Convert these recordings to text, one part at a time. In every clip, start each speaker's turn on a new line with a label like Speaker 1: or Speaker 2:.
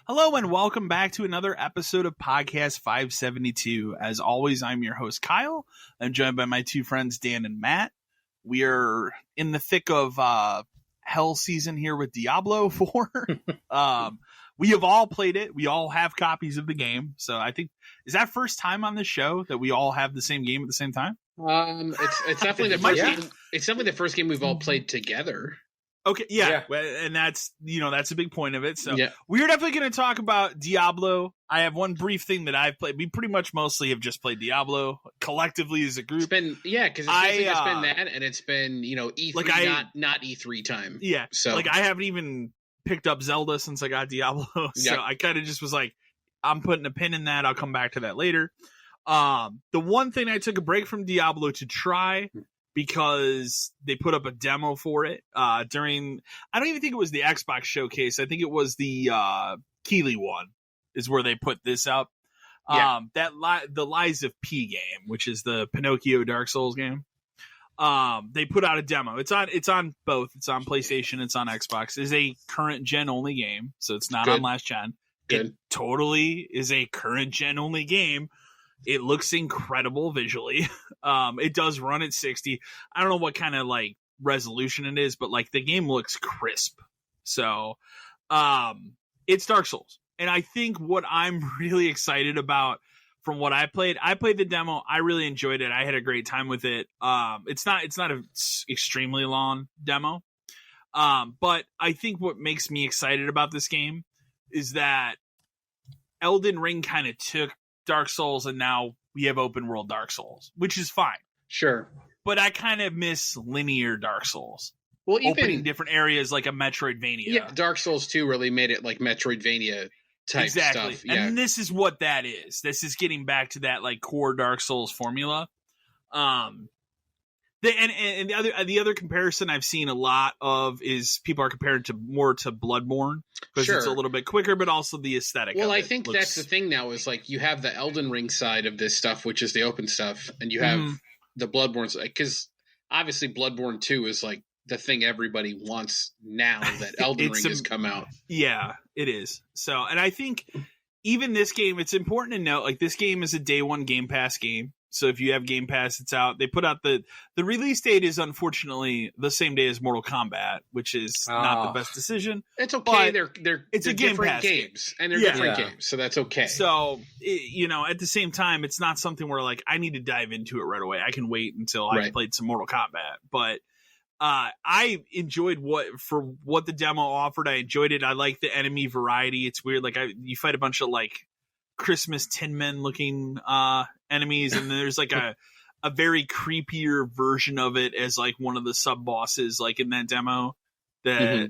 Speaker 1: Hello and welcome back to another episode of Podcast 572. As always, I'm your host, Kyle. I'm joined by my two friends, Dan and Matt. We are in the thick of hell season here with Diablo 4. We have all played it. We all have copies of the game. So I think, is that first time on the show that we all have the same game at the same time?
Speaker 2: It's definitely the first game. It's definitely the first game we've all played together.
Speaker 1: Okay, yeah. And that's, that's a big point of it. So we're definitely going to talk about Diablo. I have one brief thing that I've played. We pretty much mostly have just played Diablo collectively as a group.
Speaker 2: It's been, because it's been that, and it's been, E3, like not E3 time.
Speaker 1: Yeah,
Speaker 2: so
Speaker 1: like I haven't even picked up Zelda since I got Diablo. So I kind of just was like, I'm putting a pin in that. I'll come back to that later. The one thing I took a break from Diablo to try, because they put up a demo for it during, I don't even think it was the Xbox showcase. I think it was the Keighley one is where they put this up. The Lies of P game, which is the Pinocchio Dark Souls game. They put out a demo. It's on both. It's on PlayStation. It's on Xbox. It's a current gen only game, so it's not on last gen.
Speaker 2: Good.
Speaker 1: It totally is a current gen only game. It looks incredible visually. It does run at 60. I don't know what kind of like resolution it is, but like the game looks crisp. So it's Dark Souls. And I think what I'm really excited about from what I played the demo. I really enjoyed it. I had a great time with it. It's not an extremely long demo. But I think what makes me excited about this game is that Elden Ring kind of took Dark Souls, and now we have open world Dark Souls, which is fine.
Speaker 2: Sure.
Speaker 1: But I kind of miss linear Dark Souls.
Speaker 2: Well,
Speaker 1: opening different areas like a Metroidvania.
Speaker 2: Yeah, Dark Souls 2 really made it like Metroidvania type stuff. Yeah.
Speaker 1: And this is what that is. This is getting back to that like core Dark Souls formula. The other comparison I've seen a lot of is people are comparing more to Bloodborne because it's a little bit quicker, but also the aesthetic.
Speaker 2: Well, I think that's the thing now is like you have the Elden Ring side of this stuff, which is the open stuff, and you have the Bloodborne side, because obviously Bloodborne 2 is like the thing everybody wants now that Elden Ring has come out.
Speaker 1: Yeah, it is. So, and I think even this game, it's important to note, like this game is a day one Game Pass game. So if you have Game Pass, it's out. They put out the release date is unfortunately the same day as Mortal Kombat, which is not the best decision.
Speaker 2: It's okay. They're
Speaker 1: a Game
Speaker 2: different
Speaker 1: Pass
Speaker 2: games, and they're different games, so that's okay.
Speaker 1: So at the same time, it's not something where like I need to dive into it right away. I can wait until I've played some Mortal Kombat. But I enjoyed what the demo offered. I enjoyed it. I like the enemy variety. It's weird. Like you fight a bunch of like Christmas Tin Men looking enemies, and there's like a very creepier version of it as like one of the sub bosses like in that demo that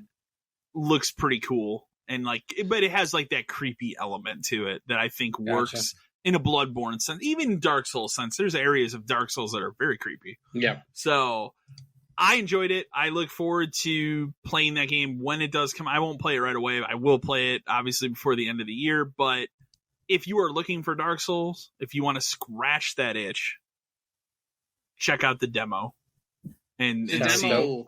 Speaker 1: looks pretty cool, and like but it has like that creepy element to it that I think works in a Bloodborne sense, even Dark Souls sense. There's areas of Dark Souls that are very creepy. So I enjoyed it. I look forward to playing that game when it does come. I won't play it right away. I will play it obviously before the end of the year, but if you are looking for Dark Souls, if you want to scratch that itch, check out the demo. And
Speaker 2: the demo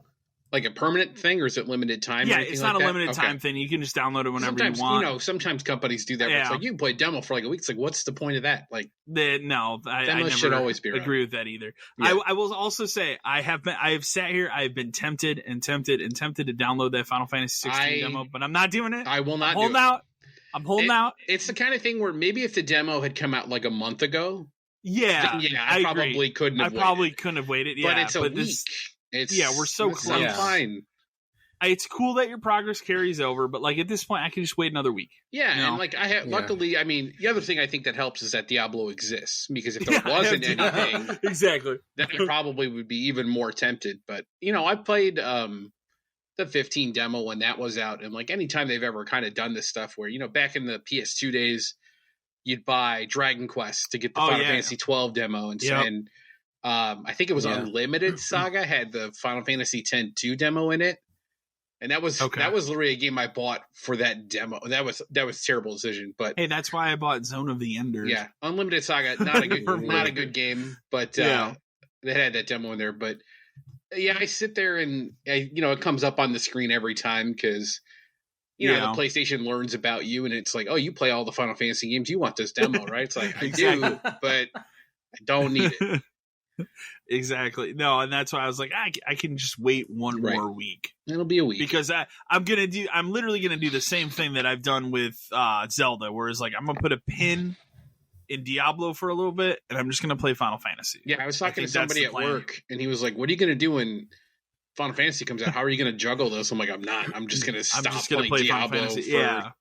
Speaker 2: like a permanent thing, or is it limited time?
Speaker 1: Yeah, it's not a limited time thing. You can just download it whenever you want.
Speaker 2: Sometimes companies do that. Where it's like you can play demo for like a week. It's like, what's the point of that? Like,
Speaker 1: I never
Speaker 2: should always be
Speaker 1: agree with that either. Yeah. I will also say I have sat here. I have been tempted to download that Final Fantasy 16 demo, but I'm not doing it.
Speaker 2: I will not.
Speaker 1: I'm holding out.
Speaker 2: It's the kind of thing where maybe if the demo had come out like a month ago,
Speaker 1: I
Speaker 2: probably couldn't have waited.
Speaker 1: Probably couldn't have waited. Yeah,
Speaker 2: but it's a week.
Speaker 1: We're so close.
Speaker 2: Fine.
Speaker 1: it's cool that your progress carries over, but like at this point, I can just wait another week.
Speaker 2: Yeah, and like I have, luckily, I mean, the other thing I think that helps is that Diablo exists, because if there wasn't anything,
Speaker 1: exactly,
Speaker 2: then I probably would be even more tempted. But I played the 15 demo when that was out, and like anytime they've ever kind of done this stuff where back in the PS2 days, you'd buy Dragon Quest to get the Final Fantasy 12 demo, and I think it was Unlimited Saga had the Final Fantasy X-2 demo in it. And that was literally a game I bought for that demo. That was a terrible decision, but
Speaker 1: hey, that's why I bought Zone of the Enders.
Speaker 2: Yeah, Unlimited Saga, not a good game, but they had that demo in there. But yeah, I sit there and it comes up on the screen every time because the PlayStation learns about you, and it's like, oh, you play all the Final Fantasy games, you want this demo, right? It's like I do, but I don't need it.
Speaker 1: Exactly. No, and that's why I was like, I can just wait one more week.
Speaker 2: It'll be a week
Speaker 1: because I'm literally gonna do the same thing that I've done with Zelda, where it's like I'm gonna put a pin in Diablo for a little bit, and I'm just gonna play Final Fantasy.
Speaker 2: Yeah, I was talking to somebody at work, and he was like, "What are you gonna do when Final Fantasy comes out? How are you gonna juggle this?" I'm like, "I'm not. I'm just gonna stop playing Diablo for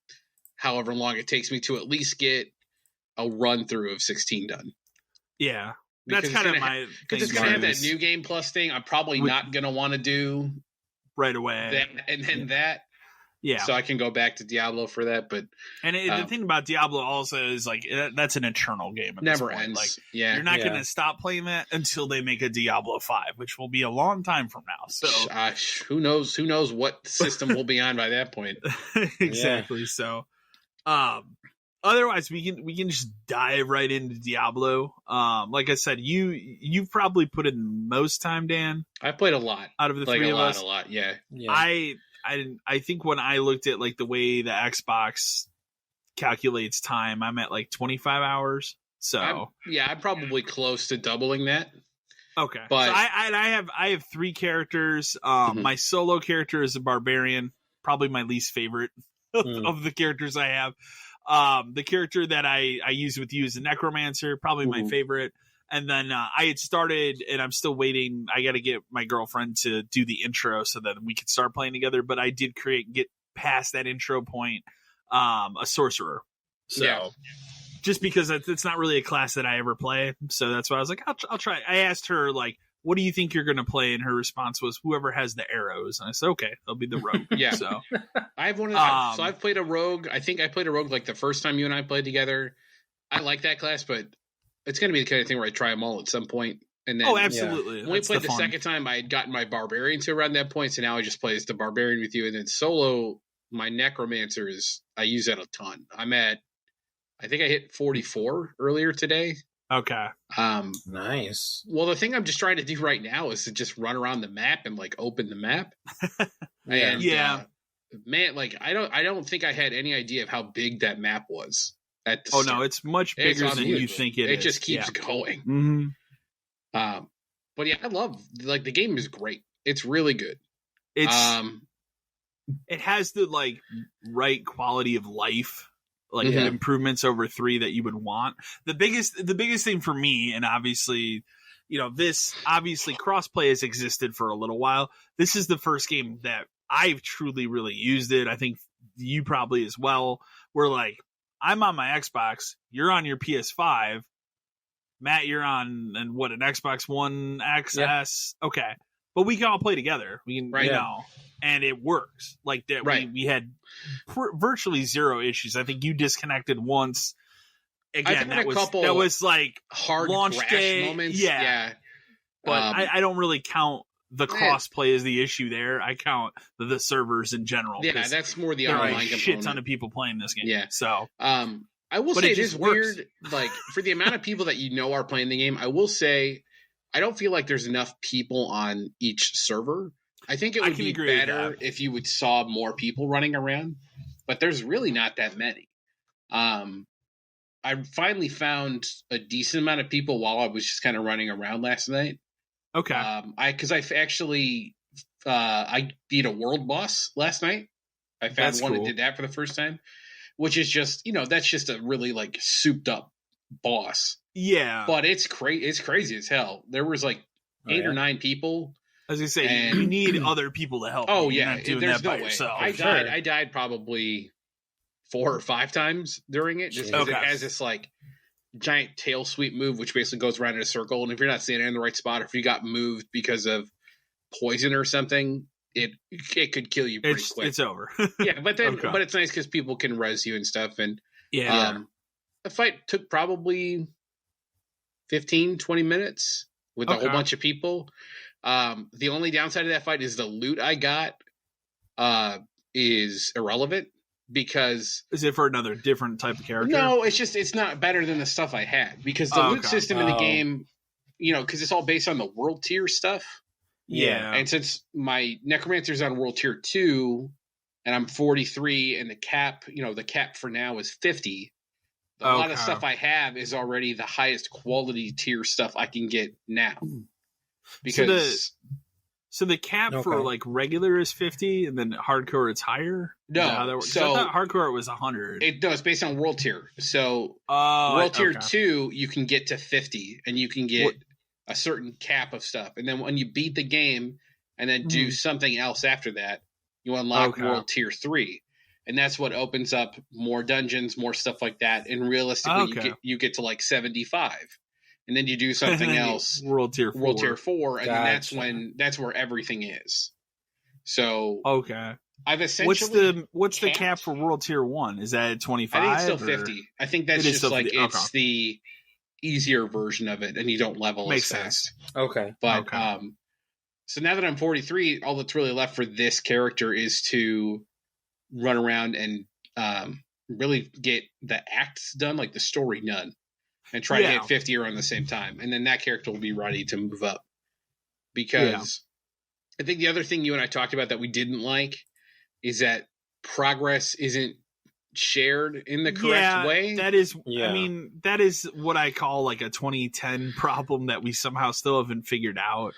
Speaker 2: however long it takes me to at least get a run through of 16 done."
Speaker 1: Yeah. That's kind of my thing.
Speaker 2: Because it's going to have that new game plus thing. I'm probably not going to want to do
Speaker 1: right away.
Speaker 2: That, and then that. Yeah. So I can go back to Diablo for that. But
Speaker 1: the thing about Diablo also is like that's an eternal game.
Speaker 2: Never ends.
Speaker 1: Like, you're not going to stop playing that until they make a Diablo 5, which will be a long time from now. So
Speaker 2: who knows? Who knows what system will be on by that point?
Speaker 1: Exactly. So, otherwise, we can just dive right into Diablo. Like I said, you've probably put in most time, Dan.
Speaker 2: I played a lot
Speaker 1: out of the three of us.
Speaker 2: A lot. Yeah.
Speaker 1: I think when I looked at like the way the Xbox calculates time, I'm at like 25 hours. So
Speaker 2: I'm probably close to doubling that.
Speaker 1: Okay,
Speaker 2: but
Speaker 1: so I have 3 characters. My solo character is a barbarian, probably my least favorite of the characters I have. The character that I use with you is a necromancer, probably my favorite. And then I had started, and I'm still waiting. I got to get my girlfriend to do the intro so that we could start playing together. But I did get past that intro point, a sorcerer. So just because it's not really a class that I ever play, so that's why I was like, I'll try. I asked her like, what do you think you're going to play? And her response was, whoever has the arrows. And I said, okay, they'll be the rogue.
Speaker 2: Yeah.
Speaker 1: So
Speaker 2: I have one of so I've played a rogue. I think I played a rogue like the first time you and I played together. I like that class, but it's going to be the kind of thing where I try them all at some point. And then,
Speaker 1: absolutely.
Speaker 2: When we played the second time, I had gotten my barbarian to around that point. So now I just play as the barbarian with you. And then solo, my necromancer I use that a ton. I think I hit 44 earlier today.
Speaker 1: Okay.
Speaker 3: Nice.
Speaker 2: Well, the thing I'm just trying to do right now is to just run around the map and like open the map. And man, like I don't think I had any idea of how big that map was at the start.
Speaker 1: No, it's much bigger than you think it is.
Speaker 2: It just keeps going.
Speaker 1: Mm-hmm.
Speaker 2: But yeah, I love like the game is great. It's really good.
Speaker 1: It's it has the like right quality of life. Like improvements over 3 that you would want. The biggest thing for me, and obviously, this obviously crossplay has existed for a little while. This is the first game that I've truly really used it. I think you probably as well. Where like I'm on my Xbox, you're on your PS5, Matt, you're on an Xbox One XS. Yeah. Okay, but we can all play together. We can and it works like that. We had virtually 0 issues. I think you disconnected once. Again, that was like
Speaker 2: hard
Speaker 1: launch day
Speaker 2: moments.
Speaker 1: Yeah. But I don't really count the crossplay as the issue there. I count the servers in general.
Speaker 2: Yeah, that's more the online component.
Speaker 1: There are a shit ton of people playing this game.
Speaker 2: Yeah.
Speaker 1: So
Speaker 2: I will say it is weird. Like for the amount of people that are playing the game, I will say I don't feel like there's enough people on each server. I think it would be better if you saw more people running around, but there's really not that many. I finally found a decent amount of people while I was just kind of running around last night.
Speaker 1: Okay.
Speaker 2: Because I've actually I beat a world boss last night. I found one that did that for the first time, which is just that's just a really like souped up boss.
Speaker 1: Yeah,
Speaker 2: but it's crazy as hell. There was like 8 or 9 people.
Speaker 1: As I say, you need other people to help.
Speaker 2: Oh,
Speaker 1: You're
Speaker 2: yeah.
Speaker 1: not doing
Speaker 2: There's
Speaker 1: that by
Speaker 2: no way.
Speaker 1: yourself.
Speaker 2: I died probably 4 or 5 times during it, just because it has this like giant tail sweep move, which basically goes around in a circle. And if you're not standing in the right spot, or if you got moved because of poison or something, it could kill you pretty quick.
Speaker 1: It's over.
Speaker 2: Yeah, but then but it's nice because people can res you and stuff. And the fight took probably 15-20 minutes with a whole bunch of people. The only downside of that fight is the loot I got is irrelevant, because
Speaker 1: is it for another different type of character?
Speaker 2: No, it's not better than the stuff I had, because the loot system in the game, because it's all based on the world tier stuff.
Speaker 1: Yeah.
Speaker 2: And since my Necromancer's on world tier 2 and I'm 43 and the cap for now is 50, a lot of stuff I have is already the highest quality tier stuff I can get now. Because
Speaker 1: so the cap for like regular is 50 and then hardcore it's higher?
Speaker 2: No.
Speaker 1: How that works? So I thought hardcore was 100.
Speaker 2: It's based on world tier. So world tier 2 you can get to 50 and you can get a certain cap of stuff. And then when you beat the game and then do something else after that, you unlock world tier 3. And that's what opens up more dungeons, more stuff like that. And realistically, you get to like 75. And then you do something else,
Speaker 1: world tier
Speaker 2: 4, and then that's where everything is. So I've essentially
Speaker 1: what's the cap for world tier 1? Is that 25?
Speaker 2: I think it's still 50. I think that's just like it's the easier version of it, and you don't level as fast.
Speaker 3: Okay,
Speaker 2: but so now that I'm 43, all that's really left for this character is to run around and really get the acts done, like the story done, and try to hit 50 around the same time. And then that character will be ready to move up. Because I think the other thing you and I talked about that we didn't like is that progress isn't shared in the correct way.
Speaker 1: That is, I mean, that is what I call like a 2010 problem that we somehow still haven't figured out.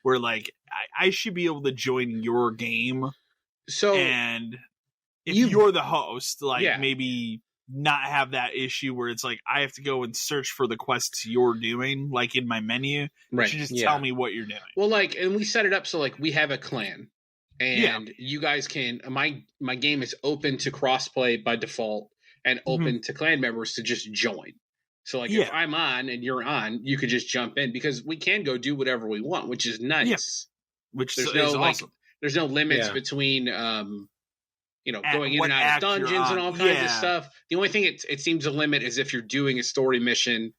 Speaker 1: Where like, I should be able to join your game.
Speaker 2: So,
Speaker 1: and if you're the host, like maybe not have that issue where it's like I have to go and search for the quests you're doing, like in my menu. You should just tell me what you're doing.
Speaker 2: Well, like, and we set it up so like we have a clan, and you guys can. My game is open to crossplay by default, and open to clan members to just join. So like if I'm on and you're on, you could just jump in, because we can go do whatever we want, which is nice.
Speaker 1: Yeah. Which
Speaker 2: there's
Speaker 1: is
Speaker 2: no
Speaker 1: awesome.
Speaker 2: There's no limits between going in and out of dungeons and all kinds of stuff. The only thing it seems to limit is if you're doing a story mission,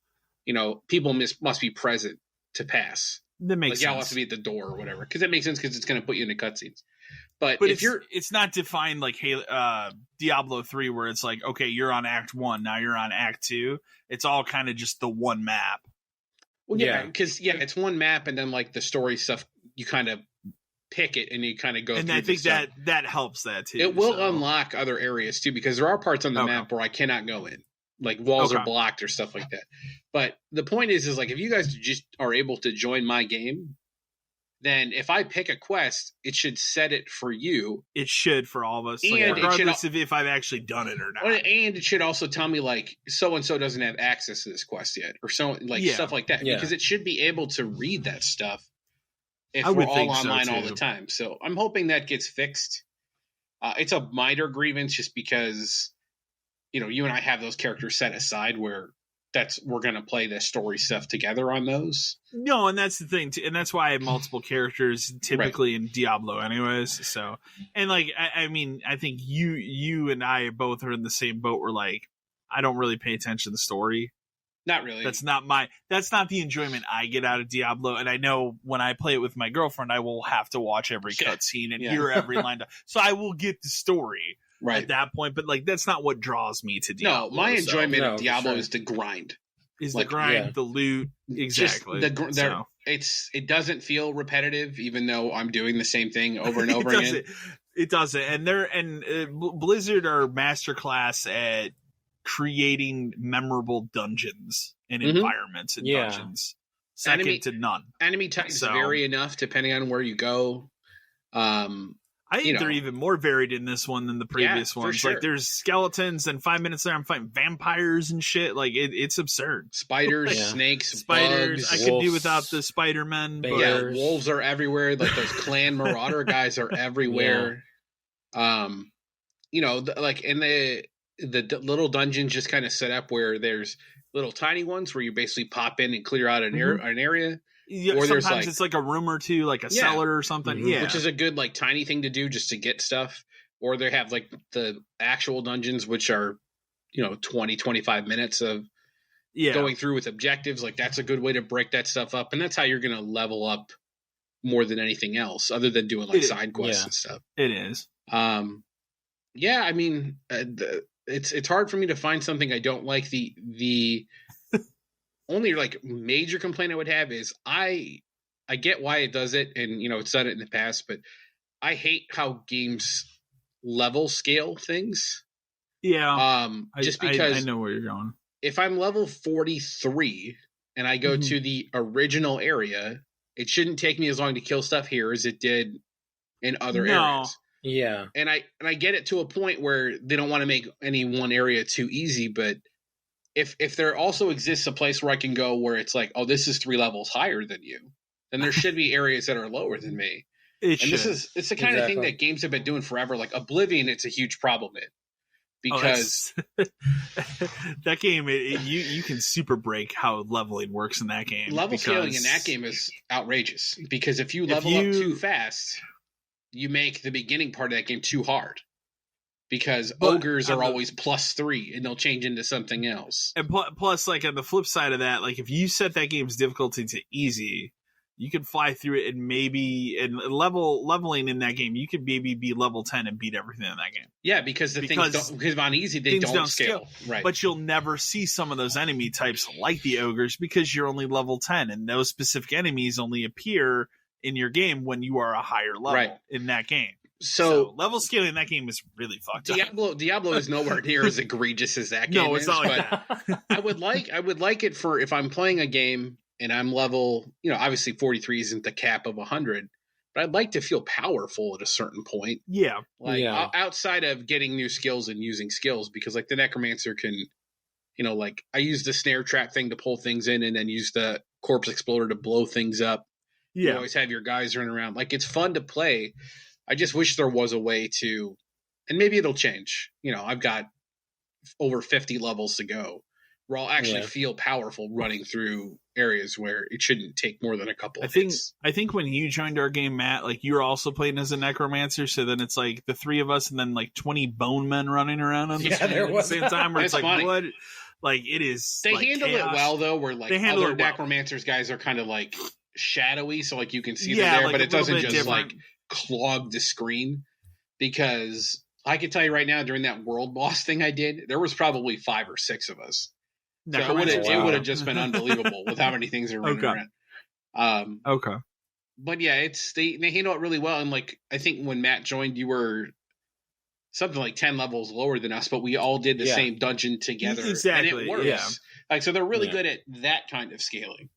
Speaker 2: people must be present to pass.
Speaker 1: That makes sense.
Speaker 2: Y'all have to be at the door or whatever, because that makes sense, because it's going to put you into cutscenes. But if
Speaker 1: it's not defined like Diablo 3, where it's like, okay, you're on Act 1, now you're on Act 2. It's all kind of just the one map.
Speaker 2: Well, because it's one map, and then like the story stuff, you kind of pick it and you kind of go
Speaker 1: and
Speaker 2: through
Speaker 1: I think that helps that too.
Speaker 2: It will unlock other areas too, because there are parts on the map where I cannot go in, like walls are blocked or stuff like that. But the point is like, if you guys just are able to join my game, then if I pick a quest, it should set it for you.
Speaker 1: It should for all of us,
Speaker 2: and
Speaker 1: like, regardless of if I've actually done it or not.
Speaker 2: And it should also tell me like so and so doesn't have access to this quest yet, or so like stuff like that, because it should be able to read that stuff. If we're all online all the time. So I'm hoping that gets fixed. It's a minor grievance, just because, you and I have those characters set aside where we're going to play the story stuff together on those.
Speaker 1: No, and that's the thing too, and that's why I have multiple characters typically in Diablo anyways. So, and like, I mean, I think you and I both are in the same boat where like, I don't really pay attention to the story.
Speaker 2: Not really.
Speaker 1: That's not the enjoyment I get out of Diablo. And I know when I play it with my girlfriend, I will have to watch every cutscene and hear every line. So I will get the story at that point. But like, that's not what draws me to Diablo.
Speaker 2: No, my enjoyment of Diablo is the grind.
Speaker 1: The grind, the loot. Exactly.
Speaker 2: It doesn't feel repetitive, even though I'm doing the same thing over and over again.
Speaker 1: It doesn't. And Blizzard are masterclass at creating memorable dungeons and environments and dungeons. Second to none.
Speaker 2: Enemy types vary enough depending on where you go.
Speaker 1: I think they're even more varied in this one than the previous ones.
Speaker 2: Sure.
Speaker 1: Like there's skeletons, and 5 minutes there I'm fighting vampires and shit. Like it's absurd.
Speaker 2: Spiders, snakes,
Speaker 1: spiders.
Speaker 2: bugs.
Speaker 1: I could do without the Spider-Men.
Speaker 2: Yeah, wolves are everywhere. Like those clan marauder guys are everywhere. You know, like in the little dungeons just kind of set up where there's little tiny ones where you basically pop in and clear out an area.
Speaker 1: Yeah, or sometimes it's like a room or two, like a cellar or something. Yeah,
Speaker 2: which is a good like tiny thing to do just to get stuff. Or they have like the actual dungeons, which are 20, 25 minutes of going through with objectives. Like that's a good way to break that stuff up, and that's how you're going to level up more than anything else, other than doing like side quests and stuff.
Speaker 1: It is.
Speaker 2: Yeah, I mean, it's hard for me to find something I don't like. The only like major complaint I would have is I get why it does it, and it's done it in the past, but I hate how games level scale things.
Speaker 1: Yeah.
Speaker 2: Just because
Speaker 1: I know where you're going.
Speaker 2: If I'm level 43 and I go to the original area, it shouldn't take me as long to kill stuff here as it did in other areas.
Speaker 3: Yeah.
Speaker 2: And I get it to a point where they don't want to make any one area too easy, but if there also exists a place where I can go where it's like, oh, this is 3 levels higher than you, then there should be areas that are lower than me. It's the kind of thing that games have been doing forever. Like Oblivion, it's a huge problem because
Speaker 1: that game, you can super break how leveling works in that game.
Speaker 2: Level scaling in that game is outrageous because if you level up too fast, you make the beginning part of that game too hard. Because ogres are always +3 and they'll change into something else.
Speaker 1: And plus, like on the flip side of that, like if you set that game's difficulty to easy, you can fly through it and leveling in that game, you could maybe be level 10 and beat everything in that game.
Speaker 2: Yeah, because because on easy they don't scale. Right.
Speaker 1: But you'll never see some of those enemy types like the ogres because you're only level 10, and those specific enemies only appear in your game when you are a higher level in that game. So level scaling in that game is really fucked up.
Speaker 2: Diablo is nowhere near as egregious as that game.
Speaker 1: No, it's not like that.
Speaker 2: I would like it for if I'm playing a game and I'm level, obviously 43 isn't the cap of 100, but I'd like to feel powerful at a certain point.
Speaker 1: Yeah.
Speaker 2: Outside of getting new skills and using skills, because like the Necromancer can, like I use the snare trap thing to pull things in and then use the corpse exploder to blow things up.
Speaker 1: Yeah.
Speaker 2: You always have your guys running around. Like it's fun to play. I just wish there was a way to, and maybe it'll change. I've got over 50 levels to go where I'll actually feel powerful running through areas where it shouldn't take more than a couple of hits.
Speaker 1: I think when you joined our game, Matt, like you were also playing as a necromancer, so then it's like the 3 of us and then like 20 bone men running around on the screen at the same time where it's like, funny. What? Like it is.
Speaker 2: They
Speaker 1: like
Speaker 2: handle
Speaker 1: chaos.
Speaker 2: It well though, where like other necromancers guys are kind of like shadowy, so like you can see them there,
Speaker 1: like
Speaker 2: but it doesn't just
Speaker 1: different.
Speaker 2: Like clog the screen. Because I can tell you right now, during that world boss thing I did, there was probably 5 or 6 of us. So it would have just been unbelievable with how many things are running around.
Speaker 1: Okay.
Speaker 2: But yeah, they handle it really well. And like I think when Matt joined, you were something like 10 levels lower than us, but we all did the same dungeon together.
Speaker 1: Exactly.
Speaker 2: And it works.
Speaker 1: Yeah.
Speaker 2: Like so they're really good at that kind of scaling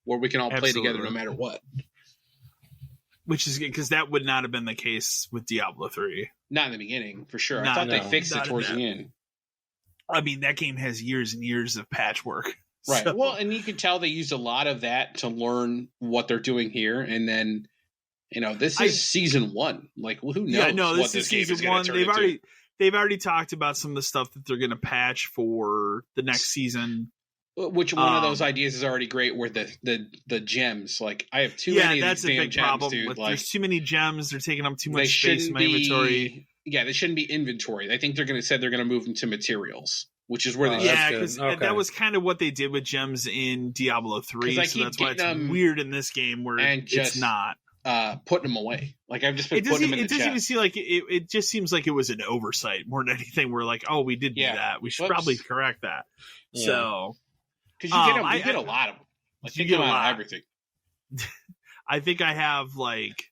Speaker 2: where we can all play together no matter what.
Speaker 1: Which is because that would not have been the case with Diablo 3.
Speaker 2: Not in the beginning, for sure. I thought they fixed it towards the end.
Speaker 1: I mean, that game has years and years of patchwork.
Speaker 2: Right.
Speaker 1: So.
Speaker 2: Well, and you can tell they used a lot of that to learn what they're doing here. And then, this is season 1. Like, who knows?
Speaker 1: Yeah, no,
Speaker 2: this
Speaker 1: is season 1. They've already talked about some of the stuff that they're going to patch for the next season.
Speaker 2: Which one of those ideas is already great? Where the gems, like I have too many.
Speaker 1: Yeah, that's
Speaker 2: of these
Speaker 1: a big
Speaker 2: gems,
Speaker 1: problem.
Speaker 2: Dude. Like,
Speaker 1: there's too many gems. They're taking up too much space in my inventory.
Speaker 2: Yeah, they shouldn't be inventory. I think they're going to move them to materials, which is where they.
Speaker 1: Yeah, because that was kind of what they did with gems in Diablo 3. So that's why it's weird in this game where it's not
Speaker 2: putting them away. Like I've just been putting them in the chest.
Speaker 1: It doesn't even seem like it just seems like it was an oversight more than anything. We're like, oh, we did do that. We should probably correct that. Yeah. So.
Speaker 2: Because you get a lot of them. Like you get a lot of everything.
Speaker 1: I think I have like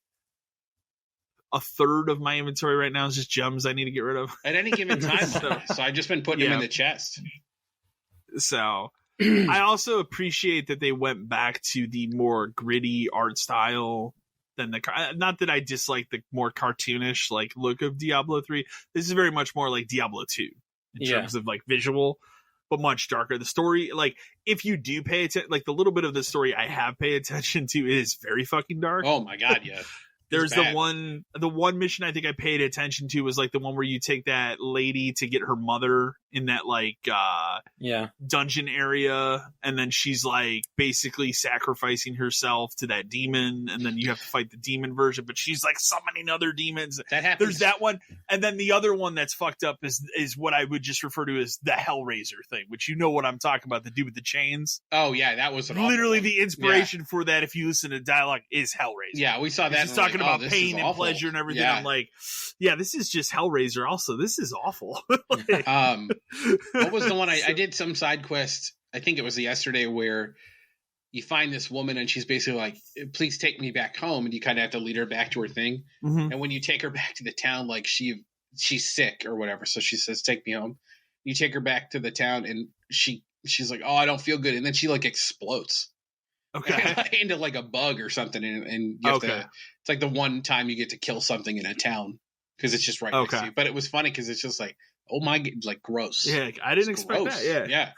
Speaker 1: a third of my inventory right now is just gems I need to get rid of.
Speaker 2: At any given time. so I've just been putting them in the chest.
Speaker 1: So I also appreciate that they went back to the more gritty art style than not that I dislike the more cartoonish like look of Diablo 3. This is very much more like Diablo 2 in terms of like visual, but much darker. The story, like if you do pay attention, like the little bit of the story I have paid attention to is very fucking dark.
Speaker 2: Oh my god, yeah.
Speaker 1: There's the one mission I think I paid attention to was like the one where you take that lady to get her mother in that like dungeon area, and then she's like basically sacrificing herself to that demon, and then you have to fight the demon version, but she's like summoning other demons.
Speaker 2: That happens.
Speaker 1: There's that one, and then the other one that's fucked up is what I would just refer to as the Hellraiser thing, which you know what I'm talking about, the dude with the chains.
Speaker 2: Oh yeah, that was
Speaker 1: literally the inspiration for that. If you listen to dialogue, is Hellraiser.
Speaker 2: Yeah, we saw that.
Speaker 1: He's talking about pain and pleasure and everything. I'm like, yeah, this is just Hellraiser. Also, this is awful.
Speaker 2: What was the one I did some side quest? I think it was yesterday where you find this woman and she's basically like, "Please take me back home," and you kind of have to lead her back to her thing. Mm-hmm. And when you take her back to the town, like she's sick or whatever, so she says, "Take me home." You take her back to the town, and she's like, "Oh, I don't feel good," and then she like explodes.
Speaker 1: Okay.
Speaker 2: Into like a bug or something, and you have to. It's like the one time you get to kill something in a town because it's just right next to you. But it was funny because it's just like, oh my, like gross.
Speaker 1: Yeah, I didn't expect that.
Speaker 2: Yeah.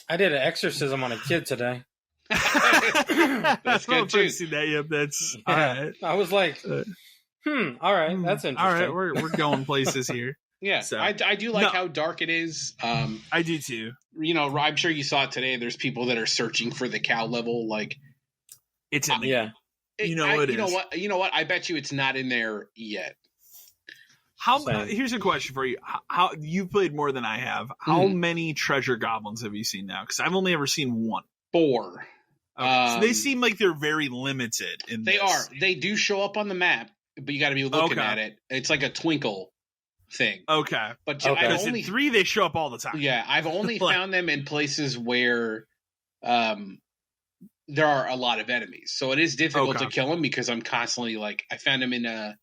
Speaker 3: I did an exorcism on a kid today.
Speaker 2: That's good too.
Speaker 1: Seen that yet? That's all right.
Speaker 3: I was like, all right, that's interesting.
Speaker 1: All right, we're going places here.
Speaker 2: Yeah, so, I do like how dark it is.
Speaker 1: I do too.
Speaker 2: You know, I'm sure you saw it today. There's people that are searching for the cow level. Like,
Speaker 1: it's in
Speaker 3: yeah.
Speaker 1: You know
Speaker 2: what? I bet you it's not in there yet.
Speaker 1: Here's a question for you. How you've played more than I have. How many treasure goblins have you seen now? Because I've only ever seen one.
Speaker 2: 4.
Speaker 1: Okay. So they seem like they're very limited.
Speaker 2: They are. They do show up on the map, but you got to be looking at it. It's like a twinkle thing.
Speaker 1: Okay.
Speaker 2: But
Speaker 1: I've only 3. They show up all the time.
Speaker 2: Yeah, I've only found them in places where there are a lot of enemies, so it is difficult to kill them because I'm constantly like, I found them in the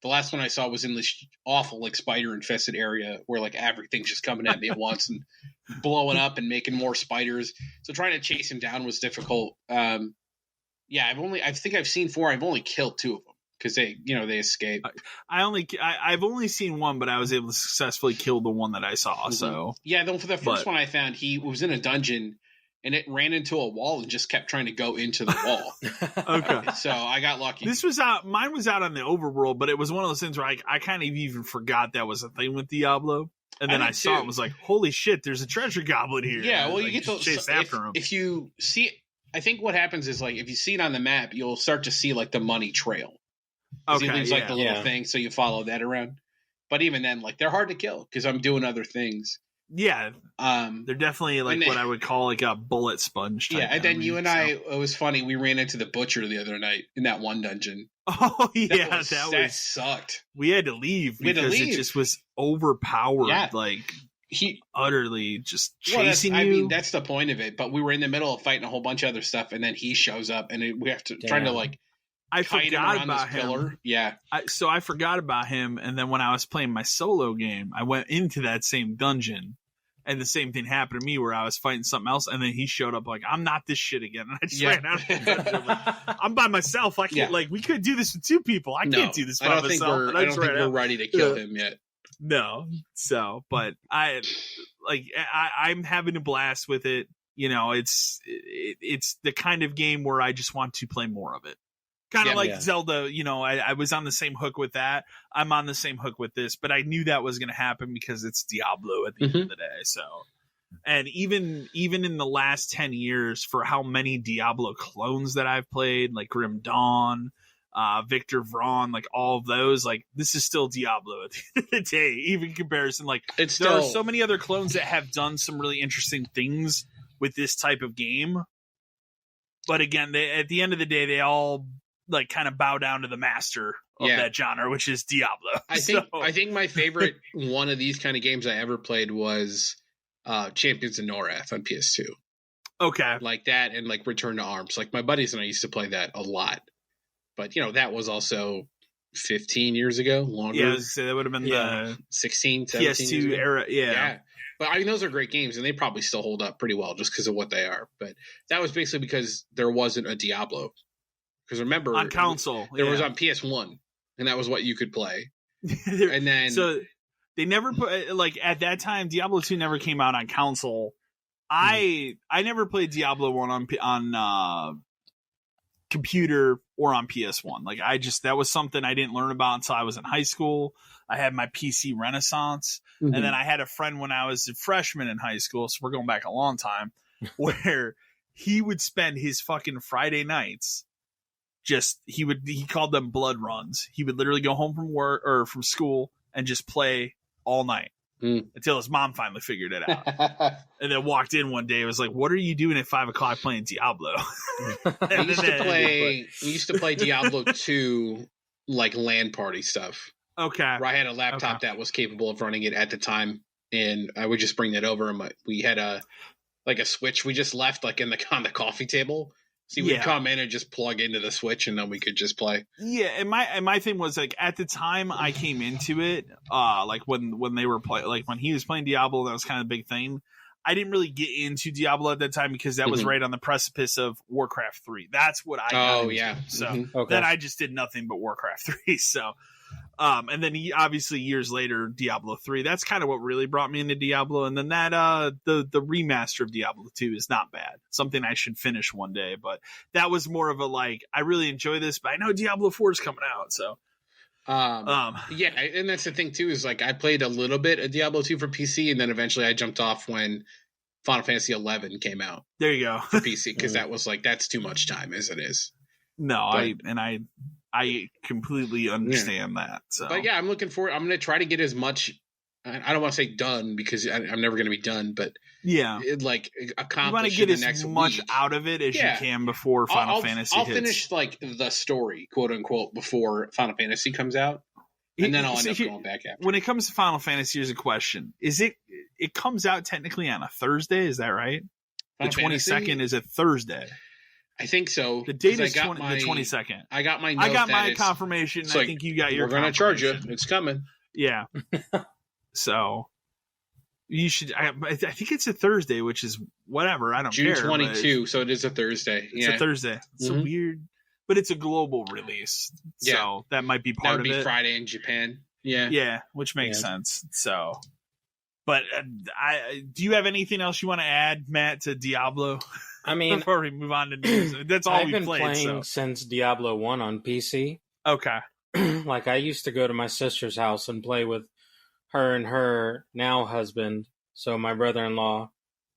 Speaker 2: last one I saw was in this awful like spider infested area where like everything's just coming at me at once and blowing up and making more spiders. So trying to chase him down was difficult. I think I've seen 4. I've only killed 2 of them because they escape.
Speaker 1: I've only seen 1, but I was able to successfully kill the one that I saw. Mm-hmm. So
Speaker 2: yeah, for the first one I found, he was in a dungeon. And it ran into a wall and just kept trying to go into the wall.
Speaker 1: Okay.
Speaker 2: So I got lucky.
Speaker 1: Mine was out on the overworld, but it was one of those things where I kind of even forgot that was a thing with Diablo. And then I saw it and was like, holy shit, there's a treasure goblin here.
Speaker 2: Yeah, well,
Speaker 1: you
Speaker 2: get to
Speaker 1: chase after him.
Speaker 2: If you see, I think what happens is like, if you see it on the map, you'll start to see like the money trail.
Speaker 1: Okay.
Speaker 2: He leaves like the little thing, so you follow that around. But even then, like they're hard to kill because I'm doing other things.
Speaker 1: Yeah, they're definitely like what I would call like a bullet sponge type.
Speaker 2: Yeah, and then you and I, it was funny. We ran into the butcher the other night in that one dungeon.
Speaker 1: Oh yeah, that
Speaker 2: sucked.
Speaker 1: We had to leave because it just was overpowered. Yeah. Like
Speaker 2: he
Speaker 1: utterly just chasing you.
Speaker 2: I mean, that's the point of it. But we were in the middle of fighting a whole bunch of other stuff, and then he shows up, and we have to trying to like.
Speaker 1: I forgot about him.
Speaker 2: Pillar. Yeah.
Speaker 1: So I forgot about him, and then when I was playing my solo game, I went into that same dungeon, and the same thing happened to me where I was fighting something else, and then he showed up like, I'm not this shit again. And I just ran out of the dungeon. Like, I'm by myself. I can't, like, we could do this with 2 people. I can't do this by myself.
Speaker 2: I don't think we're ready to kill him yet.
Speaker 1: No. So, but I'm having a blast with it. You know, it's the kind of game where I just want to play more of it. Kind of like Zelda, you know, I was on the same hook with that. I'm on the same hook with this, but I knew that was going to happen because it's Diablo at the end of the day. So, and even in the last 10 years, for how many Diablo clones that I've played, like Grim Dawn, Victor Vron, like all of those, like this is still Diablo at the end of the day. Even in comparison, like there are so many other clones that have done some really interesting things with this type of game. But again, at the end of the day, they all like kind of bow down to the master of that genre, which is Diablo.
Speaker 2: I think my favorite one of these kind of games I ever played was Champions of Norath on PS2.
Speaker 1: Okay.
Speaker 2: Like that and like Return to Arms. Like my buddies and I used to play that a lot. But you know, that was also 15 years ago, longer.
Speaker 1: Yeah, that would have been the
Speaker 2: 16, 17
Speaker 1: PS2 era. Yeah.
Speaker 2: But I mean, those are great games and they probably still hold up pretty well just because of what they are. But that was basically because there wasn't a Diablo. Because remember,
Speaker 1: on console,
Speaker 2: it was on PS1, and that was what you could play. And then
Speaker 1: so they never put, like, at that time, Diablo 2 never came out on console. I never played Diablo 1 on computer or on PS1. Like, that was something I didn't learn about until I was in high school. I had my PC renaissance, and then I had a friend when I was a freshman in high school, so we're going back a long time, where he would spend his fucking Friday nights he called them blood runs. He would literally go home from work or from school and just play all night until his mom finally figured it out. And then walked in one day and was like, "What are you doing at 5 o'clock playing Diablo?"
Speaker 2: We used to play Diablo 2, like LAN party stuff.
Speaker 1: Okay.
Speaker 2: Where I had a laptop that was capable of running it at the time, and I would just bring that over. And we had a switch we just left like on the coffee table. So you would come in and just plug into the switch, and then we could just play. Yeah,
Speaker 1: and my thing was, like, at the time I came into it, like when they were playing, like when he was playing Diablo, that was kind of a big thing. I didn't really get into Diablo at that time because that was right on the precipice of Warcraft 3. That's what I got into. So then I just did nothing but Warcraft 3. So and then obviously years later, Diablo 3. That's kind of what really brought me into Diablo. And then that the remaster of Diablo 2 is not bad. Something I should finish one day. But that was more of a, like, I really enjoy this, but I know Diablo 4 is coming out. So
Speaker 2: yeah, and that's the thing too, is like I played a little bit of Diablo 2 for PC, and then eventually I jumped off when Final Fantasy 11 came out.
Speaker 1: There you go.
Speaker 2: For PC, because that was like, that's too much time as it is.
Speaker 1: No, but, I completely understand that. So,
Speaker 2: but yeah, I'm looking forward. I'm going to try to get as much. I don't want to say done because I'm never going to be done, but accomplish.
Speaker 1: You want to get as much out of it as you can before Final Fantasy.
Speaker 2: I'll finish like the story, quote unquote, before Final Fantasy comes out, and then I'll end up going back after.
Speaker 1: When it comes to Final Fantasy, here's a question: it comes out technically on a Thursday? Is that right? The 22nd is a Thursday.
Speaker 2: I think so.
Speaker 1: The date is the 22nd.
Speaker 2: I got my
Speaker 1: confirmation. I think you got your.
Speaker 2: We're going to charge you. It's coming.
Speaker 1: Yeah. So you should. I think it's a Thursday, which is whatever. I don't care.
Speaker 2: June 22. So it is a Thursday.
Speaker 1: It's a Thursday. It's a weird, but it's a global release. So that might be part of it.
Speaker 2: That would be Friday in Japan. Yeah.
Speaker 1: Yeah, which makes sense. So, but do you have anything else you want to add, Matt, to Diablo?
Speaker 3: I mean,
Speaker 1: before we move on to news, that's all
Speaker 3: I've
Speaker 1: we've
Speaker 3: been
Speaker 1: played.
Speaker 3: Playing since Diablo 1 on PC.
Speaker 1: Okay.
Speaker 3: Like, I used to go to my sister's house and play with her and her now husband, so my brother-in-law,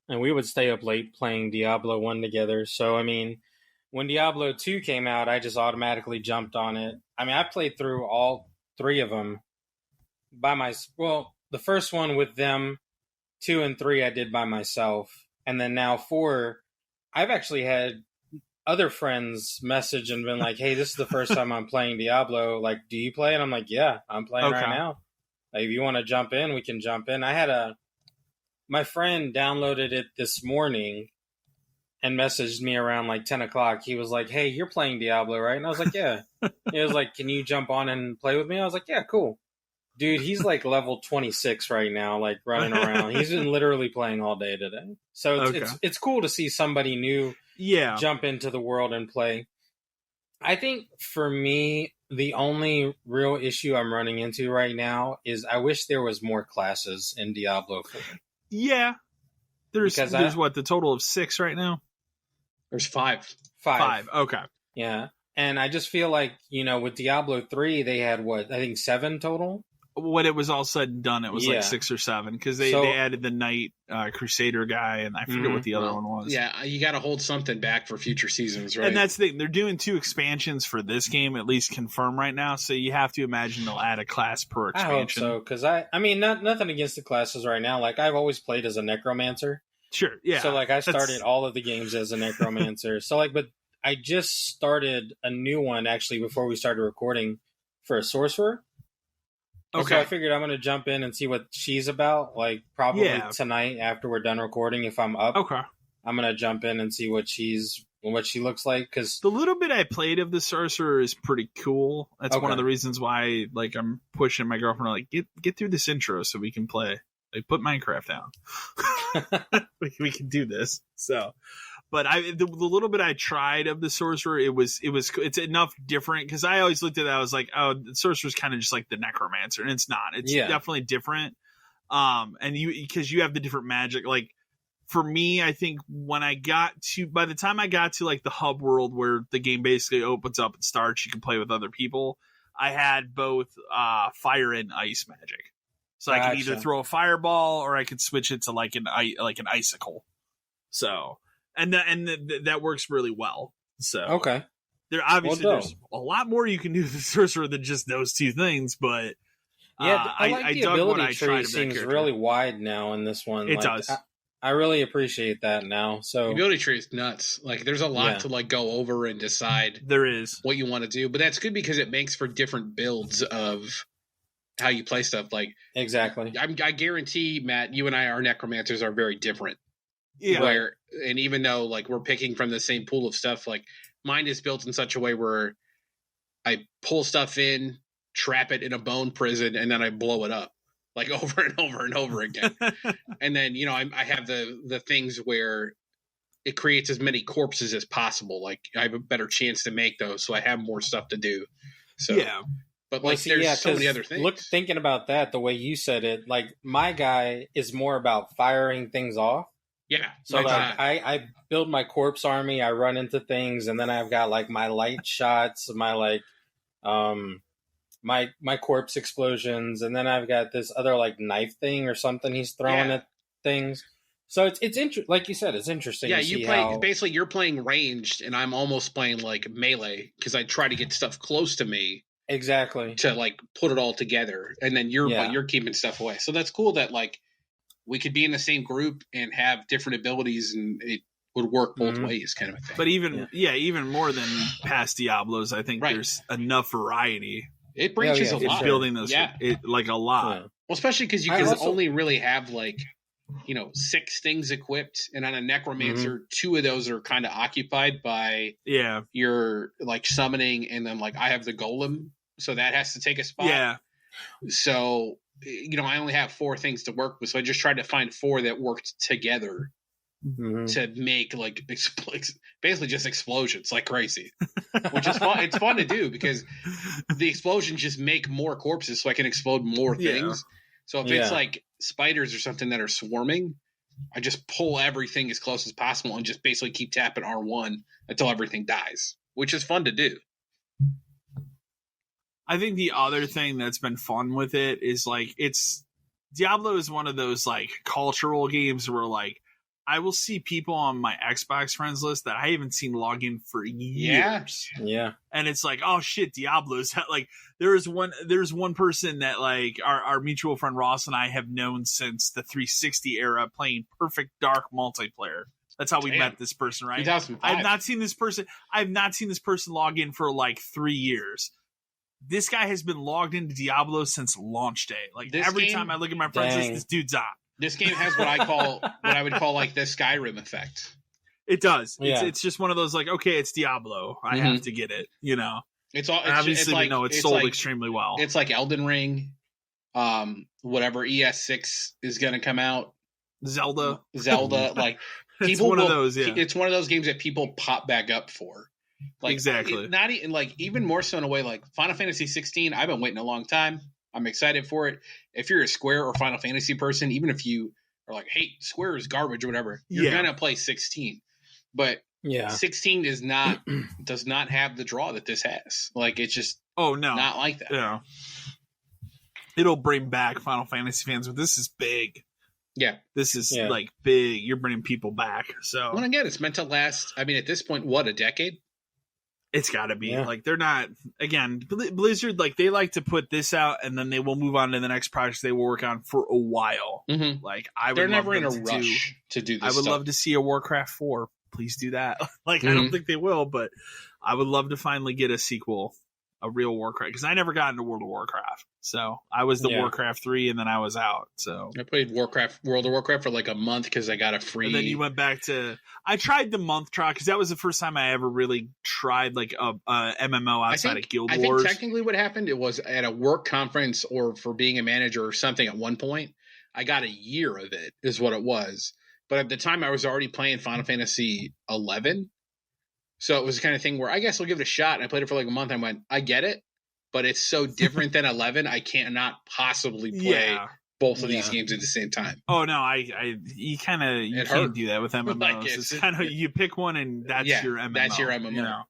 Speaker 3: and we would stay up late playing Diablo 1 together. So, I mean, when Diablo 2 came out, I just automatically jumped on it. I mean, I played through all 3 of them the first one with them, 2 and 3 I did by myself, and then now 4... I've actually had other friends message and been like, "Hey, this is the first time I'm playing Diablo. Like, do you play?" And I'm like, "Yeah, I'm playing right now. Like, if you want to jump in, we can jump in." My friend downloaded it this morning and messaged me around like 10 o'clock. He was like, "Hey, you're playing Diablo, right?" And I was like, "Yeah." He was like, "Can you jump on and play with me?" I was like, "Yeah, cool." Dude, he's like level 26 right now, like running around. He's been literally playing all day today. So it's cool to see somebody new jump into the world and play. I think for me, the only real issue I'm running into right now is I wish there was more classes in Diablo 4.
Speaker 1: Yeah. There's what, the total of 6 right now?
Speaker 2: There's 5.
Speaker 3: 5.
Speaker 1: Okay.
Speaker 3: Yeah. And I just feel like, with Diablo 3, they had I think 7 total?
Speaker 1: When it was all said and done, it was like 6 or 7 because they added the Knight Crusader guy, and I forget what the other one was.
Speaker 2: Yeah, you got to hold something back for future seasons, right?
Speaker 1: And that's the thing. They're doing 2 expansions for this game, at least confirmed right now. So you have to imagine they'll add a class per expansion.
Speaker 3: I hope so, because I mean, nothing against the classes right now. Like, I've always played as a necromancer.
Speaker 1: Sure, yeah.
Speaker 3: So like, I started all of the games as a necromancer. So like, but I just started a new one actually before we started recording for a sorcerer. Okay. So I figured I'm going to jump in and see what she's about, like probably tonight after we're done recording. If I'm up, I'm going to jump in and see what she looks like. Because
Speaker 1: the little bit I played of the sorcerer is pretty cool. That's one of the reasons why, like, I'm pushing my girlfriend, like, get through this intro so we can play. Like, put Minecraft down. we can do this. So, But the little bit I tried of the sorcerer, it's enough different, because I always looked at that, I was like, oh, the sorcerer's kind of just like the necromancer, and it's not. It's definitely different. And because you have the different magic. Like for me, I think by the time I got to like the hub world where the game basically opens up and starts, you can play with other people. I had both fire and ice magic, so I could either throw a fireball or I could switch it to like an icicle. So. And that works really well. So
Speaker 3: okay,
Speaker 1: there's a lot more you can do with the sorcerer than just those two things. But
Speaker 3: I like the ability tree seems really wide now in this one.
Speaker 1: It does.
Speaker 3: I really appreciate that now. So
Speaker 2: the ability tree is nuts. Like there's a lot to like go over and decide.
Speaker 1: There is
Speaker 2: what you want to do, but that's good because it makes for different builds of how you play stuff. Like
Speaker 3: exactly,
Speaker 2: I guarantee, Matt, you and I, our necromancers are very different.
Speaker 1: Yeah.
Speaker 2: And even though like we're picking from the same pool of stuff, like mine is built in such a way where I pull stuff in, trap it in a bone prison, and then I blow it up like over and over and over again. And then, I have the things where it creates as many corpses as possible. Like I have a better chance to make those, so I have more stuff to do. So
Speaker 1: yeah.
Speaker 2: But there's so many other things.
Speaker 3: Thinking about that, the way you said it, like my guy is more about firing things off.
Speaker 2: Yeah.
Speaker 3: So like I build my corpse army, I run into things, and then I've got like my light shots, my like my corpse explosions, and then I've got this other like knife thing or something he's throwing at things. So it's interesting, like you said, it's interesting.
Speaker 2: Yeah, basically you're playing ranged, and I'm almost playing like melee because I try to get stuff close to me.
Speaker 3: Exactly.
Speaker 2: To like put it all together, and then you're keeping stuff away. So that's cool that like we could be in the same group and have different abilities, and it would work both ways, kind of a thing.
Speaker 1: But even more than past Diablos, I think there's enough variety.
Speaker 2: It branches a lot.
Speaker 1: Building those, like a lot.
Speaker 2: Yeah. Well, especially because you can only really have like 6 things equipped, and on a necromancer, 2 of those are kind of occupied by your like summoning, and then like I have the golem, so that has to take a spot.
Speaker 1: Yeah.
Speaker 2: So I only have 4 things to work with, so I just tried to find 4 that worked together to make like basically just explosions like crazy, which is fun. It's fun to do because the explosions just make more corpses, so I can explode more things. So if it's like spiders or something that are swarming, I just pull everything as close as possible and just basically keep tapping R1 until everything dies, which is fun to do.
Speaker 1: I think the other thing that's been fun with it is like Diablo is one of those like cultural games where like I will see people on my Xbox friends list that I haven't seen log in for years.
Speaker 3: Yeah.
Speaker 1: And it's like, oh shit, Diablo's like there's one person that like our mutual friend Ross and I have known since the 360 era playing Perfect Dark multiplayer. That's how we met this person, right?
Speaker 2: 2005.
Speaker 1: I've not seen this person log in for like 3 years. This guy has been logged into Diablo since launch day. Like every time I look at my friends list, this dude's on.
Speaker 2: This game has what I would call like the Skyrim effect.
Speaker 1: It does.
Speaker 3: Yeah.
Speaker 1: It's just one of those like, okay, it's Diablo. I have to get it.
Speaker 2: It's
Speaker 1: obviously we know it's sold like, extremely well.
Speaker 2: It's like Elden Ring, whatever ES6 is going to come out.
Speaker 1: Zelda,
Speaker 2: like people.
Speaker 1: It's one of those. Yeah,
Speaker 2: it's one of those games that people pop back up for. Like
Speaker 1: exactly.
Speaker 2: Not even like even more so in a way like Final Fantasy 16. I've been waiting a long time. I'm excited for it. If you're a Square or Final Fantasy person, even if you are like, hey, Square is garbage or whatever, you're gonna play 16. But 16 does not have the draw that this has. Like it's just not like that.
Speaker 1: Yeah. It'll bring back Final Fantasy fans, but this is big.
Speaker 2: Yeah.
Speaker 1: This is like big. You're bringing people back. So
Speaker 2: well, again, it's meant to last. I mean, at this point, what, a decade?
Speaker 1: It's got to be. Like they're not. Again, Blizzard, like they like to put this out and then they will move on to the next project they will work on for a while.
Speaker 2: Mm-hmm.
Speaker 1: Like
Speaker 2: they're never in a rush to do this.
Speaker 1: I would love to see a Warcraft 4. Please do that. Like I don't think they will, but I would love to finally get a sequel, a real Warcraft, because I never got into World of Warcraft. So I was the Warcraft 3 and then I was out. So
Speaker 2: I played World of Warcraft for like a month because I got a free.
Speaker 1: And then you went back to. I tried the month trial because that was the first time I ever really tried like a MMO outside of Guild Wars.
Speaker 2: I think technically what happened, it was at a work conference or for being a manager or something at one point. I got a year of it is what it was. But at the time, I was already playing Final Fantasy 11. So it was the kind of thing where I guess I'll give it a shot. And I played it for like a month. I went, I get it, but it's so different than 11. I cannot possibly play both of these games at the same time.
Speaker 1: Oh no, you can't do that with MMOs. Like it's kind of you pick one and that's your MMO.
Speaker 2: That's your MMO.
Speaker 1: You know?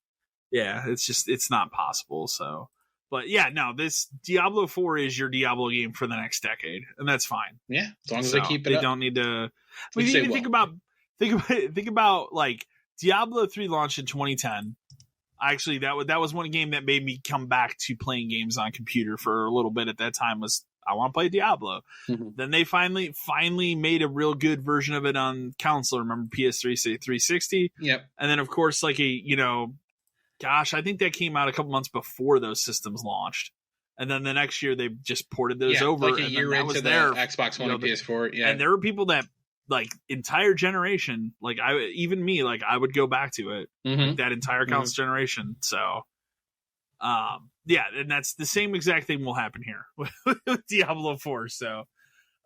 Speaker 1: Yeah, it's not possible. So, but yeah, no, this Diablo 4 is your Diablo game for the next decade, and that's fine.
Speaker 2: Yeah, as long as they keep it.
Speaker 1: They don't need to. I mean, even think about like Diablo 3 launched in 2010. Actually, that was one game that made me come back to playing games on computer for a little bit. At that time, was I want to play Diablo. Mm-hmm. Then they finally made a real good version of it on console. Remember PS3, 360?
Speaker 2: Yep.
Speaker 1: And then of course, like gosh, I think that came out a couple months before those systems launched. And then the next year they just ported those over.
Speaker 2: Like a year into the Xbox One and PS4. Yeah.
Speaker 1: And there were people that like entire generation, like I would go back to it, like that entire console generation. So, and that's the same exact thing will happen here with Diablo 4. So,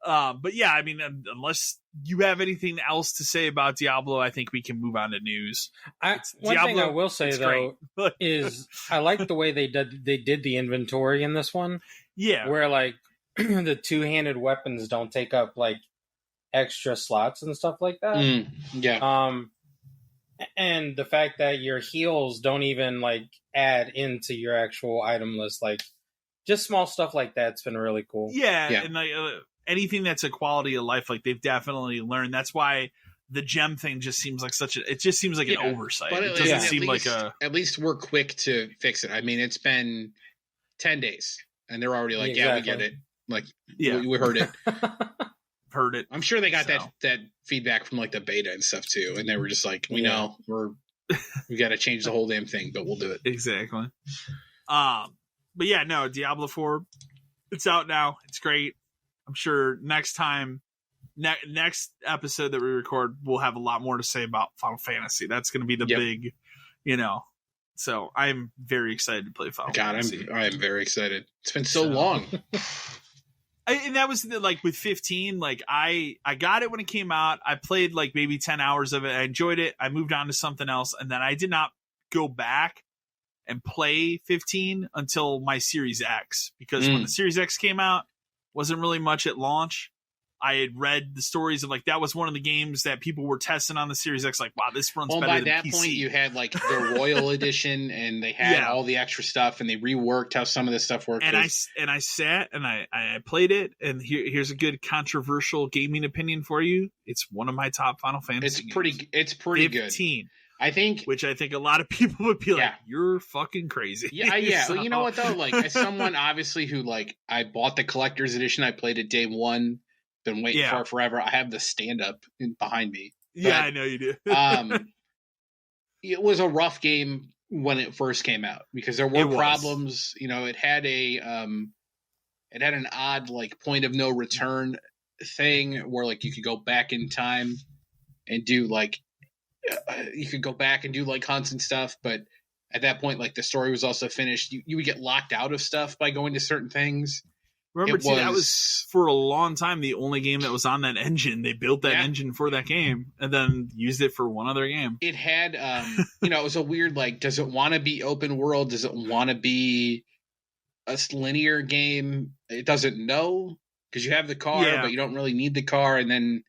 Speaker 1: but yeah, I mean, unless you have anything else to say about Diablo, I think we can move on to news.
Speaker 3: One thing I will say though is I like the way they did the inventory in this one.
Speaker 1: Yeah,
Speaker 3: where like the two-handed weapons don't take up like extra slots and stuff like that. And the fact that your heals don't even like add into your actual item list, like just small stuff like that's been really cool.
Speaker 1: Yeah. And like anything that's a quality of life, like they've definitely learned. That's why the gem thing just seems like an oversight. But it doesn't seem like
Speaker 2: at least we're quick to fix it. I mean, it's been 10 days and they're already like, we get it. Like, we heard it.
Speaker 1: Heard it.
Speaker 2: I'm sure they got that feedback from like the beta and stuff too, and they were just like, we know we got to change the whole damn thing, but we'll do it.
Speaker 1: Exactly. But yeah, no, Diablo 4, it's out now. It's great. I'm sure next next episode that we record, we'll have a lot more to say about Final Fantasy. That's going to be the big, So I'm very excited to play Final Fantasy.
Speaker 2: I'm very excited. It's been so long.
Speaker 1: And that was like with 15, like I got it when it came out. I played like maybe 10 hours of it. I enjoyed it. I moved on to something else. And then I did not go back and play 15 until my Series X, because when the Series X came out, wasn't really much at launch. I had read the stories of like, that was one of the games that people were testing on the Series X. Like, wow, this runs better than PC.
Speaker 2: By that point, you had like the Royal Edition, and they had all the extra stuff, and they reworked how some of this stuff worked.
Speaker 1: And I sat and I played it, and here's a good controversial gaming opinion for you. It's one of my top Final Fantasy games.
Speaker 2: It's pretty
Speaker 1: 15.
Speaker 2: Good. I think
Speaker 1: a lot of people would be like, you're fucking crazy.
Speaker 2: Yeah. So, well, you know what though? Like, as someone obviously who like, I bought the collector's edition. I played it day one. Been waiting for it forever. I have the stand up behind me.
Speaker 1: But, I know you do.
Speaker 2: It was a rough game when it first came out because there were problems. It had an odd like point of no return thing where like you could go back in time and do like hunts and stuff, but at that point, like the story was also finished. You would get locked out of stuff by going to certain things.
Speaker 1: Remember, that was for a long time the only game that was on that engine. They built that engine for that game and then used it for one other game.
Speaker 2: It had, it was a weird, like, does it want to be open world? Does it want to be a linear game? It doesn't know because you have the car, but you don't really need the car. And then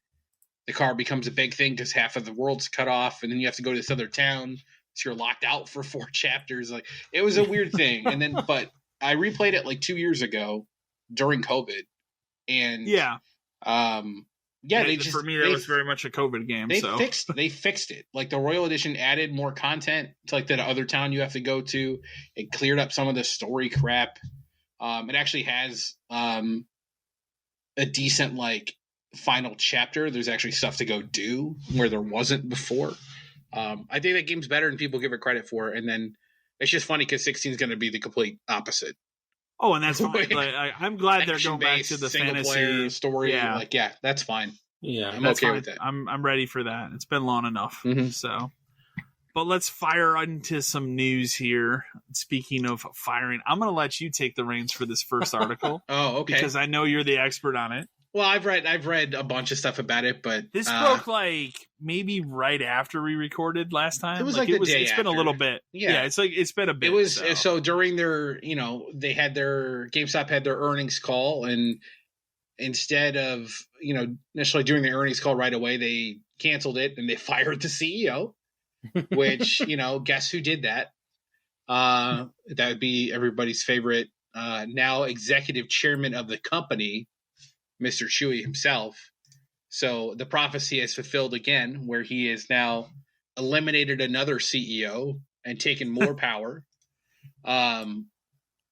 Speaker 2: the car becomes a big thing because half of the world's cut off. And then you have to go to this other town. So you're locked out for 4 chapters. Like, it was a weird thing. And then, but I replayed it like 2 years ago during COVID, and
Speaker 1: for me that was very much a COVID game.
Speaker 2: They fixed it. Like the Royal Edition added more content to like that other town you have to go to. It cleared up some of the story crap. It actually has a decent like final chapter. There's actually stuff to go do where there wasn't before. I think that game's better than people give it credit for. And then it's just funny because 16 is going to be the complete opposite.
Speaker 1: Oh, and that's fine. Like, I'm glad they're going back to the fantasy
Speaker 2: story. Yeah. Like, that's fine.
Speaker 3: Yeah,
Speaker 2: I'm okay with that.
Speaker 1: I'm ready for that. It's been long enough.
Speaker 2: Mm-hmm.
Speaker 1: So, but let's fire into some news here. Speaking of firing, I'm going to let you take the reins for this first article.
Speaker 2: Oh, okay.
Speaker 1: Because I know you're the expert on it.
Speaker 2: Well, I've read a bunch of stuff about it, but
Speaker 1: this broke like maybe right after we recorded last time.
Speaker 2: It was like the day
Speaker 1: It's
Speaker 2: after.
Speaker 1: been a little bit. Yeah, it's been a bit.
Speaker 2: It was so during their, they had GameStop had their earnings call, and instead of, initially doing the earnings call right away, they canceled it and they fired the CEO, which, guess who did that? That would be everybody's favorite, now executive chairman of the company, Mr. Chewy himself. So the prophecy is fulfilled again, where he has now eliminated another CEO and taken more power.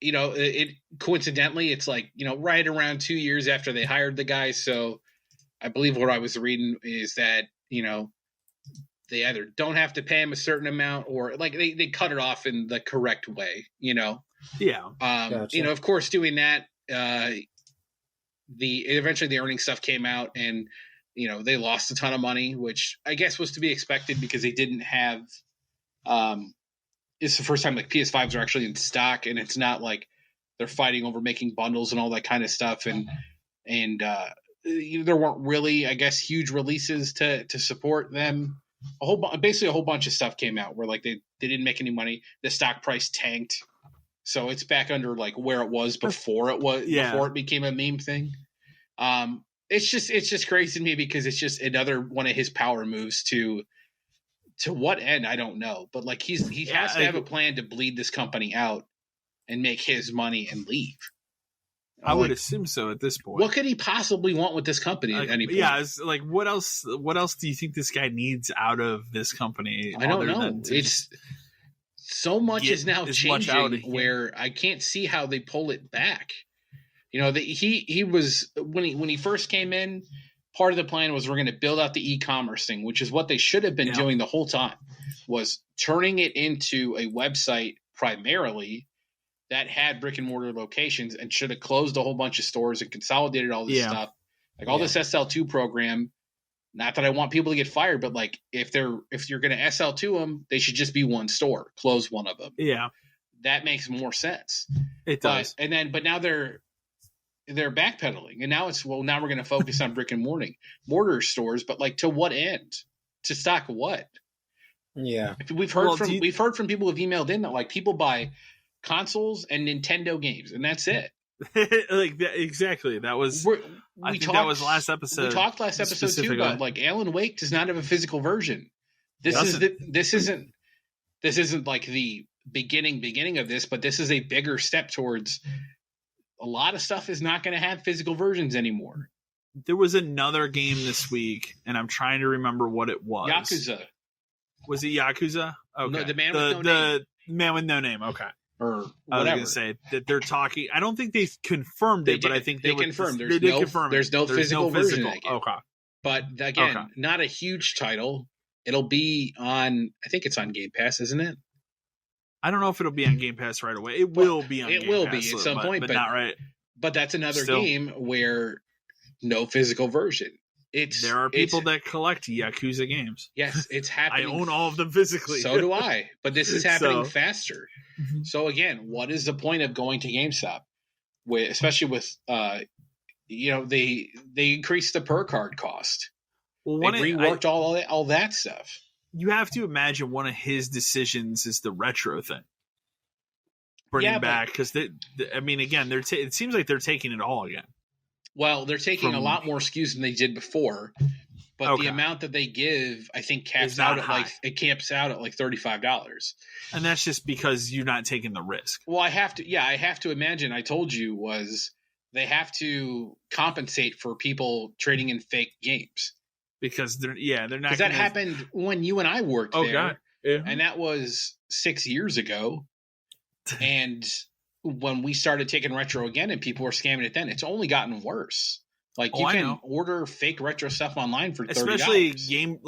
Speaker 2: It coincidentally, it's like, right around 2 years after they hired the guy. So I believe what I was reading is that, they either don't have to pay him a certain amount, or like they cut it off in the correct way, Yeah.
Speaker 3: Gotcha.
Speaker 2: Of course, doing that, eventually the earnings stuff came out, and, they lost a ton of money, which I guess was to be expected because they didn't have, it's the first time like PS5s are actually in stock, and it's not like they're fighting over making bundles and all that kind of stuff. And there weren't really, I guess, huge releases to support them. Basically a whole bunch of stuff came out where like they didn't make any money. The stock price tanked. So it's back under like where it was before it became a meme thing. It's just crazy to me because it's just another one of his power moves to what end, I don't know. But like he has to have a plan to bleed this company out and make his money and leave.
Speaker 1: I would assume so at this point.
Speaker 2: What could he possibly want with this company at any point?
Speaker 1: Yeah, it's like what else do you think this guy needs out of this company?
Speaker 2: I don't know. It's so much is now changing where I can't see how they pull it back. He was when he first came in, part of the plan was we're going to build out the e-commerce thing, which is what they should have been doing the whole time, was turning it into a website primarily that had brick and mortar locations, and should have closed a whole bunch of stores and consolidated all this stuff. Like all this SL2 program, not that I want people to get fired, but like if you're going to SL2 them, they should just be one store, close one of them.
Speaker 1: Yeah.
Speaker 2: That makes more sense.
Speaker 1: It does.
Speaker 2: But now they're backpedaling, and now now we're going to focus on brick and mortar stores, but like to what end? To stock what?
Speaker 3: Yeah.
Speaker 2: We've heard from people who've emailed in that like people buy consoles and Nintendo games, and that's it.
Speaker 1: Exactly. That was that was last episode.
Speaker 2: We talked last episode too about like Alan Wake does not have a physical version. This isn't like the beginning of this, but this is a bigger step towards a lot of stuff is not going to have physical versions anymore.
Speaker 1: There was another game this week, and I'm trying to remember what it was.
Speaker 2: Yakuza.
Speaker 1: Was it Yakuza? Okay.
Speaker 2: No, the man with no name.
Speaker 1: The man with no name. Okay.
Speaker 2: Or whatever.
Speaker 1: I was going to say that they're talking. I don't think they've confirmed it, but I think
Speaker 2: they confirmed. There's no physical version of it.
Speaker 1: Okay.
Speaker 2: But again, not a huge title. It'll be on, I think it's on Game Pass, isn't it?
Speaker 1: I don't know if it'll be on Game Pass right away. It will be on Game Pass.
Speaker 2: It will be at some point,
Speaker 1: but not right.
Speaker 2: But that's another game where no physical version.
Speaker 1: There are people that collect Yakuza games.
Speaker 2: Yes, it's happening.
Speaker 1: I own all of them physically.
Speaker 2: So do I. But this is happening faster. Mm-hmm. So again, what is the point of going to GameStop? Especially with they increased the per card cost. Well, they reworked all that stuff.
Speaker 1: You have to imagine one of his decisions is the retro thing. Bringing back, because again, it seems like they're taking it all again.
Speaker 2: Well, they're taking a lot more SKUs than they did before, but the amount that they give, I think, caps out at like $35.
Speaker 1: And that's just because you're not taking the risk.
Speaker 2: Well, I have to imagine. I told you they have to compensate for people trading in fake games
Speaker 1: because they're not.
Speaker 2: Because that happened when you and I worked there.
Speaker 1: God. Yeah.
Speaker 2: And that was 6 years ago, and when we started taking retro again and people were scamming it then, it's only gotten worse. Like you can order fake retro stuff online for $30.
Speaker 1: Especially Game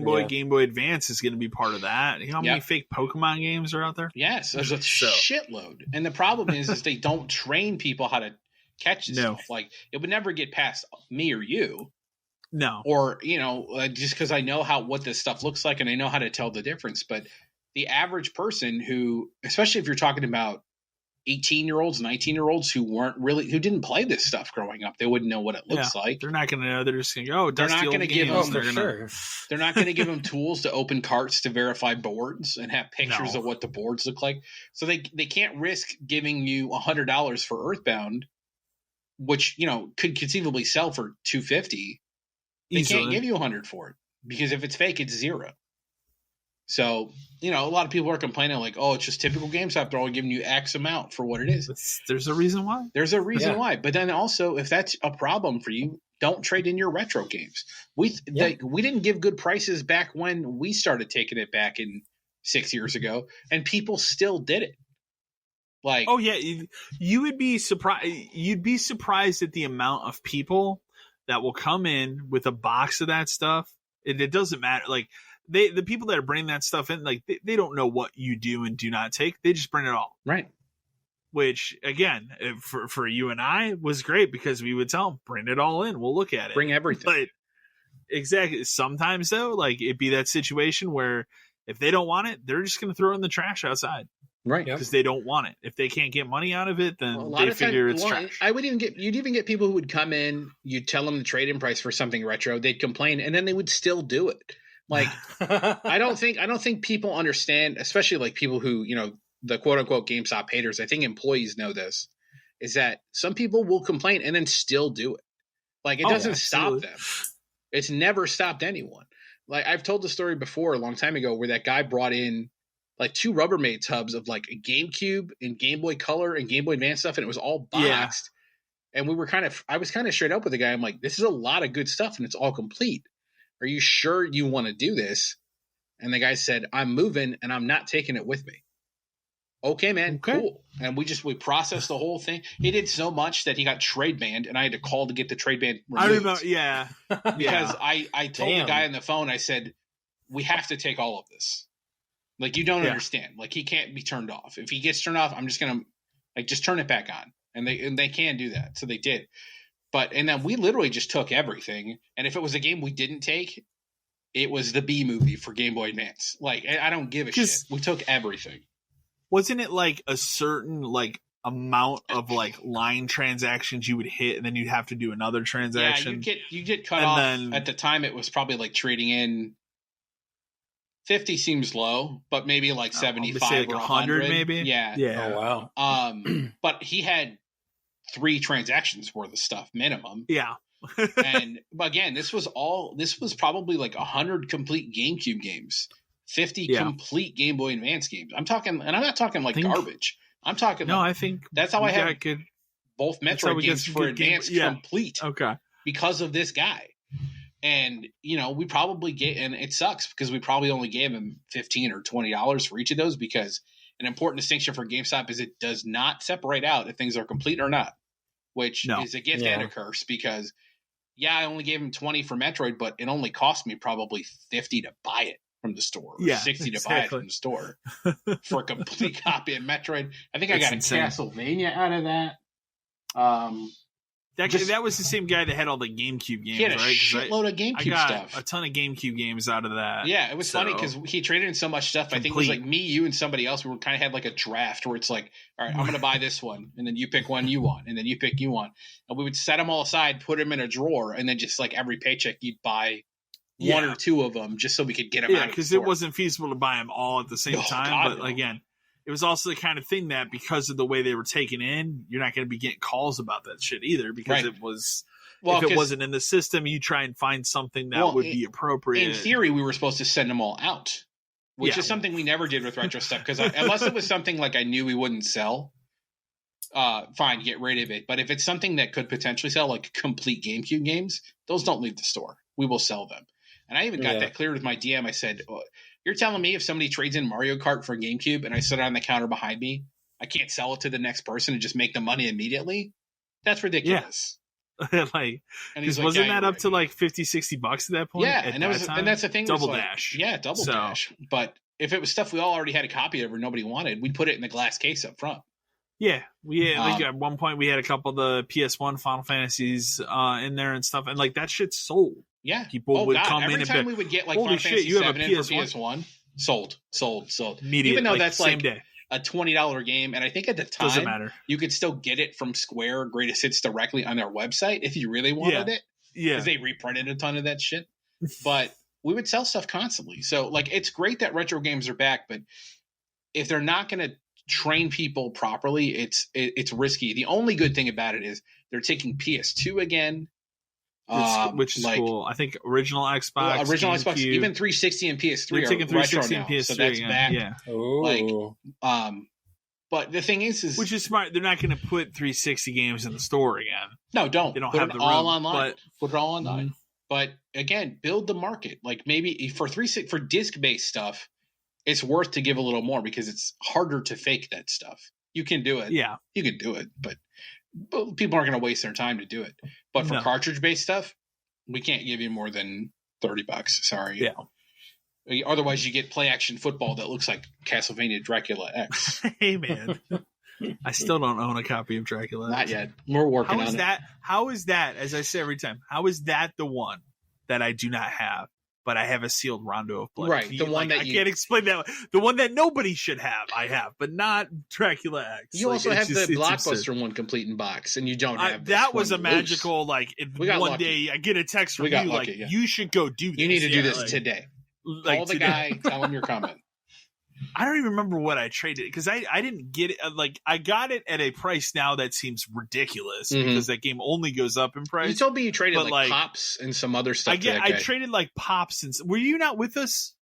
Speaker 1: Boy, Game Boy Advance is going to be part of that. You know how many fake Pokemon games are out there?
Speaker 2: Yes, there's a shitload. And the problem is they don't train people how to catch this stuff. Like it would never get past me or you.
Speaker 1: No.
Speaker 2: Or, just because I know what this stuff looks like and I know how to tell the difference. But the average person who, especially if you're talking about 18-year-olds, 19-year-olds who didn't play this stuff growing up. They wouldn't know what it looks like.
Speaker 1: They're not going to know. They're just going to go,
Speaker 2: they're not going to give them,
Speaker 3: they're
Speaker 2: not going to give them tools to open carts to verify boards and have pictures of what the boards look like. So they can't risk giving you $100 for Earthbound, which, could conceivably sell for $250. They can't give you $100 for it because if it's fake, it's $0. So, a lot of people are complaining like, oh, it's just typical GameStop. They're only giving you X amount for what it is.
Speaker 1: There's a reason why.
Speaker 2: There's a reason why. But then also, if that's a problem for you, don't trade in your retro games. We didn't give good prices back when we started taking it back in 6 years ago, and people still did it. Like,
Speaker 1: oh yeah, you would be surprised. You'd be surprised at the amount of people that will come in with a box of that stuff. It doesn't matter. Like, the people that are bringing that stuff in, like they don't know what you do and do not take. They just bring it all.
Speaker 2: Right.
Speaker 1: Which again, for you and I was great because we would tell them, bring it all in. We'll look at it.
Speaker 2: Bring everything.
Speaker 1: But exactly. Sometimes though, like it'd be that situation where if they don't want it, they're just going to throw it in the trash outside.
Speaker 2: Right.
Speaker 1: Because they don't want it. If they can't get money out of it, then they figure it's trash.
Speaker 2: You'd even get people who would come in, you'd tell them the trade-in price for something retro, they'd complain, and then they would still do it. Like, I don't think people understand, especially like people who, the quote unquote GameStop haters. I think employees know this, is that some people will complain and then still do it. Like, it doesn't stop them. It's never stopped anyone. Like, I've told the story before a long time ago where that guy brought in like 2 Rubbermaid tubs of like a GameCube and Game Boy Color and Game Boy Advance stuff, and it was all boxed. Yeah. And I was kind of straight up with the guy. I'm like, this is a lot of good stuff and it's all complete. Are you sure you want to do this? And the guy said, I'm moving and I'm not taking it with me. Okay, man, cool. And we processed the whole thing. He did so much that he got trade banned, and I had to call to get the trade ban removed.
Speaker 1: I remember, yeah.
Speaker 2: Because I told the guy on the phone, I said, we have to take all of this. Like, you don't understand. Like, he can't be turned off. If he gets turned off, I'm just going to just turn it back on. And they can do that. So they did. And then we literally just took everything. And if it was a game we didn't take, it was the B movie for Game Boy Advance. Like, I don't give a shit. We took everything.
Speaker 1: Wasn't it like a certain like amount of like line transactions you would hit, and then you'd have to do another transaction?
Speaker 2: Yeah, you get cut off. At the time, it was probably like trading in 50 seems low, but maybe like 75
Speaker 1: like
Speaker 2: or
Speaker 1: 100 maybe.
Speaker 2: Yeah.
Speaker 3: Oh wow.
Speaker 2: But he had 3 transactions worth of stuff minimum.
Speaker 1: Yeah.
Speaker 2: But again, this was probably like 100 complete GameCube games, 50 complete Game Boy Advance games. I'm not talking like garbage. I'm talking.
Speaker 1: No, I think
Speaker 2: that's how I have both Metroid games for Advance complete.
Speaker 1: Okay.
Speaker 2: Because of this guy. And, we probably and it sucks because we probably only gave him $15 or $20 for each of those, because an important distinction for GameStop is it does not separate out if things are complete or not, which is a gift and a curse, because I only gave him 20 for Metroid, but it only cost me probably 50 to buy it from the store, or 60 to buy it from the store for a complete copy of Metroid. I think I got insane. A Castlevania out of that.
Speaker 1: That was the same guy that had all the GameCube games,
Speaker 2: he had a
Speaker 1: right?
Speaker 2: shitload of GameCube stuff.
Speaker 1: A ton of GameCube games out of that.
Speaker 2: Yeah, it was funny because he traded in so much stuff. I think it was like me, you, and somebody else. We kind of had like a draft where it's like, all right, I'm going to buy this one, and then you pick one you want, and then you pick you want, and we would set them all aside, put them in a drawer, and then just like every paycheck, you'd buy 1 or 2 of them just so we could get them out of the store.
Speaker 1: Because it wasn't feasible to buy them all at the same time. But again, it was also the kind of thing that because of the way they were taken in, you're not going to be getting calls about that shit either, because it was. Well, if it wasn't in the system, you try and find something that would be appropriate.
Speaker 2: In theory, we were supposed to send them all out, which is something we never did with retro stuff. Because unless it was something like I knew we wouldn't sell, fine, get rid of it. But if it's something that could potentially sell, like complete GameCube games, those don't leave the store. We will sell them. And I even got that clear with my DM. I said, you're telling me if somebody trades in Mario Kart for GameCube and I sit on the counter behind me, I can't sell it to the next person and just make the money immediately? That's ridiculous.
Speaker 1: Like, because wasn't that up to like $50-$60 at that point?
Speaker 2: Yeah, and that's the thing.
Speaker 1: Double Dash.
Speaker 2: Yeah, Double Dash. But if it was stuff we all already had a copy of or nobody wanted, we'd put it in the glass case up front.
Speaker 1: Yeah, like at one point we had a couple of the PS1 Final Fantasies in there and stuff, and like that shit sold.
Speaker 2: Yeah,
Speaker 1: people would come in
Speaker 2: every time we would get like Final Fantasy 7 in for PS1, sold.
Speaker 1: Immediately,
Speaker 2: even though that's
Speaker 1: same
Speaker 2: like
Speaker 1: day.
Speaker 2: a $20 game, and I think at the time
Speaker 1: doesn't matter.
Speaker 2: You could still get it from Square Greatest Hits directly on their website if you really wanted it.
Speaker 1: Yeah,
Speaker 2: because they reprinted a ton of that shit. But we would sell stuff constantly. So like, it's great that retro games are back, but if they're not going to train people properly, it's risky. The only good thing about it is they're taking PS2 again.
Speaker 1: Which is cool. I think original Xbox,
Speaker 2: Xbox, even 360 and PS3
Speaker 1: they're taking 360
Speaker 2: and
Speaker 1: PS3
Speaker 2: so that's
Speaker 1: again.
Speaker 2: back.
Speaker 1: Yeah.
Speaker 2: Like, but the thing is
Speaker 1: which is smart. They're not going to put 360 games in the store again.
Speaker 2: No, don't.
Speaker 1: They don't
Speaker 2: put
Speaker 1: have
Speaker 2: it
Speaker 1: the
Speaker 2: all
Speaker 1: room,
Speaker 2: online. Put it all online.
Speaker 1: Mm-hmm.
Speaker 2: But again, build the market. Like maybe for disc based stuff, it's worth to give a little more because it's harder to fake that stuff. You can do it.
Speaker 1: Yeah,
Speaker 2: you can do it, but people aren't going to waste their time to do it. But for cartridge based stuff, we can't give you more than $30. Sorry.
Speaker 1: Yeah.
Speaker 2: Otherwise, you get play action football that looks like Castlevania Dracula X.
Speaker 1: Hey, man. I still don't own a copy of Dracula X.
Speaker 2: Not yet. We're working on it.
Speaker 1: How is that, as I say every time, how is that the one that I do not have, but I have a sealed Rondo of Blood?
Speaker 2: Right. The one that
Speaker 1: I can't explain that. The one that nobody should have, I have, but not Dracula X.
Speaker 2: You also have the Blockbuster one complete in box, and you don't have
Speaker 1: that was a magical, like, one day I get a text from you, like, you should go do this.
Speaker 2: You need to do this today. Call the guy, tell him you're coming.
Speaker 1: I don't even remember what I traded because I didn't get it. Like, I got it at a price now that seems ridiculous because that game only goes up in price.
Speaker 2: You told me you traded like Pops and some other stuff.
Speaker 1: I traded like Pops and were you not with us?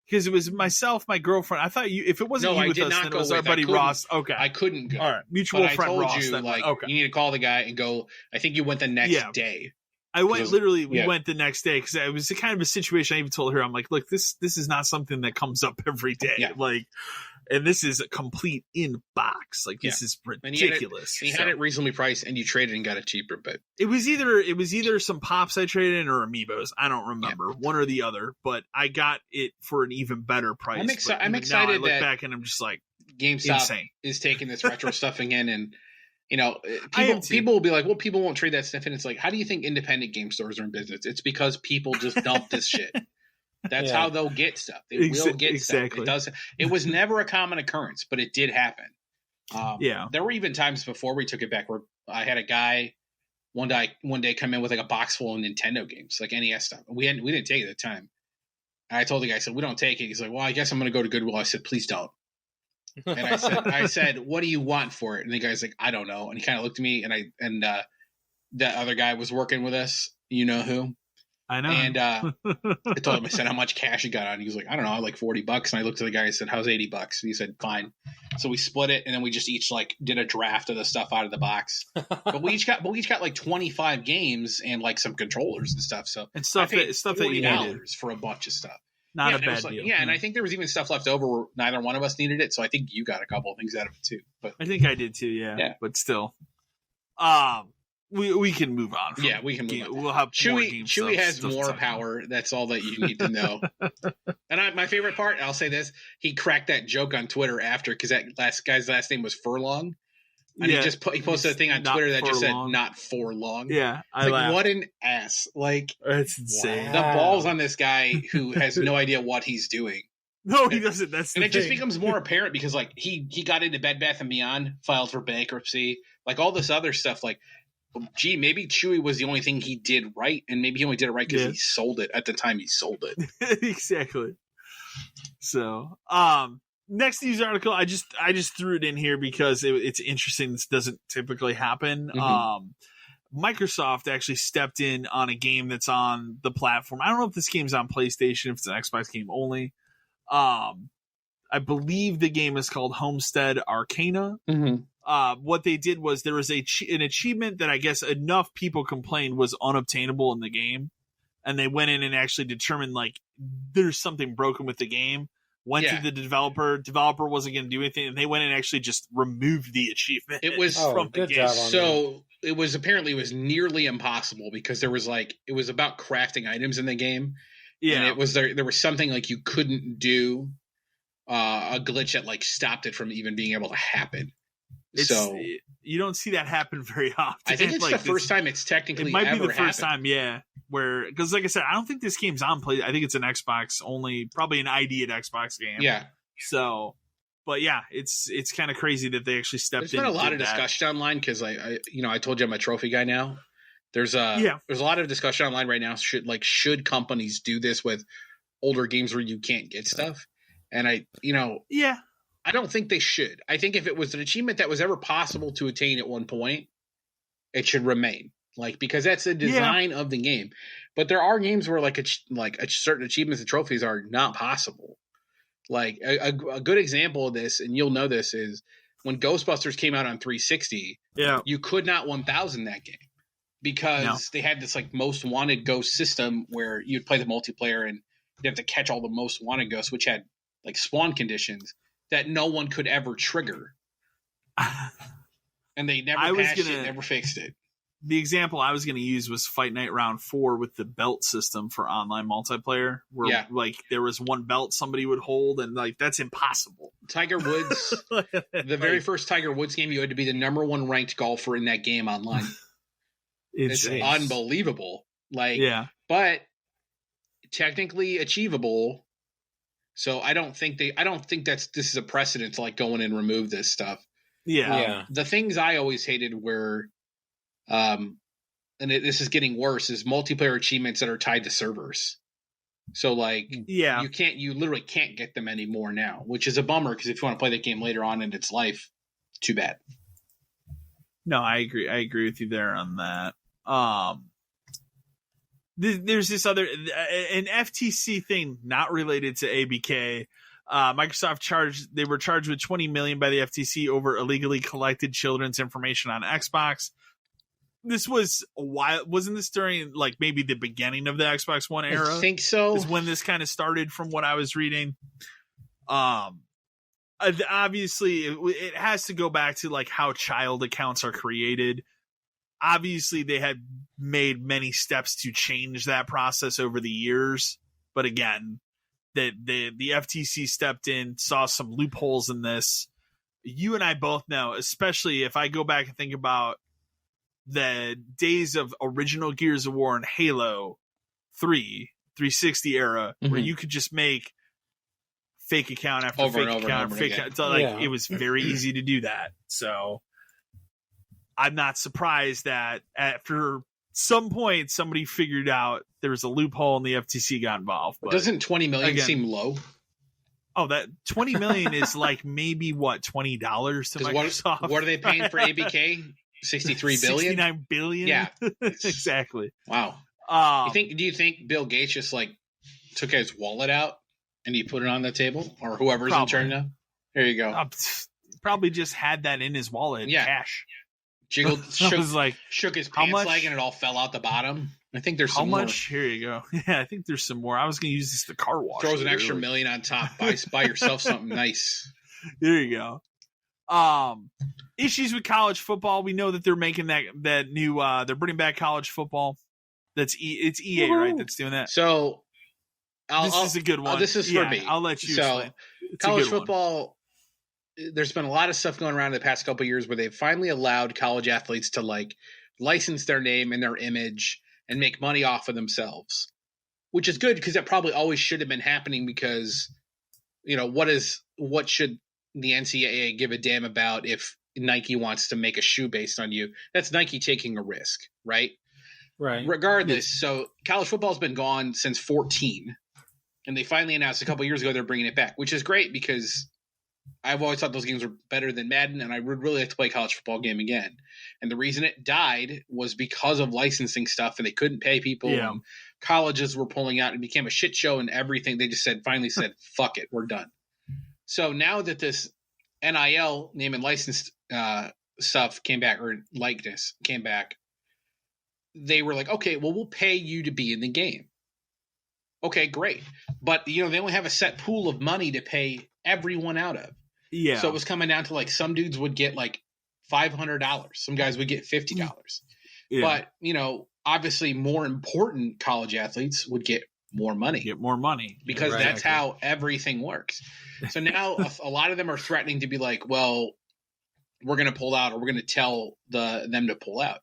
Speaker 1: Because it was myself, my girlfriend. I thought if it wasn't you with us, then it was our buddy Ross. Okay,
Speaker 2: I couldn't go.
Speaker 1: All right, mutual friend Ross.
Speaker 2: You, you need to call the guy and go. I think you went the next day.
Speaker 1: I went we went the next day because it was a kind of a situation. I even told her, I'm like, look, this is not something that comes up every day. Yeah. Like, and this is a complete in box. Like, this is ridiculous.
Speaker 2: And you had it reasonably priced, and you traded and got it cheaper. But
Speaker 1: it was either some Pops I traded in or Amiibos. I don't remember one or the other, but I got it for an even better price.
Speaker 2: I'm excited.
Speaker 1: Now I look back and I'm just like,
Speaker 2: GameStop is taking this retro stuff again and. You know, people will be like, well, people won't trade that stuff. And it's like, how do you think independent game stores are in business? It's because people just dump this shit. That's how they'll get stuff. They will get stuff. It was never a common occurrence, but it did happen. There were even times before we took it back where I had a guy one day come in with like a box full of Nintendo games, like NES stuff. We didn't take it at the time. And I told the guy, I said, we don't take it. He's like, well, I guess I'm going to go to Goodwill. I said, please don't. And I said, what do you want for it? And the guy's like, I don't know. And he kind of looked at me and that other guy was working with us. You know who?
Speaker 1: I know.
Speaker 2: And I told him, I said, how much cash you got on? He was like, I don't know, like $40. And I looked at the guy and said, how's $80? And he said, fine. So we split it. And then we just each like did a draft of the stuff out of the box. But we each got like 25 games and like some controllers and stuff. So
Speaker 1: and stuff that you needed
Speaker 2: for a bunch of stuff.
Speaker 1: Not a bad deal.
Speaker 2: Yeah, and I think there was even stuff left over where neither one of us needed it, so I think you got a couple of things out of it too. But
Speaker 1: I think I did too, yeah. But still, we can move on.
Speaker 2: We can move on.
Speaker 1: We'll have
Speaker 2: Chewy has more power. That's all that you need to know. And my favorite part, I'll say this: he cracked that joke on Twitter after because that guy's last name was Furlong. And he posted a thing on Twitter that just said "not for long."
Speaker 1: Yeah,
Speaker 2: what an ass! Like
Speaker 1: that's insane.
Speaker 2: The balls on this guy who has no idea what he's doing.
Speaker 1: No, he doesn't. And
Speaker 2: it just becomes more apparent because like he got into Bed Bath & Beyond, filed for bankruptcy, like all this other stuff. Like, gee, maybe Chewy was the only thing he did right, and maybe he only did it right because he sold it at the time he sold it.
Speaker 1: Exactly. So, next news article, I just threw it in here because it's interesting. This doesn't typically happen. Microsoft actually stepped in on a game that's on the platform. I don't know if this game's on PlayStation, if it's an Xbox game only. I believe the game is called Homestead Arcana. What they did was there was an achievement that I guess enough people complained was unobtainable in the game. And they went in and actually determined like there's something broken with the game. Went to the developer wasn't going to do anything, and they went and actually just removed the achievement.
Speaker 2: It was
Speaker 1: from the game.
Speaker 2: So it was nearly impossible because there was like it was about crafting items in the game. Yeah, and it was there was something like you couldn't do a glitch that like stopped it from even being able to happen. So
Speaker 1: you don't see that happen very often.
Speaker 2: I think it's like the first time it's technically
Speaker 1: it might
Speaker 2: ever
Speaker 1: be the first
Speaker 2: happened.
Speaker 1: time, where because like I said, I don't think this game's on play. I think it's an Xbox only, probably an ID at Xbox game.
Speaker 2: Yeah.
Speaker 1: So But yeah, it's kind of crazy that they actually stepped in.
Speaker 2: There's been a lot of discussion online because I told you I'm a trophy guy now. There's a lot of discussion online right now. Should companies do this with older games where you can't get stuff? And I don't think they should. I think if it was an achievement that was ever possible to attain at one point, it should remain. Because that's the design of the game. But there are games where certain achievements and trophies are not possible. A good example of this, and you'll know this, is when Ghostbusters came out on 360.
Speaker 1: Yeah,
Speaker 2: you could not 1000 that game because they had this most wanted ghost system where you'd play the multiplayer and you'd have to catch all the most wanted ghosts, which had spawn conditions that no one could ever trigger. And they never patched it, never fixed it.
Speaker 1: The example I was going to use was Fight Night Round 4 with the belt system for online multiplayer, where there was one belt somebody would hold, and that's impossible.
Speaker 2: Tiger Woods, the very first Tiger Woods game, you had to be the number 1 ranked golfer in that game online. It's unbelievable. But technically achievable. So I don't think this is a precedent to go in and remove this stuff.
Speaker 1: Yeah.
Speaker 2: The things I always hated were, this is getting worse, is multiplayer achievements that are tied to servers. So you literally can't get them anymore now, which is a bummer because if you want to play that game later on in its life, too bad.
Speaker 1: No, I agree with you there on that. There's this other an FTC thing not related to ABK. Microsoft were charged with $20 million by the FTC over illegally collected children's information on Xbox. This was a while. Wasn't this during maybe the beginning of the Xbox One era?
Speaker 2: I think so.
Speaker 1: Is when this kind of started from what I was reading. Obviously it has to go back to how child accounts are created. Obviously they had made many steps to change that process over the years. But again, the FTC stepped in, saw some loopholes in this. You and I both know, especially if I go back and think about the days of original Gears of War and Halo 3, 360 era, where you could just make fake account after fake account. It was very easy to do that. So I'm not surprised that after some point somebody figured out there was a loophole and the FTC got involved. But
Speaker 2: doesn't 20 million seem low?
Speaker 1: Oh, that 20 million is maybe what, $20 to Microsoft?
Speaker 2: What are they paying for ABK? 63 billion?
Speaker 1: 69 billion?
Speaker 2: Yeah.
Speaker 1: Exactly.
Speaker 2: Wow. Do you think Bill Gates just took his wallet out and he put it on the table, or whoever's in charge now? There you go.
Speaker 1: Probably just had that in his wallet, cash.
Speaker 2: Shook his pants leg and it all fell out the bottom. I think there's some more. How much?
Speaker 1: Here you go. Yeah, I think there's some more. I was going to use this to car wash.
Speaker 2: Throws an extra $1 million on top. Buy yourself something nice.
Speaker 1: There you go. Issues with college football. We know that they're making that new. They're bringing back college football. It's EA, right? That's doing that.
Speaker 2: So
Speaker 1: this is a good one.
Speaker 2: This is for me.
Speaker 1: I'll let you explain.
Speaker 2: College football. There's been a lot of stuff going around in the past couple of years where they've finally allowed college athletes to license their name and their image and make money off of themselves, which is good because that probably always should have been happening because, what should the NCAA give a damn about if Nike wants to make a shoe based on you? That's Nike taking a risk, right?
Speaker 3: Right.
Speaker 2: Regardless, so college football has been gone since 2014, and they finally announced a couple of years ago they're bringing it back, which is great because I've always thought those games were better than Madden, and I would really like to play a college football game again. And the reason it died was because of licensing stuff, and they couldn't pay people. Yeah. And colleges were pulling out, and it became a shit show and everything. They just finally said, fuck it, we're done. So now that this NIL, name and license stuff came back, or likeness came back, they were like, okay, well, we'll pay you to be in the game. Okay, great. But, they only have a set pool of money to pay everyone out of.
Speaker 1: Yeah.
Speaker 2: So it was coming down to some dudes would get $500. Some guys would get $50. Yeah. But, obviously more important college athletes would get more money. Because that's how everything works. So now a lot of them are threatening to be well, we're going to pull out, or we're going to tell them to pull out.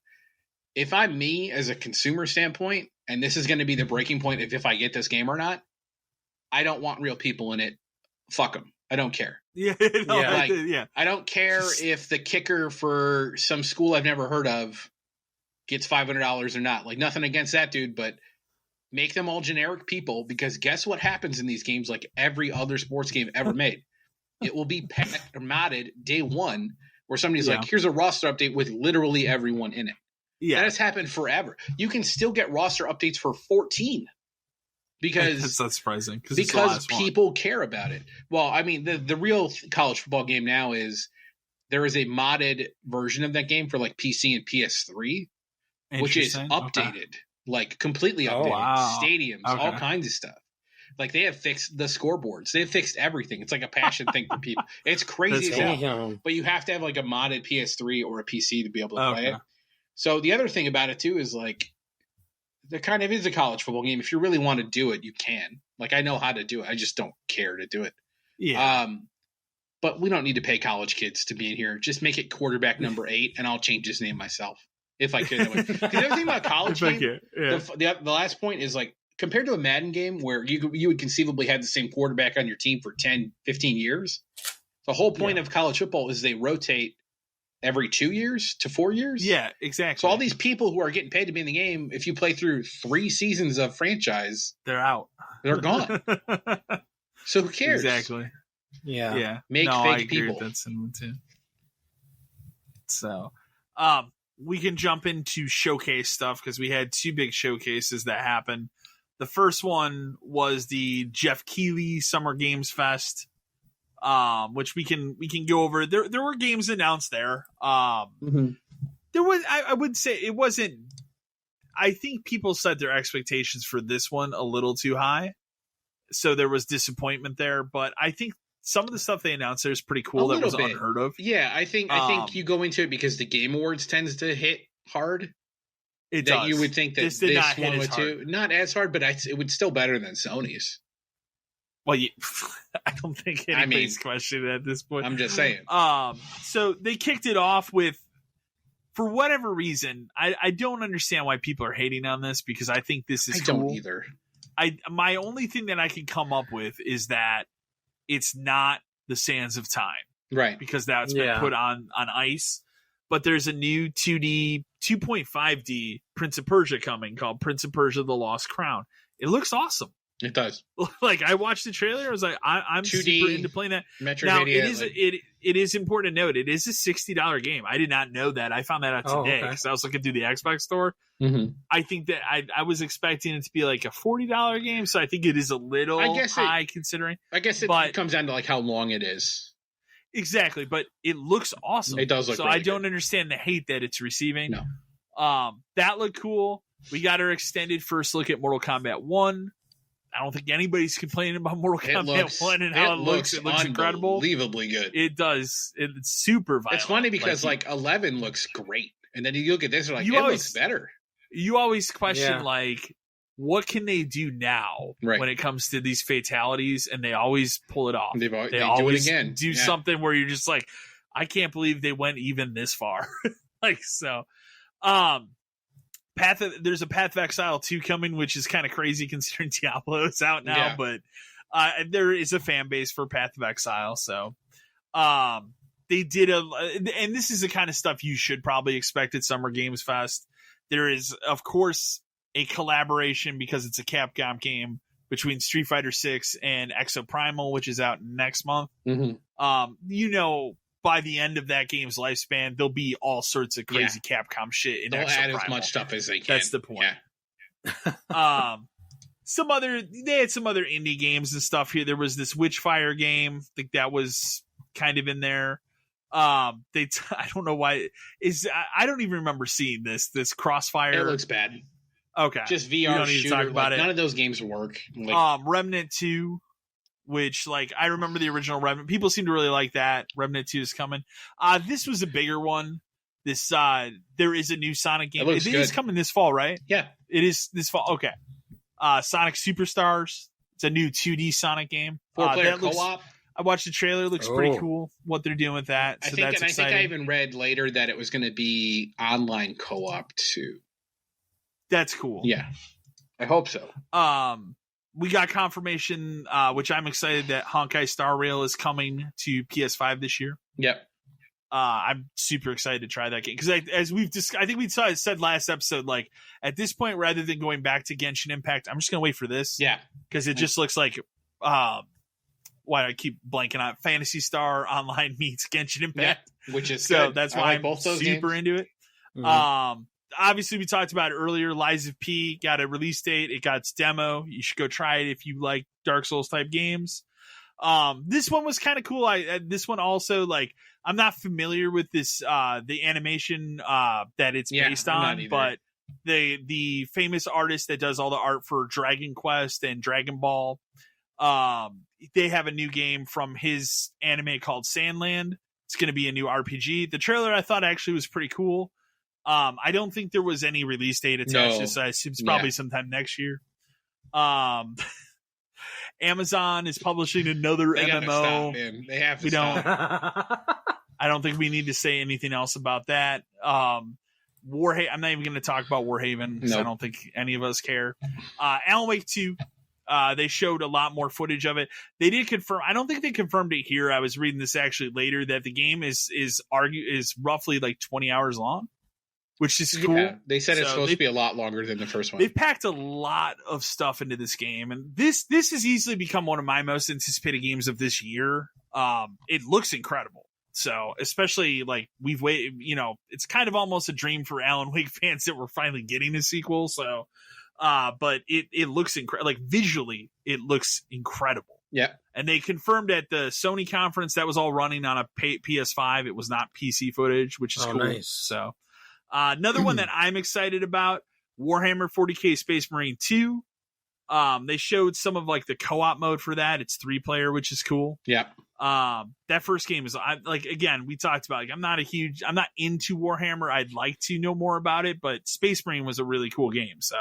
Speaker 2: If I'm me as a consumer standpoint, and this is going to be the breaking point if I get this game or not, I don't want real people in it. Fuck them. I don't care.
Speaker 1: Yeah,
Speaker 2: I don't care if the kicker for some school I've never heard of gets $500 or not. Like, nothing against that dude, but make them all generic people, because guess what happens in these games? Like every other sports game ever made, it will be packed or modded day one, where somebody's like, here's a roster update with literally everyone in it. Yeah, that has happened forever. You can still get roster updates for 14 because
Speaker 1: that's not surprising
Speaker 2: because people care about it. Well, I mean, the real college football game now is there is a modded version of that game for like PC and PS3, which is updated, like completely updated, stadiums, all kinds of stuff. Like they have fixed the scoreboards, they've fixed everything. It's like a passion thing for people. It's crazy as hell. But you have to have like a modded PS3 or a PC to be able to play it. So the other thing about it too is like, there kind of is a college football game. If you really want to do it, you can. Like, I know how to do it. I just don't care to do it. Yeah. But we don't need to pay college kids to be in here. Just make it quarterback number 8, and I'll change his name myself if I could. Because the other thing about college game, the last point is like, compared to a Madden game where you would conceivably have the same quarterback on your team for 10, 15 years, the whole point of college football is they rotate every 2 years to 4 years.
Speaker 1: Yeah, exactly.
Speaker 2: So all these people who are getting paid to be in the game, if you play through 3 seasons of franchise,
Speaker 1: they're out.
Speaker 2: They're gone. So who cares?
Speaker 1: Exactly. Yeah.
Speaker 2: Make fake people.
Speaker 1: That's in too. So, we can jump into showcase stuff because we had 2 big showcases that happened. The first one was the Jeff Keighley Summer Games Fest. Which we can go over. There were games announced there. There was, I would say it wasn't. I think people set their expectations for this one a little too high, so there was disappointment there. But I think some of the stuff they announced there is pretty cool. That was unheard of.
Speaker 2: Yeah, I think you go into it because the Game Awards tends to hit hard.
Speaker 1: It does.
Speaker 2: You would think that
Speaker 1: this did not hit as hard.
Speaker 2: Not as hard, but it would still better than Sony's.
Speaker 1: Well, I don't think anybody's questioning it at this point.
Speaker 2: I'm just saying.
Speaker 1: So they kicked it off with, for whatever reason, I don't understand why people are hating on this, because I think this is cool.
Speaker 2: I don't either.
Speaker 1: My only thing that I can come up with is that it's not the Sands of Time.
Speaker 2: Right.
Speaker 1: Because that's been put on ice. But there's a new 2D, 2.5D Prince of Persia coming called Prince of Persia: The Lost Crown. It looks awesome.
Speaker 2: It does.
Speaker 1: Like, I watched the trailer, I was like, I'm 2D, super into playing that.
Speaker 2: Now,
Speaker 1: it is important to note, it is a $60 game. I did not know that. I found that out today because I was looking through the Xbox store.
Speaker 2: Mm-hmm.
Speaker 1: I think that I was expecting it to be like a $40 game, so I think it is a little high considering.
Speaker 2: I guess it comes down to like how long it is.
Speaker 1: Exactly, but it looks awesome.
Speaker 2: It does look
Speaker 1: so
Speaker 2: really
Speaker 1: I don't understand the hate that it's receiving.
Speaker 2: No.
Speaker 1: That looked cool. We got our extended first look at Mortal Kombat 1. I don't think anybody's complaining about Mortal Kombat 1 and how it looks. It looks incredible.
Speaker 2: Unbelievably good.
Speaker 1: It does. It's super violent.
Speaker 2: It's funny because like 11 looks great. And then you look at this and it looks better.
Speaker 1: You always question like, what can they do now when it comes to these fatalities? And they always pull it off. They always
Speaker 2: do it again.
Speaker 1: Do something where you're just like, I can't believe they went even this far. Like, so, there's a Path of Exile 2 coming, which is kind of crazy considering Diablo is out now, but there is a fan base for Path of Exile. So they did and this is the kind of stuff you should probably expect at Summer Games Fest. There is, of course, a collaboration, because it's a Capcom game, between Street Fighter 6 and Exoprimal, which is out next month.
Speaker 2: Mm-hmm.
Speaker 1: By the end of that game's lifespan, there'll be all sorts of crazy Capcom shit in Exoprimal.
Speaker 2: They'll add as much stuff as they can.
Speaker 1: That's the point. Yeah. They had some other indie games and stuff here. There was this Witchfire game. I think that was kind of in there. I don't know why I don't even remember seeing this Crossfire.
Speaker 2: It looks bad.
Speaker 1: Okay.
Speaker 2: Just VR shooter.
Speaker 1: Talk about
Speaker 2: none of those games work.
Speaker 1: Remnant 2. Which, like, I remember the original Remnant. People seem to really like that. Remnant 2 is coming. This was a bigger one. There is a new Sonic game. It is coming this fall, right?
Speaker 2: Yeah.
Speaker 1: It is this fall. Okay. Sonic Superstars. It's a new 2D Sonic game.
Speaker 2: 4-player co-op.
Speaker 1: I watched the trailer. It looks pretty cool what they're doing with that. So that's exciting.
Speaker 2: I think I even read later that it was going to be online co-op too.
Speaker 1: That's cool.
Speaker 2: Yeah. I hope so.
Speaker 1: we got confirmation, which I'm excited that Honkai Star Rail is coming to PS5 this year.
Speaker 2: Yep.
Speaker 1: I'm super excited to try that game because as we've I think we said last episode, like at this point, rather than going back to Genshin Impact, I'm just gonna wait for this.
Speaker 2: Yeah,
Speaker 1: because it just looks like why do I keep blanking on Phantasy Star Online meets Genshin Impact,
Speaker 2: which is
Speaker 1: so
Speaker 2: good.
Speaker 1: that's why I'm
Speaker 2: both those
Speaker 1: super
Speaker 2: games.
Speaker 1: into it.
Speaker 3: Mhm.
Speaker 1: Obviously we talked about it earlier. Lies of P got a release date. It got its demo. You should go try it if you like Dark Souls type games. This one was kind of cool. This one also, like, I'm not familiar with this the animation that it's based on, but the famous artist that does all the art for Dragon Quest and Dragon Ball, they have a new game from his anime called Sandland. It's going to be a new RPG. The trailer I thought actually was pretty cool. I don't think there was any release date attached to this. I assume it's probably sometime next year. Amazon is publishing another MMO.
Speaker 2: Stop, man. They have to stop.
Speaker 1: I don't think we need to say anything else about that. Warhaven. I'm not even going to talk about Warhaven because I don't think any of us care. Alan Wake 2. They showed a lot more footage of it. They did confirm. I don't think they confirmed it here. I was reading this actually later that the game is roughly like 20 hours long, which is cool.
Speaker 2: Yeah, they said it's supposed to be a lot longer than the first one.
Speaker 1: They've packed a lot of stuff into this game, and this has easily become one of my most anticipated games of this year. It looks incredible. So, especially like we've waited, it's kind of almost a dream for Alan Wake fans that we're finally getting a sequel. So, but it looks incredible. Like visually, it looks incredible.
Speaker 2: Yeah.
Speaker 1: And they confirmed at the Sony conference that was all running on a PS5. It was not PC footage, which is cool.
Speaker 3: Nice.
Speaker 1: So, another one that I'm excited about, Warhammer 40K Space Marine 2. They showed some of like the co-op mode for that. It's 3-player, which is cool.
Speaker 2: Yeah.
Speaker 1: That first game is again, we talked about, like, I'm not into Warhammer. I'd like to know more about it, but Space Marine was a really cool game. So,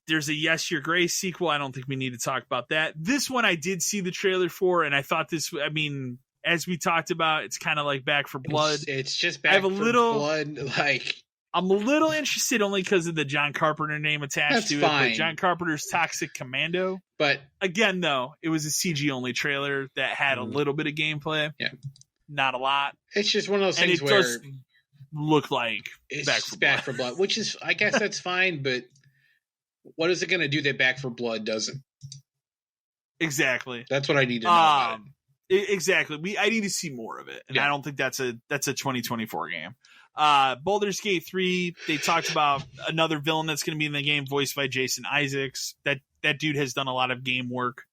Speaker 1: there's a Yes, Your Grace sequel. I don't think we need to talk about that. This one I did see the trailer for, and I thought as we talked about, it's kind of like Back 4 Blood.
Speaker 2: It's just Back 4 Blood. Like,
Speaker 1: I'm a little interested only because of the John Carpenter name attached to it. But John Carpenter's Toxic Commando.
Speaker 2: But again,
Speaker 1: though, it was a CG only trailer that had a little bit of gameplay.
Speaker 2: Yeah,
Speaker 1: not a lot.
Speaker 2: It's just one of those things
Speaker 1: where
Speaker 2: it
Speaker 1: does look like
Speaker 2: Back 4 Blood, which is, I guess that's fine. But what is it going to do that Back 4 Blood doesn't?
Speaker 1: Exactly.
Speaker 2: That's what I need to know about it.
Speaker 1: Exactly. I need to see more of it, and I don't think that's a 2024 game. Baldur's Gate 3, they talked about another villain that's going to be in the game, voiced by Jason Isaacs. That dude has done a lot of game work,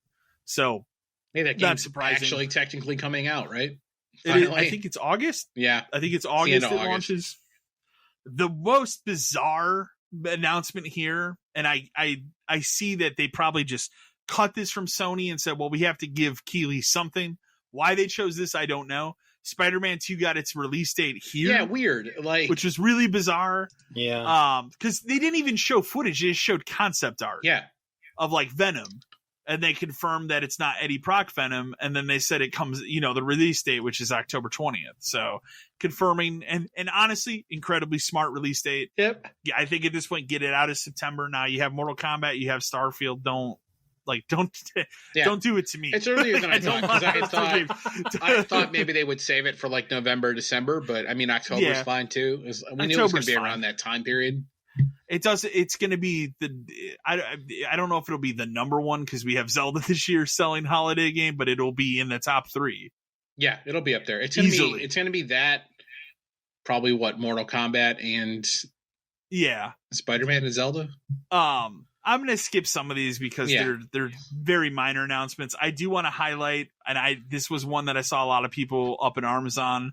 Speaker 1: so
Speaker 2: that game's actually technically coming out, right?
Speaker 1: I think it's August.
Speaker 2: Yeah,
Speaker 1: I think it's August it launches. The most bizarre announcement here, and I see that they probably just cut this from Sony and said, well, we have to give Keighley something. Why they chose this, I don't know. Spider-Man 2 got its release date here.
Speaker 2: Yeah, weird.
Speaker 1: Which was really bizarre.
Speaker 3: Yeah.
Speaker 1: Because they didn't even show footage. They just showed concept art.
Speaker 2: Yeah.
Speaker 1: Of like Venom. And they confirmed that it's not Eddie Brock Venom. And then they said it comes, the release date, which is October 20th. So confirming, and honestly, incredibly smart release date.
Speaker 2: Yep.
Speaker 1: Yeah, I think at this point, get it out of September. Now you have Mortal Kombat, you have Starfield. Don't do it to me.
Speaker 2: It's earlier than I thought. I thought maybe they would save it for like November, December, but I mean October is fine too. We knew it was going to be around that time period.
Speaker 1: It does. It's going to be I don't know if it'll be the number one because we have Zelda this year selling holiday game, but it'll be in the top 3.
Speaker 2: Yeah, it'll be up there. It's going to be that. Probably Mortal Kombat and Spider-Man and Zelda.
Speaker 1: I'm going to skip some of these because they're very minor announcements. I do want to highlight, and this was one that I saw a lot of people up in arms on.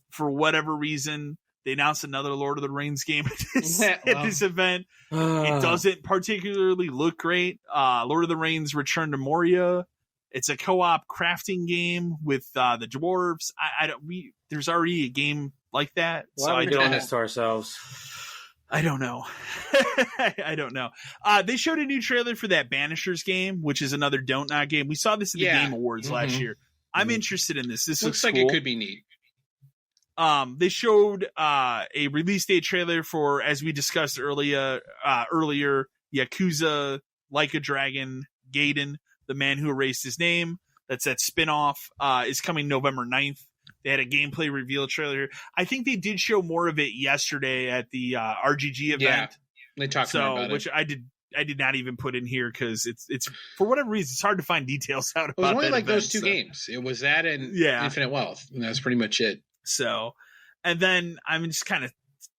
Speaker 1: For whatever reason, they announced another Lord of the Rings game at this event. It doesn't particularly look great. Lord of the Rings Return to Moria. It's a co-op crafting game with the dwarves. There's already a game like that.
Speaker 3: Why are we doing this to ourselves?
Speaker 1: I don't know. I don't know. They showed a new trailer for that Banishers game, which is another Don't Not game. We saw this at the Game Awards last year. I'm interested in this. This looks
Speaker 2: like
Speaker 1: cool.
Speaker 2: It could be neat.
Speaker 1: They showed a release date trailer for, as we discussed earlier, Yakuza Like a Dragon Gaiden, The Man Who Erased His Name. That's that spin-off, is coming November 9th. They had a gameplay reveal trailer. I think they did show more of it yesterday at the RGG event.
Speaker 2: Yeah, they talked more about
Speaker 1: which
Speaker 2: it.
Speaker 1: I did not even put in here because it's for whatever reason it's hard to find details out about.
Speaker 2: It was only
Speaker 1: that
Speaker 2: like
Speaker 1: event,
Speaker 2: those two games. It was that and Infinite Wealth, and that's pretty much it.
Speaker 1: So, and then I'm just kind of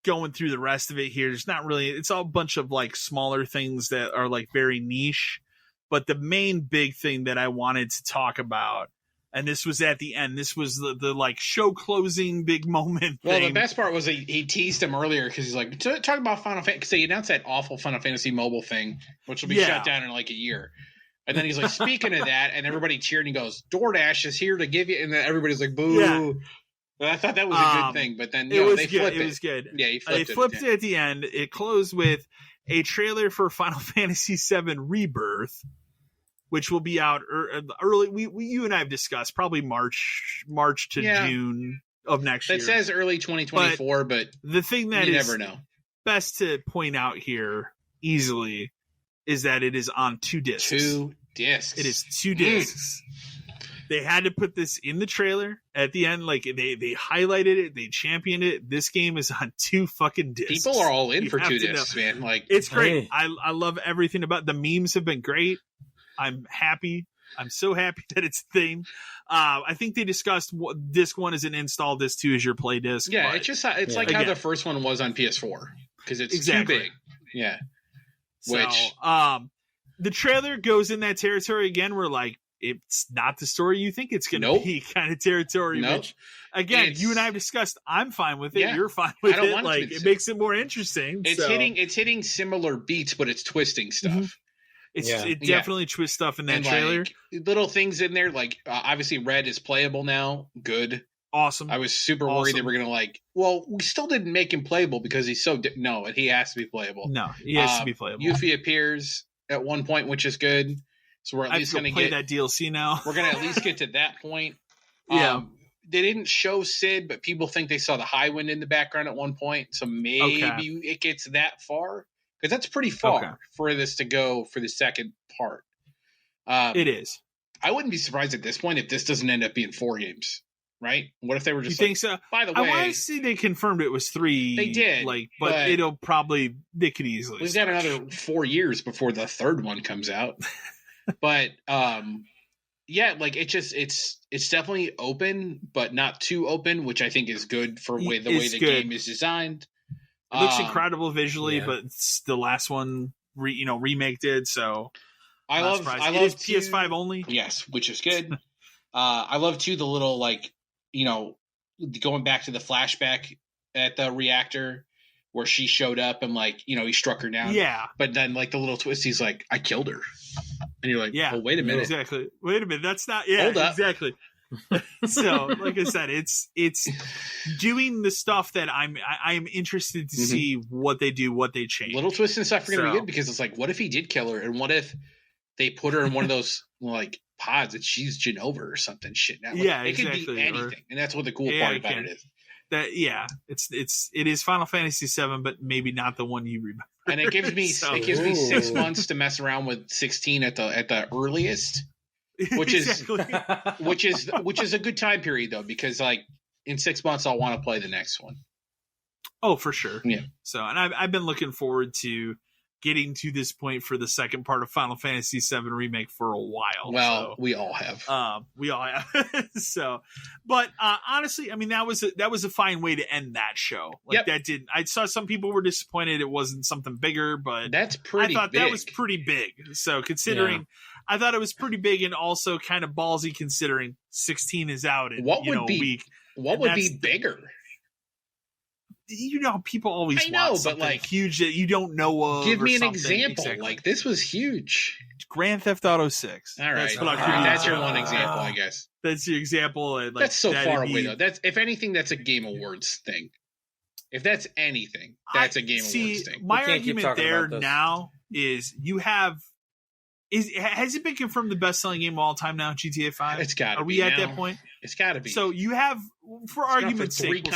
Speaker 1: going through the rest of it here. There's not really. It's all a bunch of like smaller things that are like very niche. But the main big thing that I wanted to talk about, and this was at the end, this was the like show closing big moment
Speaker 2: Well,
Speaker 1: thing.
Speaker 2: the best part was he teased him earlier because he's like, talk about Final Fantasy. Because they announced that awful Final Fantasy mobile thing, which will be shut down in like a year. And then he's like, speaking of that, and everybody cheered and he goes, DoorDash is here to give you. And then everybody's like, boo. Yeah. I thought that was a good thing, but then they flipped it.
Speaker 1: It was good.
Speaker 2: Yeah,
Speaker 1: they flipped it at the end. It closed with a trailer for Final Fantasy VII Rebirth, which will be out early. You and I have discussed probably March to June of next year.
Speaker 2: It says early 2024, but
Speaker 1: the thing that
Speaker 2: you
Speaker 1: is
Speaker 2: never know.
Speaker 1: Best to point out here easily is that it is on 2 discs.
Speaker 2: 2 discs.
Speaker 1: It is 2 discs. They had to put this in the trailer at the end. Like they highlighted it, they championed it. This game is on 2 fucking discs.
Speaker 2: People are all in for 2 discs, man. Like
Speaker 1: it's great. I love everything about the memes have been great. I'm happy. I'm so happy that it's a thing. I think they discussed disc 1 is an install, disc 2 is your play disc.
Speaker 2: Yeah, it's like how the first one was on PS4 because it's too big. Yeah. Which
Speaker 1: the trailer goes in that territory again. We're like, it's not the story you think it's going to be kind of territory. Which, again, you and I have discussed. I'm fine with it. You're fine with it. Like it makes it more interesting.
Speaker 2: It's hitting similar beats, but it's twisting stuff.
Speaker 1: Mm-hmm. It definitely twists stuff in that trailer.
Speaker 2: Like, little things in there, like obviously Red is playable now. Good.
Speaker 1: Awesome.
Speaker 2: I was super worried they were going to we still didn't make him playable because he's so no, he has to be playable.
Speaker 1: No, he has to be playable.
Speaker 2: Yuffie appears at one point, which is good. So we're at least going to
Speaker 1: play that DLC now.
Speaker 2: We're going to at least get to that point.
Speaker 1: Yeah.
Speaker 2: They didn't show Sid, but people think they saw the Highwind in the background at one point. So maybe it gets that far. Because that's pretty far for this to go for the second part.
Speaker 1: It is.
Speaker 2: I wouldn't be surprised at this point if this doesn't end up being 4 games, right? What if they were just
Speaker 1: think so?
Speaker 2: By the way,
Speaker 1: I want to see they confirmed it was 3.
Speaker 2: They did.
Speaker 1: But it'll probably, they could easily.
Speaker 2: We've got another 4 years before the third one comes out. But, it's definitely open, but not too open, which I think is good for the way the game is designed.
Speaker 1: It looks incredible visually, but it's the last one, remake did. So
Speaker 2: I love
Speaker 1: PS5 only.
Speaker 2: Yes, which is good. I love too the little going back to the flashback at the reactor where she showed up and he struck her down.
Speaker 1: Yeah, but then
Speaker 2: the little twist, he's like, I killed her, and you're like, oh, wait a minute,
Speaker 1: exactly. Wait a minute, that's not. Yeah, hold up. Exactly. So, like I said, it's doing the stuff that I'm interested to see what they do, what they change.
Speaker 2: Little twists and stuff are going to be good because it's like, what if he did kill her, and what if they put her in one of those pods and she's Genova or something? Shit, now it could be anything, and that's what the cool part about it is.
Speaker 1: It is Final Fantasy VII, but maybe not the one you remember.
Speaker 2: And it gives me 6 months to mess around with 16 at the earliest. Which is a good time period though, because in 6 months I'll want to play the next one.
Speaker 1: Oh, for sure.
Speaker 2: Yeah.
Speaker 1: So, and I've been looking forward to getting to this point for the second part of Final Fantasy VII Remake for a while.
Speaker 2: Well, we all have.
Speaker 1: So, but honestly, I mean, that was a fine way to end that show. I saw some people were disappointed it wasn't something bigger, but
Speaker 2: that's pretty.
Speaker 1: I thought
Speaker 2: big.
Speaker 1: That was pretty big. So considering. Yeah. I thought it was pretty big and also kind of ballsy considering 16 is out in a week.
Speaker 2: What would be bigger?
Speaker 1: People always want something huge that you don't know of.
Speaker 2: Give me an example. Exactly. This was huge.
Speaker 1: Grand Theft Auto 6.
Speaker 2: All right. That's your one example, I guess.
Speaker 1: That's your example. And
Speaker 2: that's so far away, though. That's if anything, that's a Game Awards thing. If that's anything, that's a Game Awards thing.
Speaker 1: My argument there now is you have. Has it been confirmed the best-selling game of all time now, GTA 5?
Speaker 2: It's got to be.
Speaker 1: Are we at that point?
Speaker 2: It's got to be.
Speaker 1: So you have, for argument's sake,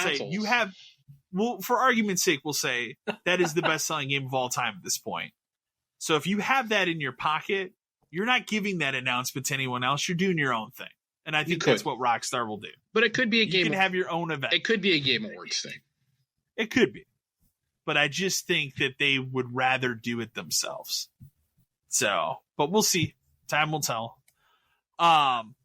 Speaker 1: we'll say that is the best-selling game of all time at this point. So if you have that in your pocket, you're not giving that announcement to anyone else. You're doing your own thing. And I think that's what Rockstar will do.
Speaker 2: But it could be a game.
Speaker 1: You can have your own event.
Speaker 2: It could be a Game Awards thing.
Speaker 1: It could be. But I just think that they would rather do it themselves. So, but we'll see. Time will tell.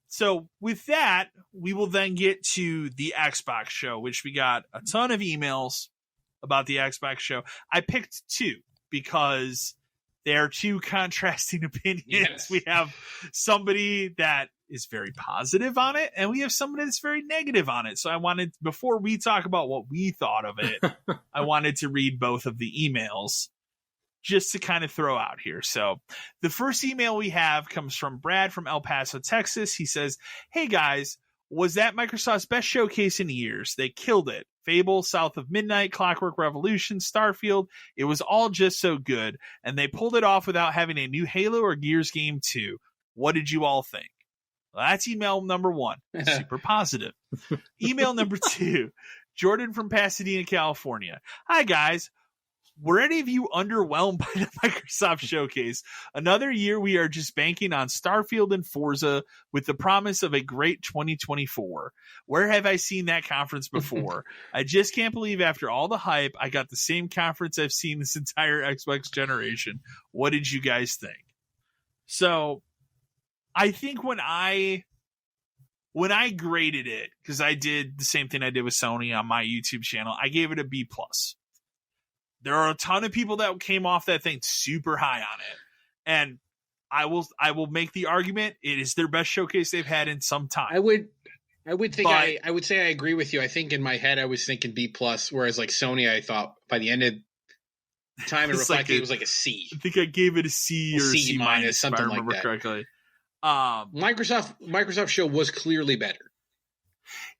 Speaker 1: So with that, we will then get to the Xbox show, which we got a ton of emails about the Xbox show. I picked 2 because they are 2 contrasting opinions. Yes. We have somebody that is very positive on it, and we have somebody that's very negative on it. So I wanted, before we talk about what we thought of it, I wanted to read both of the emails just to kind of throw out here. So the first email we have comes from Brad from El Paso, Texas. He says, "Hey guys, was that Microsoft's best showcase in years? They killed it. Fable, South of Midnight, Clockwork Revolution, Starfield. It was all just so good. And they pulled it off without having a new Halo or Gears game too. What did you all think?" Well, that's email number 1. Super positive. Email number 2, Jordan from Pasadena, California. "Hi guys. Were any of you underwhelmed by the Microsoft showcase? Another year we are just banking on Starfield and Forza with the promise of a great 2024. Where have I seen that conference before? I just can't believe after all the hype, I got the same conference I've seen this entire Xbox generation. What did you guys think?" So I think when I graded it, because I did the same thing I did with Sony on my YouTube channel, I gave it a B+. There are a ton of people that came off that thing super high on it. And I will make the argument it is their best showcase they've had in some time.
Speaker 2: I would say I agree with you. I think in my head I was thinking B+, whereas like Sony, I thought by the end of time and reflecting, it was like a C.
Speaker 1: I think I gave it a C or C minus,
Speaker 2: something
Speaker 1: if I remember
Speaker 2: like that.
Speaker 1: Correctly.
Speaker 2: Microsoft show was clearly better.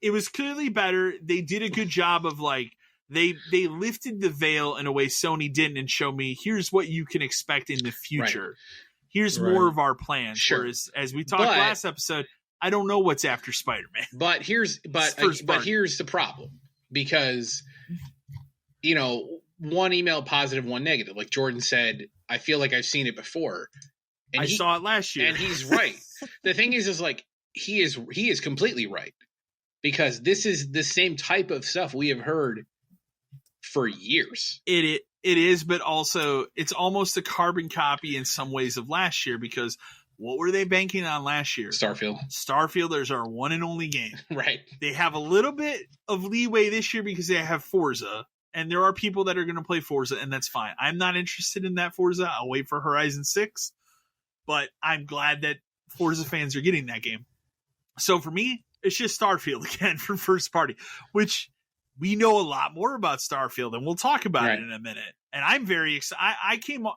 Speaker 1: It was clearly better. They did a good job of like, They lifted the veil in a way Sony didn't and show me, here's what you can expect in the future. Right. Here's more of our plans.
Speaker 2: Sure.
Speaker 1: Whereas, as we talked last episode, I don't know what's after Spider-Man.
Speaker 2: But here's the problem. Because, one email positive, one negative. Like Jordan said, I feel like I've seen it before.
Speaker 1: And I saw it last year.
Speaker 2: And he's right. The thing is like, he is completely right. Because this is the same type of stuff we have heard for years.
Speaker 1: It is, but also it's almost a carbon copy in some ways of last year, because what were they banking on last year? Starfield is our one and only game.
Speaker 2: Right.
Speaker 1: They have a little bit of leeway this year because they have Forza, and there are people that are going to play Forza, and that's fine. I'm not interested in that Forza. I'll wait for Horizon 6, but I'm glad that Forza fans are getting that game. So for me, it's just Starfield again from first party, which we know a lot more about Starfield, and we'll talk about it in a minute. And I'm very excited.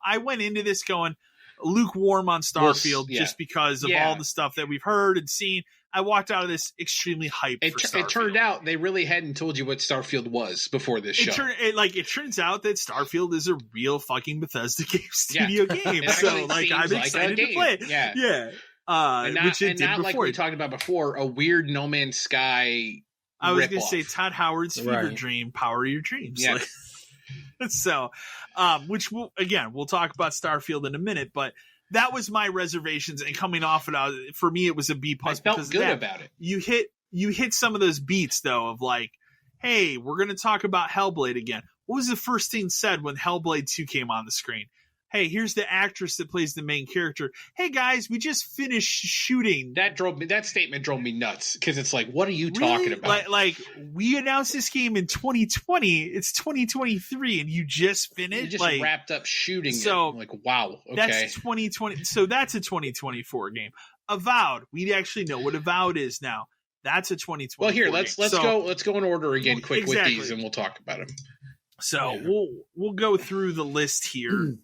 Speaker 1: I went into this going lukewarm on Starfield just because of all the stuff that we've heard and seen. I walked out of this extremely hyped for Starfield.
Speaker 2: It turned out they really hadn't told you what Starfield was before this show.
Speaker 1: It turns out that Starfield is a real fucking Bethesda game studio game. So I'm excited to play it. Yeah.
Speaker 2: And not like we talked about before, a weird No Man's Sky.
Speaker 1: I was going to say Todd Howard's fever dream, power your dreams.
Speaker 2: Yeah.
Speaker 1: So, which we'll talk about Starfield in a minute, but that was my reservations, and coming off it, for me, it was a B+.
Speaker 2: I felt good about it.
Speaker 1: You hit some of those beats though of like, hey, we're going to talk about Hellblade again. What was the first thing said when Hellblade 2 came on the screen? Hey, here's the actress that plays the main character. Hey guys, we just finished shooting.
Speaker 2: That statement drove me nuts, because it's like, what are you talking about?
Speaker 1: Like we announced this game in 2020. It's 2023, and you just finished.
Speaker 2: You just wrapped up shooting. So it. Like, wow, okay,
Speaker 1: that's 2020. So that's a 2024 game. Avowed. We actually know what Avowed is now. That's a 2024.
Speaker 2: Well, here let's go in order again, quick with these, and we'll talk about them.
Speaker 1: So we'll go through the list here.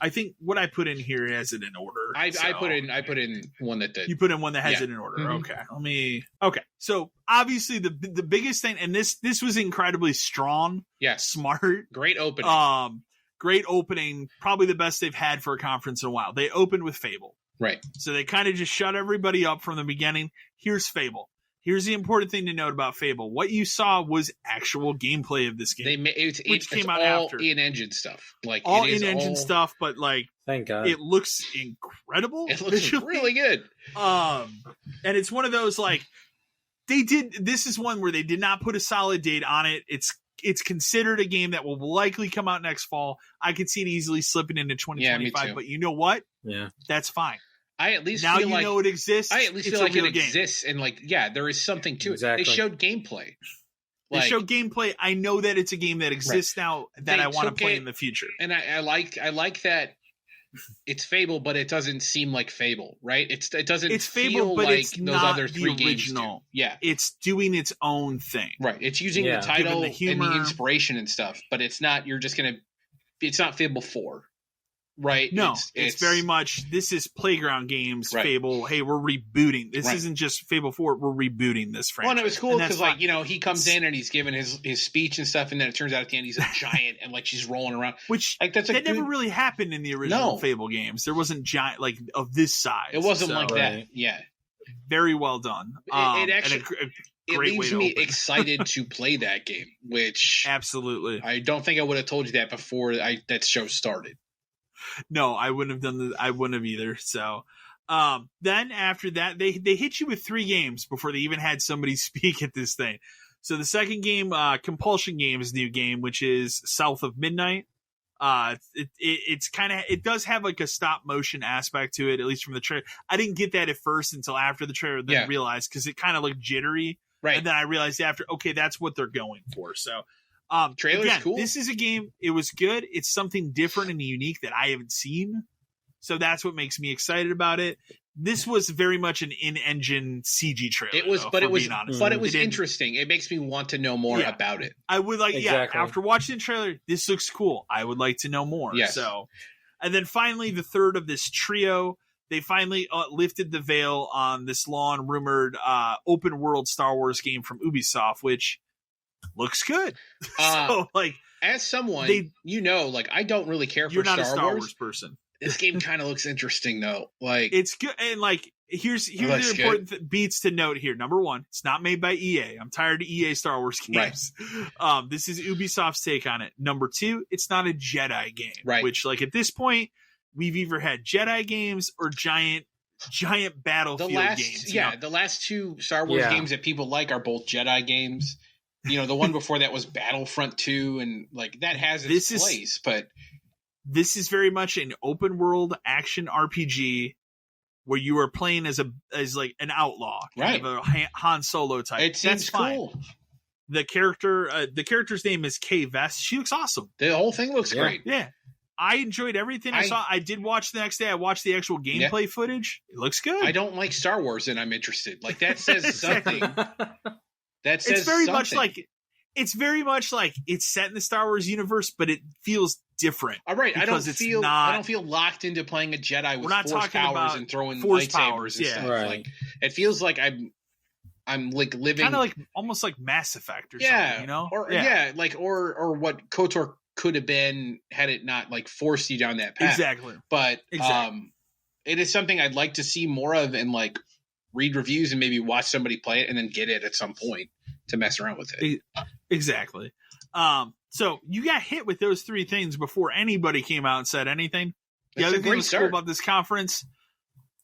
Speaker 1: I think what I put in here has it in order.
Speaker 2: I put in one that did.
Speaker 1: You put in one that has it in order. Mm-hmm. Okay. So obviously the biggest thing, and this was incredibly strong.
Speaker 2: Yes.
Speaker 1: Smart.
Speaker 2: Great opening.
Speaker 1: Great opening. Probably the best they've had for a conference in a while. They opened with Fable.
Speaker 2: Right.
Speaker 1: So they kind of just shut everybody up from the beginning. Here's Fable. Here's the important thing to note about Fable. What you saw was actual gameplay of this game.
Speaker 2: Which came out all after. In-engine stuff. Like
Speaker 1: all in-engine stuff, but like,
Speaker 3: thank God.
Speaker 1: It looks incredible.
Speaker 2: It looks really good.
Speaker 1: And it's one of those, like, this is one where they did not put a solid date on it. It's considered a game that will likely come out next fall. I could see it easily slipping into 2025, but you know what?
Speaker 3: Yeah.
Speaker 1: That's fine.
Speaker 2: I at least
Speaker 1: now
Speaker 2: feel
Speaker 1: know it exists.
Speaker 2: I at least feel like it exists, and like, yeah, there is something to it. They showed gameplay.
Speaker 1: They showed gameplay. I know that it's a game that exists now that I want to play in the future.
Speaker 2: And I like that it's Fable, but it doesn't seem like Fable, right? It doesn't feel
Speaker 1: Fable, but
Speaker 2: like
Speaker 1: it's
Speaker 2: those
Speaker 1: not
Speaker 2: other three
Speaker 1: the original.
Speaker 2: Games do. Yeah,
Speaker 1: it's doing its own thing.
Speaker 2: Right. It's using the title and the inspiration and stuff, but it's not. It's not Fable 4. Right.
Speaker 1: No, it's very much, this is Playground Games, right. Fable. Hey, we're rebooting. This isn't just Fable 4. We're rebooting this franchise.
Speaker 2: Well, and it was cool because, like, you know, he comes in and he's giving his speech and stuff, and then it turns out at the end he's a giant and, like, she's rolling around.
Speaker 1: Which, like, that never really happened in the original Fable games. There wasn't giant, like, of this size.
Speaker 2: It wasn't like that. Yeah.
Speaker 1: Very well done.
Speaker 2: It actually... It leaves me excited to play that game, which...
Speaker 1: Absolutely.
Speaker 2: I don't think I would have told you that before that show started.
Speaker 1: No, I wouldn't have done that. I wouldn't have either. So then after that, they hit you with 3 games before they even had somebody speak at this thing. So the second game, Compulsion Games' new game, which is South of Midnight. It's kind of, it does have like a stop motion aspect to it, at least from the trailer. I didn't get that at first until after the trailer, then realized, because it kind of looked jittery. Right. And then I realized after, okay, that's what they're going for. So
Speaker 2: trailer's
Speaker 1: again,
Speaker 2: cool.
Speaker 1: This is a game. It was good. It's something different and unique that I haven't seen. So that's what makes me excited about it. This was very much an in-engine CG trailer.
Speaker 2: It was, but it was interesting. It makes me want to know more about it.
Speaker 1: I would like, after watching the trailer, this looks cool. I would like to know more.
Speaker 2: Yes.
Speaker 1: So, and then finally, the third of this trio, they finally lifted the veil on this long rumored open world Star Wars game from Ubisoft, which looks good. So, like,
Speaker 2: as someone, like, I don't really care for
Speaker 1: You're not a Star Wars person.
Speaker 2: This game kind of looks interesting, though. Like,
Speaker 1: it's good, and like, here's the important beats to note here. Number one, it's not made by EA. I'm tired of EA Star Wars games. Right. This is Ubisoft's take on it. Number two, it's not a Jedi game.
Speaker 2: Right.
Speaker 1: Which, like, at this point, we've either had Jedi games or giant Battlefield games.
Speaker 2: Yeah, the last 2 Star Wars games that people like are both Jedi games. You know, the one before that was Battlefront 2, and like that has its place, but
Speaker 1: this is very much an open world action RPG where you are playing as like an outlaw, kind of a Han Solo type.
Speaker 2: It seems cool.
Speaker 1: The character's name is Kay Vess. She looks awesome.
Speaker 2: The whole thing looks great.
Speaker 1: Yeah. I enjoyed everything I saw. I did watch the next day. I watched the actual gameplay footage. It looks good.
Speaker 2: I don't like Star Wars, and I'm interested. Like, that says something. That says
Speaker 1: it's very
Speaker 2: something.
Speaker 1: much like it's set in the Star Wars universe, but it feels different.
Speaker 2: All right, I don't feel locked into playing a Jedi with force powers and throwing lightsabers and stuff. Right. Like, it feels like I'm like living
Speaker 1: kind of like almost like Mass Effect or something, you know?
Speaker 2: Or what KOTOR could have been had it not like forced you down that path.
Speaker 1: Exactly.
Speaker 2: But it is something I'd like to see more of, and like read reviews and maybe watch somebody play it and then get it at some point to mess around with it.
Speaker 1: Exactly. So you got hit with those 3 things before anybody came out and said anything. The other thing that's cool about this conference,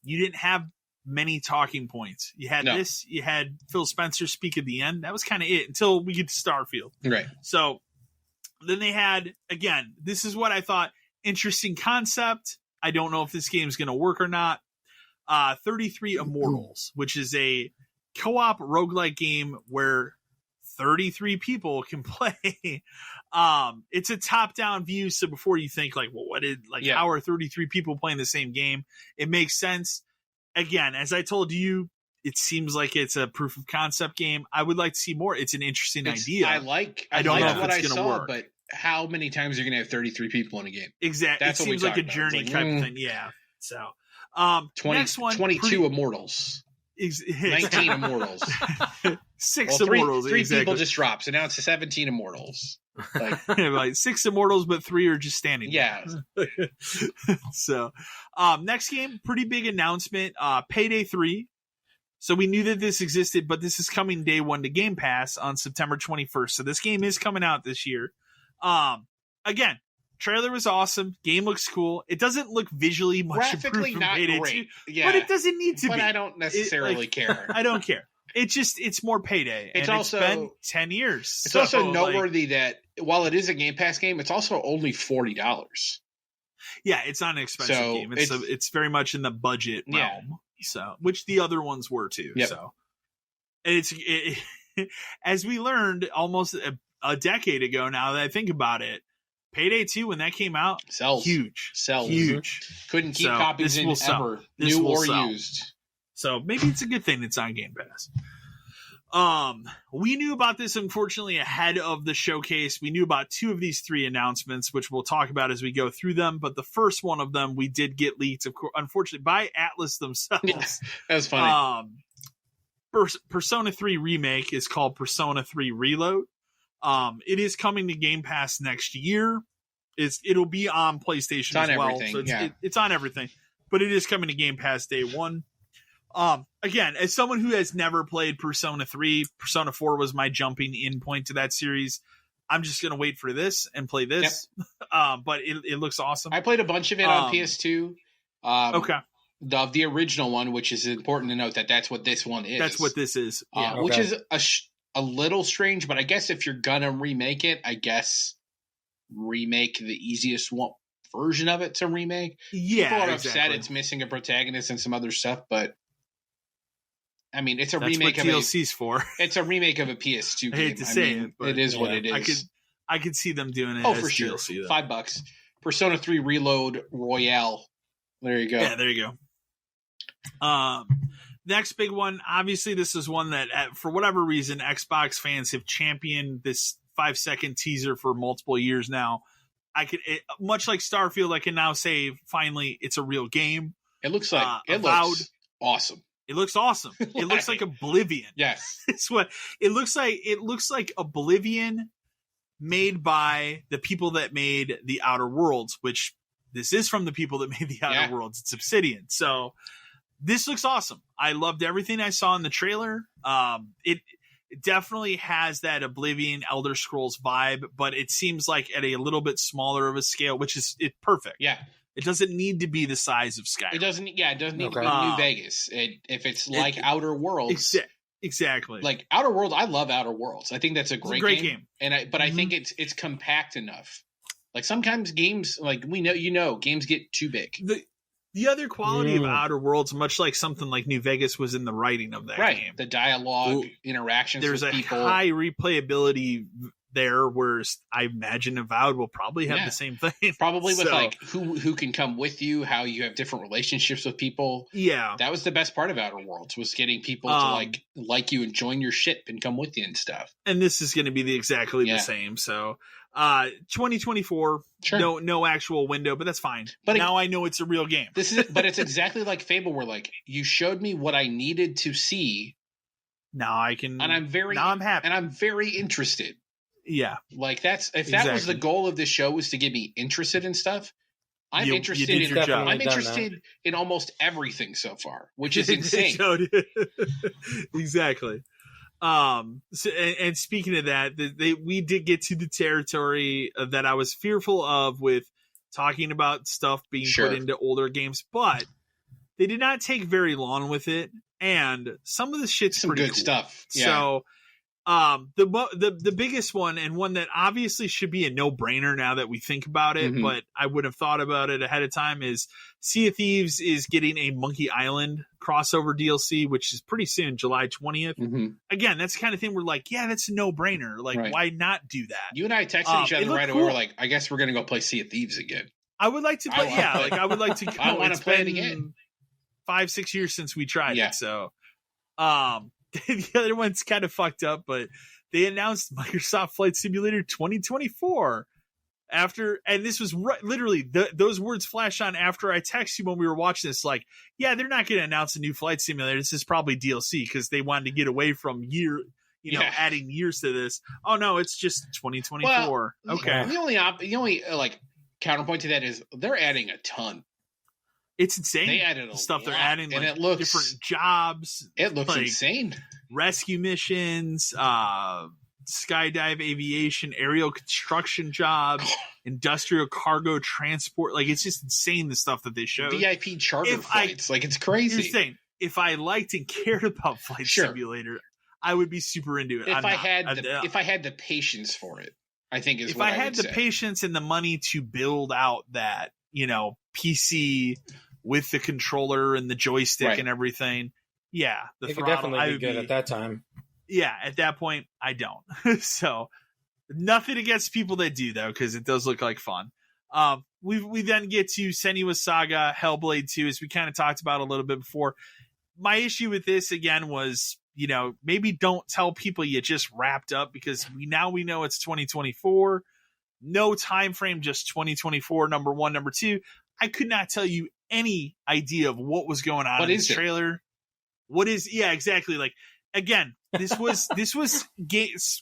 Speaker 1: you didn't have many talking points. You had this, you had Phil Spencer speak at the end. That was kind of it until we get to Starfield.
Speaker 2: Right.
Speaker 1: So then they had, again, this is what I thought, interesting concept. I don't know if this game's going to work or not. 33 Immortals, which is a co-op roguelike game where 33 people can play. It's a top-down view, so before you think like, well, how are 33 people playing the same game? It makes sense. Again, as I told you, it seems like it's a proof of concept game. I would like to see more. It's an interesting idea.
Speaker 2: I don't know if it's going to work, but how many times are you going to have 33 people in a game?
Speaker 1: Exactly. It seems like a journey type of thing. Yeah. So,
Speaker 2: 22 Immortals. 19 Immortals.
Speaker 1: 6 Immortals.
Speaker 2: 3 people just dropped, so now it's 17 Immortals.
Speaker 1: Like 6 Immortals, but 3 are just standing.
Speaker 2: Yeah.
Speaker 1: So, next game, pretty big announcement. Payday 3. So we knew that this existed, but this is coming day one to Game Pass on September 21st. So this game is coming out this year. Again, trailer was awesome. Game looks cool. It doesn't look visually much
Speaker 2: graphically
Speaker 1: improved from
Speaker 2: not
Speaker 1: Payday
Speaker 2: great.
Speaker 1: 2,
Speaker 2: Yeah,
Speaker 1: but it doesn't need to be.
Speaker 2: But I don't necessarily care.
Speaker 1: I don't care. It's more Payday.
Speaker 2: It's
Speaker 1: and
Speaker 2: also
Speaker 1: it's been 10 years.
Speaker 2: It's also noteworthy that while it is a Game Pass game, it's also only $40.
Speaker 1: Yeah, it's not an expensive game. It's very much in the budget realm. So, which the other ones were too. Yep. So, and as we learned almost a decade ago now that I think about it, Payday 2 when that came out, huge.
Speaker 2: Couldn't keep copies in ever, new or used.
Speaker 1: So maybe it's a good thing it's on Game Pass. We knew about this, unfortunately, ahead of the showcase. We knew about 2 of these 3 announcements, which we'll talk about as we go through them. But the first one of them, we did get leaked, of course, unfortunately, by Atlas themselves.
Speaker 2: Yeah, that's funny.
Speaker 1: Persona 3 Remake is called Persona 3 Reload. It is coming to Game Pass next year. It'll be on PlayStation as well. So it's on everything. But it is coming to Game Pass day one. Again, as someone who has never played Persona 3, Persona 4 was my jumping in point to that series. I'm just going to wait for this and play this. Yep. But it looks awesome.
Speaker 2: I played a bunch of it on PS2.
Speaker 1: Okay.
Speaker 2: The original one, which is important to note that's what this one is.
Speaker 1: That's what this is. Yeah.
Speaker 2: Okay. Which is a little strange, but I guess if you're going to remake it, remake the easiest version of it to remake.
Speaker 1: Yeah.
Speaker 2: People are upset it's missing a protagonist and some other stuff, but I mean, it's a remake of
Speaker 1: DLC's for.
Speaker 2: It's a remake of a PS2 game.
Speaker 1: I hate to say it, but
Speaker 2: it is what it is.
Speaker 1: I could see them doing it.
Speaker 2: For sure. DLC, $5. Persona 3 Reload Royale. There you go.
Speaker 1: Yeah, there you go. Next big one. Obviously, this is one that, for whatever reason, Xbox fans have championed this 5-second teaser for multiple years now. Much like Starfield, I can now say finally it's a real game.
Speaker 2: It looks like looks awesome.
Speaker 1: It looks awesome. It looks like Oblivion.
Speaker 2: Yes.
Speaker 1: It's what it looks like. It looks like Oblivion made by the people that made the Outer Worlds, which this is from the people that made the Outer Worlds. It's Obsidian. So this looks awesome. I loved everything I saw in the trailer. It definitely has that Oblivion Elder Scrolls vibe, but it seems like at a little bit smaller of a scale, which is perfect.
Speaker 2: Yeah.
Speaker 1: It doesn't need to be the size of Skyrim.
Speaker 2: It doesn't need to be New Vegas. If it's like Outer Worlds.
Speaker 1: Exactly.
Speaker 2: Like Outer Worlds, I love Outer Worlds. I think that's a great game. But I think it's compact enough. Like sometimes games, like games get too big.
Speaker 1: The other quality of Outer Worlds, much like something like New Vegas, was in the writing of that game.
Speaker 2: The dialogue, interactions with people.
Speaker 1: There's a high replayability there, whereas I imagine Avowed will probably have the same thing.
Speaker 2: Probably with like who can come with you, how you have different relationships with people.
Speaker 1: Yeah.
Speaker 2: That was the best part of Outer Worlds, was getting people to like you and join your ship and come with you and stuff.
Speaker 1: And this is going to be exactly the same. So 2024, sure. No actual window, but that's fine. But now I know it's a real game.
Speaker 2: But it's exactly like Fable, where like you showed me what I needed to see.
Speaker 1: Now I can,
Speaker 2: and I'm happy, and I'm very interested.
Speaker 1: Yeah,
Speaker 2: like that was the goal of this show, was to get me interested in stuff. I'm interested in almost everything so far, which is insane.
Speaker 1: Exactly. So, and speaking of that, we did get to the territory that I was fearful of with talking about stuff being put into older games, but they did not take very long with it, and some of the shit's pretty
Speaker 2: good
Speaker 1: cool
Speaker 2: stuff. Yeah.
Speaker 1: So, the biggest one, and one that obviously should be a no-brainer now that we think about it, but I would have thought about it ahead of time, is Sea of Thieves is getting a Monkey Island crossover DLC, which is pretty soon, July 20th. Again, that's the kind of thing we're like, yeah, that's a no-brainer. Like, why not do that?
Speaker 2: You and I texted each other right away. We're like, I guess we're going to go play Sea of Thieves again.
Speaker 1: I would like to play, I would like to go.
Speaker 2: I want to play it again.
Speaker 1: 5-6 years since we tried it, so... the other one's kind of fucked up, but they announced Microsoft Flight Simulator 2024 and this was literally those words flashed on after I texted you when we were watching this. Like, yeah, they're not going to announce a new flight simulator. This is probably DLC because they wanted to get away from adding years to this. Oh no, it's just 2024. Well, okay.
Speaker 2: The only like counterpoint to that is they're adding a ton.
Speaker 1: It's insane.
Speaker 2: They added
Speaker 1: the stuff they're
Speaker 2: lot,
Speaker 1: adding,
Speaker 2: and
Speaker 1: like,
Speaker 2: it looks
Speaker 1: different jobs.
Speaker 2: It looks
Speaker 1: like,
Speaker 2: insane.
Speaker 1: Rescue missions, skydive aviation, aerial construction jobs, industrial cargo transport. Like, it's just insane the stuff that they showed.
Speaker 2: VIP charter flights. Like, it's crazy.
Speaker 1: Here's the thing. If I liked and cared about Flight Simulator, I would be super into it.
Speaker 2: If I had the patience for it, I think is
Speaker 1: if
Speaker 2: what I
Speaker 1: had
Speaker 2: would
Speaker 1: the
Speaker 2: say.
Speaker 1: patience and the money to build out that, PC with the controller and the joystick and everything. Yeah,
Speaker 3: it could definitely be good at that time.
Speaker 1: Yeah, at that point, I don't. So, nothing against people that do, though, because it does look like fun. We then get to Senua's Saga, Hellblade 2, as we kind of talked about a little bit before. My issue with this, again, was, maybe don't tell people you just wrapped up, because we know it's 2024. No time frame, just 2024, number one. Number two, I could not tell you any idea of what was going on in this trailer. What is, yeah, exactly. Like, again, this was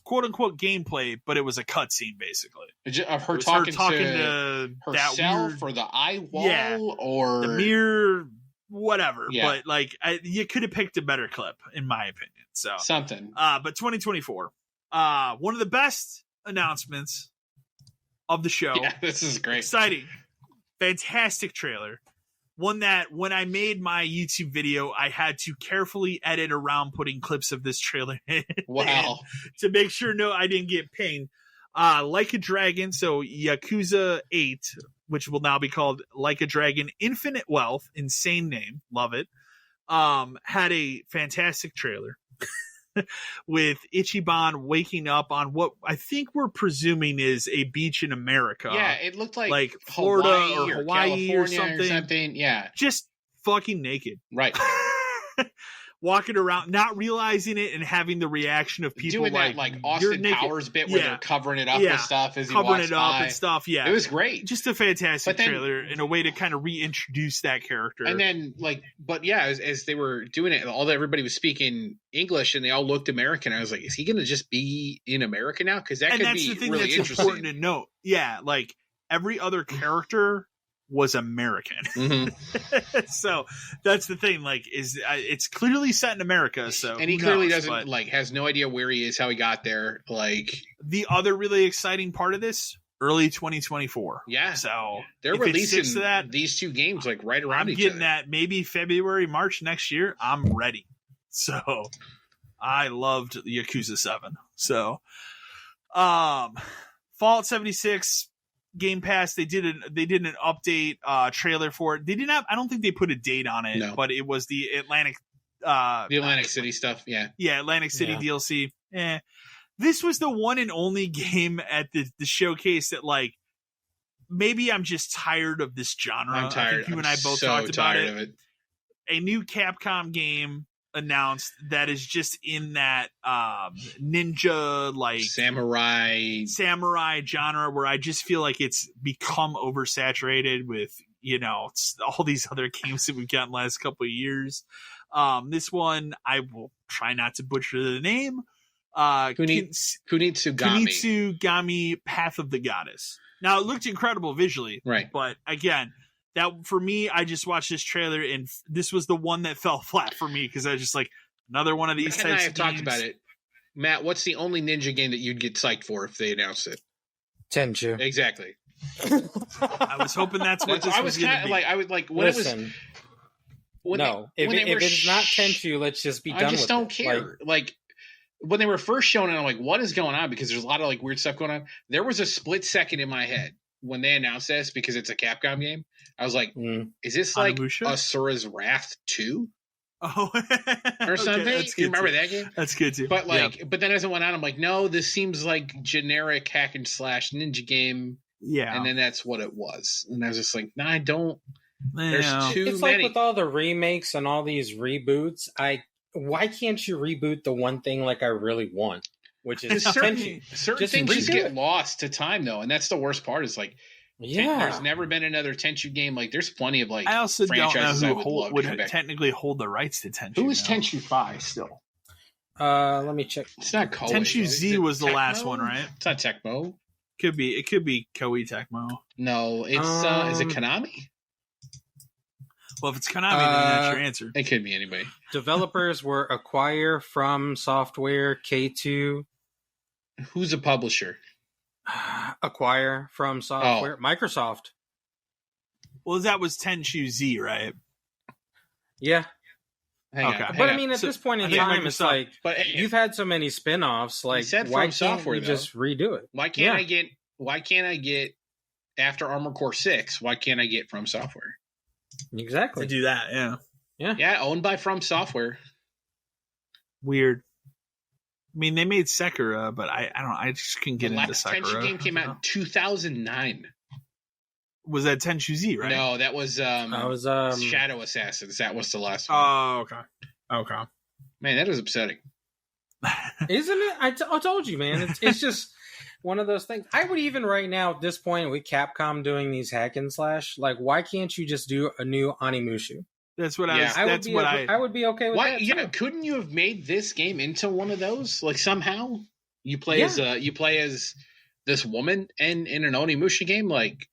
Speaker 1: quote unquote gameplay, but it was a cutscene basically
Speaker 2: of her talking to herself, that weird,
Speaker 1: or
Speaker 2: the eye wall, or
Speaker 1: the mirror, whatever. Yeah. But like, you could have picked a better clip, in my opinion. So
Speaker 2: something.
Speaker 1: But 2024, one of the best announcements of the show.
Speaker 2: Yeah, this is great.
Speaker 1: Exciting, fantastic trailer. One that when I made my YouTube video, I had to carefully edit around putting clips of this trailer in.
Speaker 2: Wow.
Speaker 1: To make sure I didn't get pinged. Like a Dragon, so Yakuza 8, which will now be called Like a Dragon Infinite Wealth, insane name, love it, had a fantastic trailer. With Ichiban waking up on what I think we're presuming is a beach in America.
Speaker 2: Yeah, it looked like
Speaker 1: Florida or Hawaii or
Speaker 2: something. Yeah.
Speaker 1: Just fucking naked.
Speaker 2: Right.
Speaker 1: Walking around, not realizing it, and having the reaction of people
Speaker 2: doing that, like Austin Powers bit where they're covering it up with stuff as he walks by. Covering it up
Speaker 1: and stuff, yeah.
Speaker 2: It was great.
Speaker 1: Just a fantastic trailer in a way to kind of reintroduce that character.
Speaker 2: And then, as they were doing it, everybody was speaking English and they all looked American. I was like, is he going to just be in America now? Because that could be really interesting. And that's the thing that's important to note. Yeah, like, every other character was American. Mm-hmm. So that's the thing, like, it's clearly set in America, so and he clearly doesn't has no idea where he is, how he got there. Like,
Speaker 1: the other really exciting part of this, early 2024.
Speaker 2: Yeah,
Speaker 1: so
Speaker 2: they're releasing these two games like right around each other. I'm getting
Speaker 1: that maybe February, March next year. I'm ready. So I loved Yakuza 7. So Fallout 76 Game Pass, they did an update trailer for it. They did not. I don't think they put a date on it, but it was the Atlantic
Speaker 2: City stuff. Yeah,
Speaker 1: Atlantic City DLC. This was the one and only game at the showcase that, like, maybe I'm just tired of this genre.
Speaker 2: I'm tired.
Speaker 1: I think you and I both talked about it. A new Capcom game announced that is just in that ninja, like, samurai genre, where I just feel like it's become oversaturated with all these other games that we've gotten last couple of years. This one, I will try not to butcher the name. Kunitsugami Path of the Goddess. Now, it looked incredible visually,
Speaker 2: right?
Speaker 1: But again, that, for me, I just watched this trailer, and this was the one that fell flat for me, because I was just like, another one of these types of games.
Speaker 2: Matt and I have talked about it. Matt, what's the only ninja game that you'd get psyched for if they announced it?
Speaker 3: Tenchu.
Speaker 2: Exactly.
Speaker 1: I was hoping that's what this was going to be.
Speaker 2: I would like when
Speaker 3: Listen, if it's not Tenchu, let's just be done with it.
Speaker 2: I just don't care. Like, when they were first showing it, I'm like, what is going on? Because there's a lot of, like, weird stuff going on. There was a split second in my head when they announced this, because it's a Capcom game. I was like, is this like Asura's Wrath 2?
Speaker 1: Oh,
Speaker 2: or something?
Speaker 1: Okay,
Speaker 2: you remember that game?
Speaker 1: That's good too.
Speaker 2: But but then as it went on, I'm like, no, this seems like generic hack and slash ninja game.
Speaker 1: Yeah.
Speaker 2: And then that's what it was. And I was just like, no, I don't. There's too many.
Speaker 3: It's like with all the remakes and all these reboots, why can't you reboot the one thing like I really want? Which is
Speaker 2: certain things just get lost to time, though, and that's the worst part. Is like, there's never been another Tenchu game. Like, there's plenty of, like,
Speaker 1: I also
Speaker 2: franchises
Speaker 1: don't know who would technically hold the rights to Tenchu.
Speaker 2: Who is Tenchu 5 still?
Speaker 3: Let me check.
Speaker 2: It's not Koei.
Speaker 1: Tenchu Z was the last one, right?
Speaker 2: It's not Tecmo.
Speaker 1: It could be Koei Tecmo.
Speaker 2: No, it's is it Konami?
Speaker 1: Well, if it's Konami, then that's your answer.
Speaker 2: It could be anybody.
Speaker 3: Developers were Acquire, From Software, K2.
Speaker 2: Who's a publisher?
Speaker 3: Acquire, From Software, Microsoft.
Speaker 1: Well, that was Tenchu Z, right?
Speaker 3: Yeah.
Speaker 2: Hang on.
Speaker 3: But I mean, at this point in time, it's like,
Speaker 2: but
Speaker 3: you've had so many spin-offs. Like, why can't
Speaker 2: Software,
Speaker 3: you just redo it?
Speaker 2: Why can't I get after Armored Core 6? Why can't I get From Software?
Speaker 3: Exactly.
Speaker 1: To do that,
Speaker 2: yeah, owned by From Software.
Speaker 1: Weird. I mean, they made Sekiro, but I don't know. I just couldn't get into Sekiro.
Speaker 2: The last Tenchu game came out in 2009.
Speaker 1: Was that Tenchu Z, right?
Speaker 2: No, that was Shadow Assassins. That was the last one.
Speaker 1: Oh, okay.
Speaker 2: Man, that is upsetting.
Speaker 3: Isn't it? I told you, man. It's just one of those things. I would even right now at this point with Capcom doing these hack and slash, like, why can't you just do a new Onimusha?
Speaker 1: That's what I
Speaker 3: would be okay with that.
Speaker 2: Yeah, couldn't you have made this game into one of those? Like somehow you play as this woman in an Onimusha game. Like,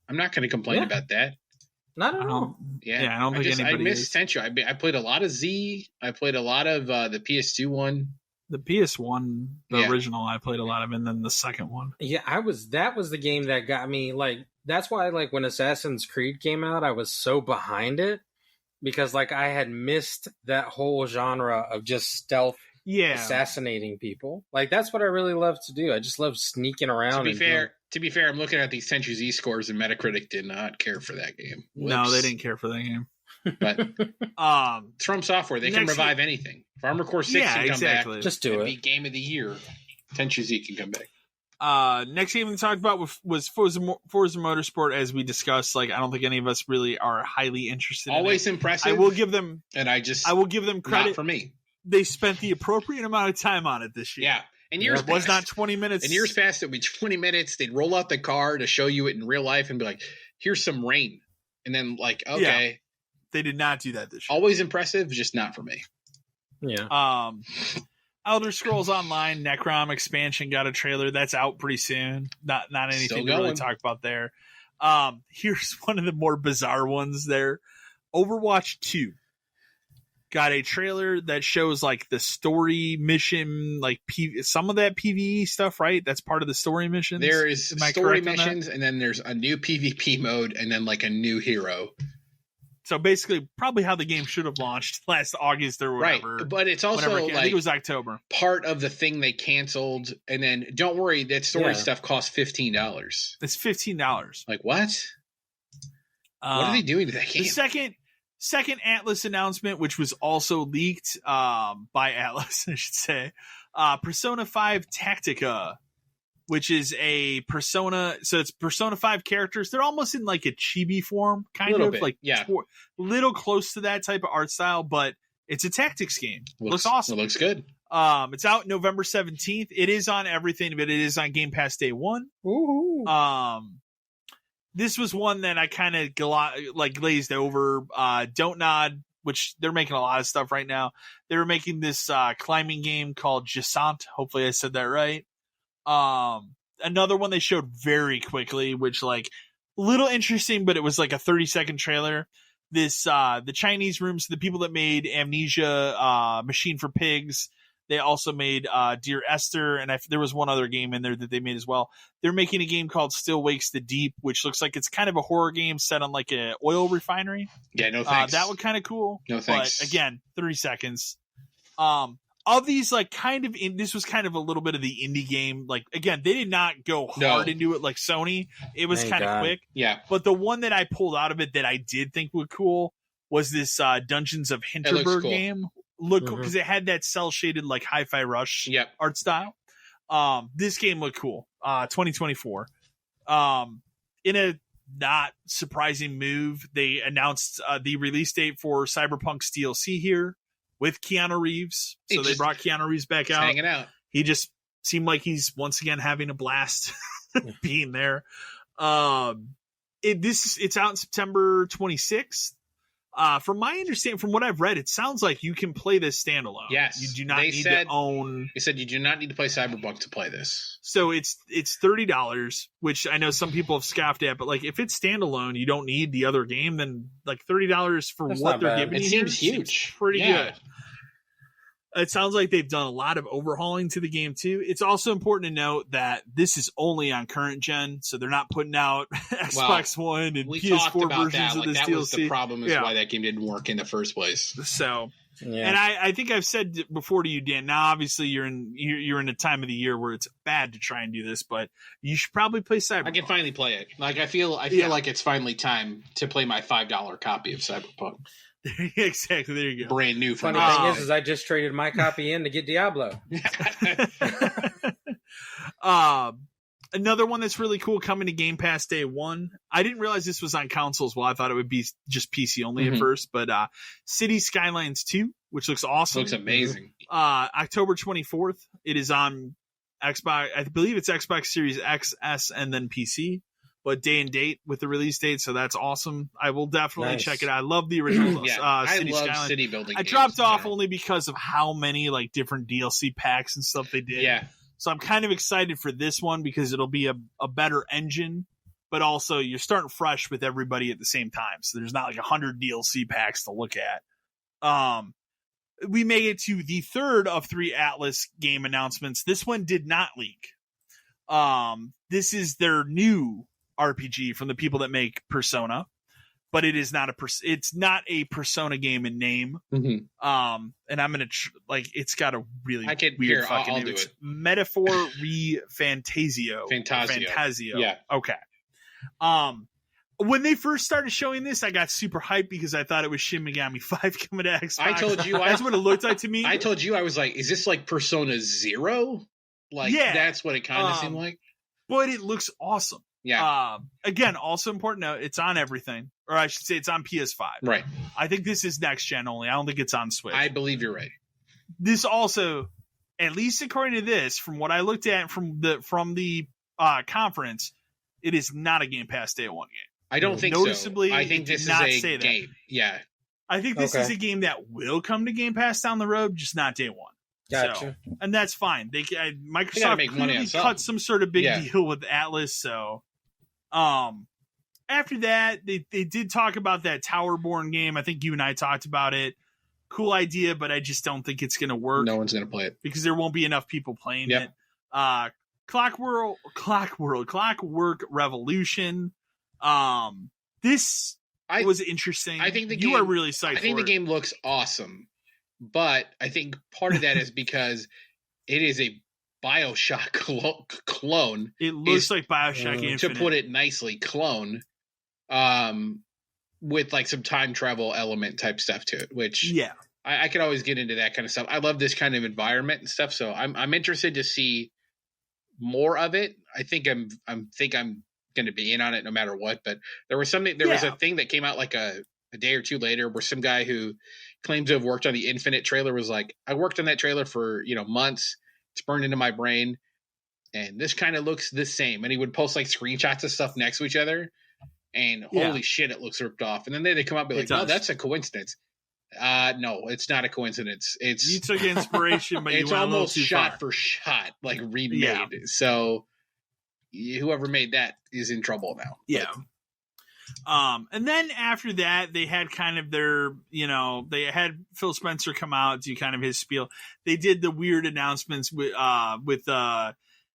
Speaker 2: I'm not going to complain about that.
Speaker 3: Not at all.
Speaker 1: Yeah, I don't think anybody.
Speaker 2: I missed Tenchu. I played a lot of Z. I played a lot of the PS2 one.
Speaker 1: The PS1, the original, I played a lot of, and then the second one.
Speaker 3: Yeah, that was the game that got me. Like, that's why, like, when Assassin's Creed came out, I was so behind it because, like, I had missed that whole genre of just stealth, assassinating people. Like, that's what I really love to do. I just love sneaking around.
Speaker 2: To be fair, I'm looking at these Tenchu Z scores, and Metacritic did not care for that game. Whoops.
Speaker 1: No, they didn't care for that game.
Speaker 2: But it's From Software. They can revive anything. If Armored Core 6 can come back,
Speaker 3: just do it.
Speaker 2: Be Game of the Year. Tenchu Z can come back.
Speaker 1: Next game we talked about was Forza Motorsport, as we discussed. Like, I don't think any of us really are highly interested.
Speaker 2: Always impressive.
Speaker 1: I will give them,
Speaker 2: I will give them
Speaker 1: credit.
Speaker 2: Not for me.
Speaker 1: They spent the appropriate amount of time on it this year.
Speaker 2: Yeah. In years past,
Speaker 1: was not 20 minutes.
Speaker 2: In years past, it would be 20 minutes. They'd roll out the car to show you it in real life and be like, here's some rain. And then, like, okay.
Speaker 1: Yeah. They did not do that this year.
Speaker 2: Always impressive, just not for me.
Speaker 3: Yeah.
Speaker 1: Elder Scrolls Online Necrom expansion got a trailer. That's out pretty soon. Not anything to really talk about there. Here's one of the more bizarre ones there. Overwatch 2 got a trailer that shows, like, the story mission, like some of that PvE stuff, right? That's part of the story missions.
Speaker 2: There is story missions, and then there's a new PvP mode, and then, like, a new hero.
Speaker 1: So basically, probably how the game should have launched last August or whatever.
Speaker 2: Right, but it's also
Speaker 1: I think it was October.
Speaker 2: Part of the thing they canceled, and then don't worry, that story stuff costs $15.
Speaker 1: It's $15.
Speaker 2: Like, what? What are they doing to that game?
Speaker 1: The second Atlas announcement, which was also leaked by Atlas, I should say, Persona 5 Tactica, which is a Persona. So it's Persona 5 characters. They're almost in, like, a chibi form, kind of like little close to that type of art style, but it's a tactics game. Looks awesome.
Speaker 2: It looks good.
Speaker 1: It's out November 17th. It is on everything, but it is on Game Pass day one.
Speaker 3: Ooh.
Speaker 1: This was one that I kind of glazed over. Don't Nod, which they're making a lot of stuff right now. They were making this climbing game called Jasant. Hopefully I said that right. Another one they showed very quickly, which, like, a little interesting, but it was like a 30-second trailer. This the Chinese rooms, the people that made Amnesia, Machine for Pigs, they also made Dear Esther, and there was one other game in there that they made as well. They're making a game called Still Wakes the Deep, which looks like it's kind of a horror game set on, like, a oil refinery.
Speaker 2: Yeah, no thanks.
Speaker 1: That looked kind of cool.
Speaker 2: No thanks.
Speaker 1: But again, 30 seconds. Of these, like, this was kind of a little bit of the indie game. Like, again, they did not go hard into it like Sony. It was kind of quick.
Speaker 2: Yeah.
Speaker 1: But the one that I pulled out of it that I did think was cool was this Dungeons of Hinterberg game. Looked cool because it had that cel-shaded, like, Hi-Fi Rush art style. This game looked cool. 2024. In a not surprising move, they announced the release date for Cyberpunk's DLC here with Keanu Reeves. So they brought Keanu Reeves back out.
Speaker 2: Hanging out.
Speaker 1: He just seemed like he's once again having a blast being there. It's out in September 26th. From my understanding, from what I've read, it sounds like you can play this standalone.
Speaker 2: Yes,
Speaker 1: you do not need to own.
Speaker 2: They said you do not need to play Cyberpunk to play this.
Speaker 1: So it's $30, which I know some people have scoffed at, but like if it's standalone, you don't need the other game. Then like $30 for
Speaker 3: That's
Speaker 1: what they're
Speaker 3: not bad.
Speaker 1: giving
Speaker 2: It
Speaker 1: you
Speaker 2: seems
Speaker 1: here
Speaker 2: huge.
Speaker 1: seems pretty good. It sounds like they've done a lot of overhauling to the game too. It's also important to note that this is only on current gen, so they're not putting out Xbox One and PS4 versions of this
Speaker 2: that
Speaker 1: DLC.
Speaker 2: Was the problem is why that game didn't work in the first place.
Speaker 1: So, and I think I've said before to you, Dan. Now, obviously, you're in a time of the year where it's bad to try and do this, but you should probably play Cyberpunk.
Speaker 2: I can finally play it. Like I feel like it's finally time to play my $5 copy of Cyberpunk.
Speaker 1: Exactly. There you go.
Speaker 2: Brand new.
Speaker 3: Funny thing is I just traded my copy in to get Diablo.
Speaker 1: Another one that's really cool coming to Game Pass day one. I didn't realize this was on consoles. Well, I thought it would be just PC only at first, but City Skylines 2, which looks awesome.
Speaker 2: Looks amazing.
Speaker 1: October 24th. It is on Xbox. I believe it's Xbox Series X, S, and then PC. But day and date with the release date, so that's awesome. I will definitely check it out. I love the original City Skylines.
Speaker 2: I love city building.
Speaker 1: I dropped off only because of how many like different DLC packs and stuff they did.
Speaker 2: Yeah.
Speaker 1: So I'm kind of excited for this one because it'll be a better engine, but also you're starting fresh with everybody at the same time. So there's not like 100 DLC packs to look at. We made it to the third of 3 Atlas game announcements. This one did not leak. This is their new RPG from the people that make Persona, but it is not it's not a Persona game in name. And I'm gonna it's got a really weird fucking name. It's Metaphor Fantasio.
Speaker 2: Yeah.
Speaker 1: Okay. When they first started showing this, I got super hyped because I thought it was Shin Megami 5 coming to Xbox.
Speaker 2: I told you
Speaker 1: that's what it looked like to me.
Speaker 2: I told you I was like, is this like Persona 0? Like that's what it kind of seemed like.
Speaker 1: But it looks awesome.
Speaker 2: Yeah.
Speaker 1: Again, also important note, it's on everything. Or I should say it's on PS5.
Speaker 2: Right.
Speaker 1: I think this is next gen only. I don't think it's on Switch.
Speaker 2: I believe you're right.
Speaker 1: This also, at least according to this, from what I looked at from the conference, it is not a Game Pass Day 1 game.
Speaker 2: I don't think
Speaker 1: Noticeably,
Speaker 2: so. I think this is a game. Yeah.
Speaker 1: I think this is a game that will come to Game Pass down the road, just not day 1.
Speaker 3: Gotcha.
Speaker 1: So, and that's fine. Microsoft clearly cut some sort of big deal with Atlas, so after that, they did talk about that Towerborn game. I think you and I talked about it. Cool idea, but I just don't think it's going to work.
Speaker 2: No one's going to play it
Speaker 1: because there won't be enough people playing it. Clockwork Revolution. This was interesting.
Speaker 2: I think
Speaker 1: you are really psyched.
Speaker 2: I think the game looks awesome, but I think part of that is because it is a BioShock clone.
Speaker 1: It looks like BioShock Infinite.
Speaker 2: To put it nicely, clone. With like some time travel element type stuff to it, which I could always get into that kind of stuff. I love this kind of environment and stuff, so I'm interested to see more of it. I think I'm going to be in on it no matter what. But there was something. There was a thing that came out like a day or two later where some guy who claimed to have worked on the Infinite trailer was like, I worked on that trailer for months. It's burned into my brain, and this kind of looks the same. And he would post like screenshots of stuff next to each other, and holy shit, it looks ripped off. And then they come up and be like, "No, that's a coincidence." No, it's not a coincidence. It's
Speaker 1: you took inspiration, but
Speaker 2: it's
Speaker 1: you went
Speaker 2: almost
Speaker 1: a little too
Speaker 2: shot
Speaker 1: far.
Speaker 2: for shot, like remade. So whoever made that is in trouble now.
Speaker 1: Yeah. And then after that, they had kind of their, they had Phil Spencer come out, do kind of his spiel. They did the weird announcements with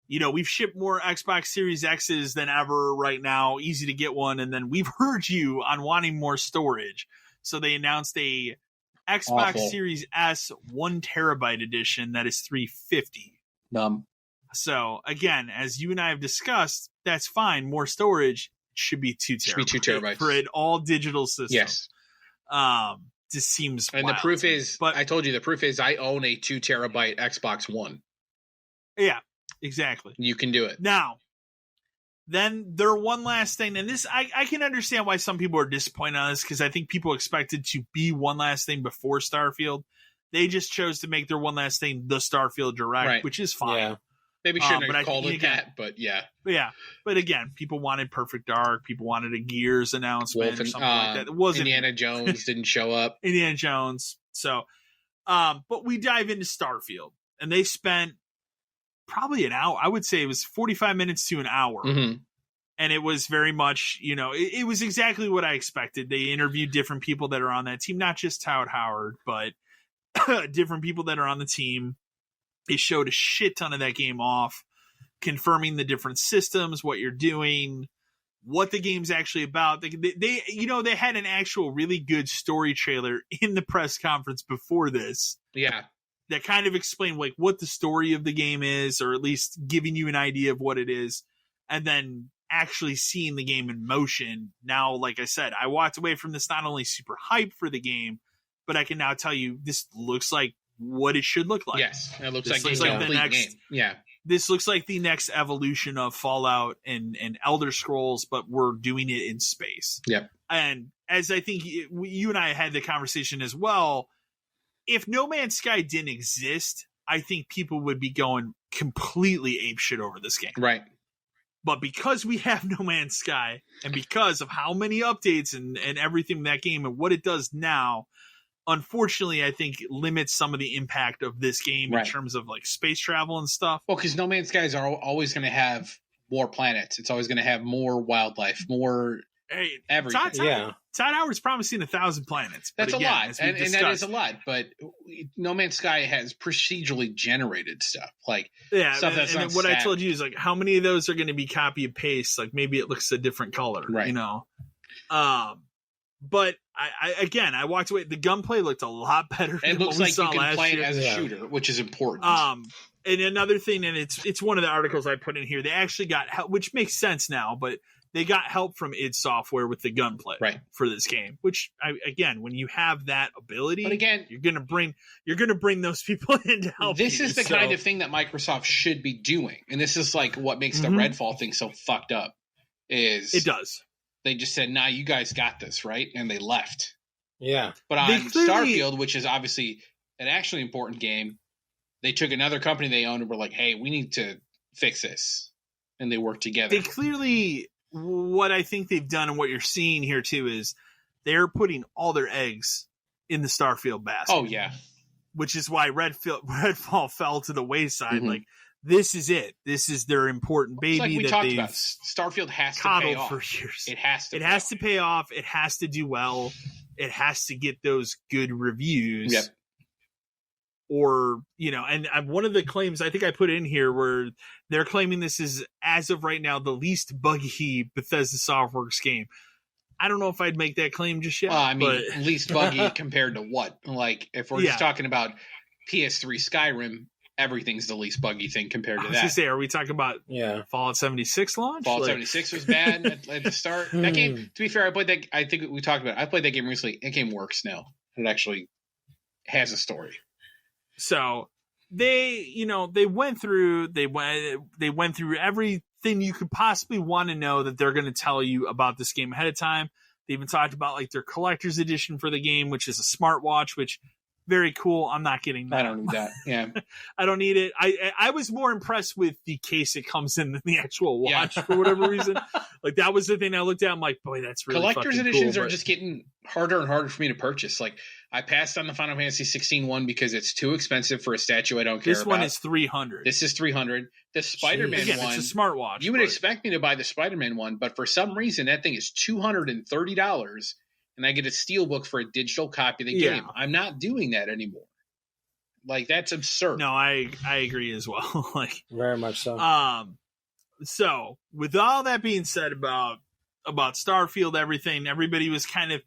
Speaker 1: we've shipped more Xbox Series X's than ever right now. Easy to get one. And then we've heard you on wanting more storage. So they announced a Xbox Series S 1 terabyte edition that is $350.
Speaker 2: Dumb.
Speaker 1: So again, as you and I have discussed, that's fine. More storage should be 2 terabytes.
Speaker 2: Should be 2 terabytes
Speaker 1: for an all digital system.
Speaker 2: Yes.
Speaker 1: Just seems
Speaker 2: and
Speaker 1: wild.
Speaker 2: The proof is, but I told you the proof is I own a 2 terabyte Xbox One.
Speaker 1: Yeah, exactly.
Speaker 2: You can do it.
Speaker 1: Now, then there one last thing, and this I can understand why some people are disappointed on this, because I think people expected to be one last thing before Starfield. They just chose to make their one last thing the Starfield Direct, which is fine.
Speaker 2: Maybe shouldn't have called it that, but yeah.
Speaker 1: But again, people wanted Perfect Dark. People wanted a Gears announcement or something like that. It wasn't
Speaker 2: Indiana Jones didn't show up.
Speaker 1: Indiana Jones. So, but we dive into Starfield, and they spent probably an hour. I would say it was 45 minutes to an hour.
Speaker 2: Mm-hmm.
Speaker 1: And it was very much, it was exactly what I expected. They interviewed different people that are on that team, not just Howard, but different people that are on the team. They showed a shit ton of that game off, confirming the different systems, what you're doing, what the game's actually about. They had an actual really good story trailer in the press conference before this.
Speaker 2: Yeah.
Speaker 1: That kind of explained like what the story of the game is, or at least giving you an idea of what it is. And then actually seeing the game in motion. Now, like I said, I walked away from this not only super hyped for the game, but I can now tell you this looks like what it should look like.
Speaker 2: Yes, it looks like
Speaker 1: the next
Speaker 2: game. Yeah.
Speaker 1: This looks like the next evolution of Fallout and Elder Scrolls, but we're doing it in space.
Speaker 2: Yep.
Speaker 1: And as I think you and I had the conversation as well, if No Man's Sky didn't exist, I think people would be going completely apeshit over this game.
Speaker 2: Right.
Speaker 1: But because we have No Man's Sky, and because of how many updates and everything in that game and what it does now, unfortunately, I think limits some of the impact of this game in terms of like space travel and stuff.
Speaker 2: Well, because No Man's Skies are always going to have more planets. It's always going to have more wildlife, more everything.
Speaker 1: Todd Howard's promising 1,000 planets.
Speaker 2: That's a lot, and that is a lot. But No Man's Sky has procedurally generated stuff, like stuff that's not
Speaker 1: what
Speaker 2: static.
Speaker 1: I told you is like how many of those are going to be copy and paste. Like maybe it looks a different color,
Speaker 2: right?
Speaker 1: But I walked away. The gunplay looked a lot better.
Speaker 2: It looks like you can play it as a shooter, which is important.
Speaker 1: And another thing, and it's one of the articles I put in here. They actually got help, which makes sense now, but they got help from id Software with the gunplay for this game. Which again, when you have that ability,
Speaker 2: but again,
Speaker 1: you're gonna bring those people in to help.
Speaker 2: This is the kind of thing that Microsoft should be doing, and this is like what makes the Redfall thing so fucked up. Is it does. They just said, nah, you guys got this, right? And they left.
Speaker 3: Yeah.
Speaker 2: But on Starfield, which is obviously an actually important game, they took another company they owned and were like, hey, we need to fix this. And they worked together.
Speaker 1: They clearly, what I think they've done and what you're seeing here too is they're putting all their eggs in the Starfield basket.
Speaker 2: Oh, yeah.
Speaker 1: Which is why Redfall fell to the wayside. Mm-hmm. Like, this is it. This is their important baby.
Speaker 2: It's like we talked about. Starfield has to pay off.
Speaker 1: For years.
Speaker 2: It has to.
Speaker 1: It has to pay off. It has to do well. It has to get those good reviews.
Speaker 2: Yep.
Speaker 1: Or and one of the claims I think I put in here where they're claiming this is as of right now the least buggy Bethesda Softworks game. I don't know if I'd make that claim just yet.
Speaker 2: Well, I mean, least buggy compared to what? Like if we're just talking about PS3 Skyrim. Everything's the least buggy thing compared to that. I was
Speaker 1: gonna say, are we talking about Fallout 76 launch?
Speaker 2: Fallout 76 was bad at the start. That game, to be fair, I played that. I think we talked about it. I played that game recently. That game works now. It actually has a story.
Speaker 1: So they went through everything you could possibly want to know that they're going to tell you about this game ahead of time. They even talked about like their collector's edition for the game, which is a smartwatch, which. Very cool. I'm not getting that.
Speaker 2: I don't need that. Yeah.
Speaker 1: I don't need it. I was more impressed with the case it comes in than the actual watch for whatever reason. Like that was the thing I looked at. I'm like, boy, that's really
Speaker 2: collector's editions
Speaker 1: cool,
Speaker 2: are just getting harder and harder for me to purchase. Like I passed on the Final Fantasy 16 one because it's too expensive for a statue I don't care about.
Speaker 1: This one is $300.
Speaker 2: This is $300. The Spider-Man one.
Speaker 1: It's a smartwatch.
Speaker 2: You would expect me to buy the Spider-Man one, but for some reason that thing is $230. And I get a steelbook for a digital copy of the game. I'm not doing that anymore. Like that's absurd.
Speaker 1: No, I agree as well. Like
Speaker 3: very much so.
Speaker 1: So with all that being said about Starfield, everybody was kind of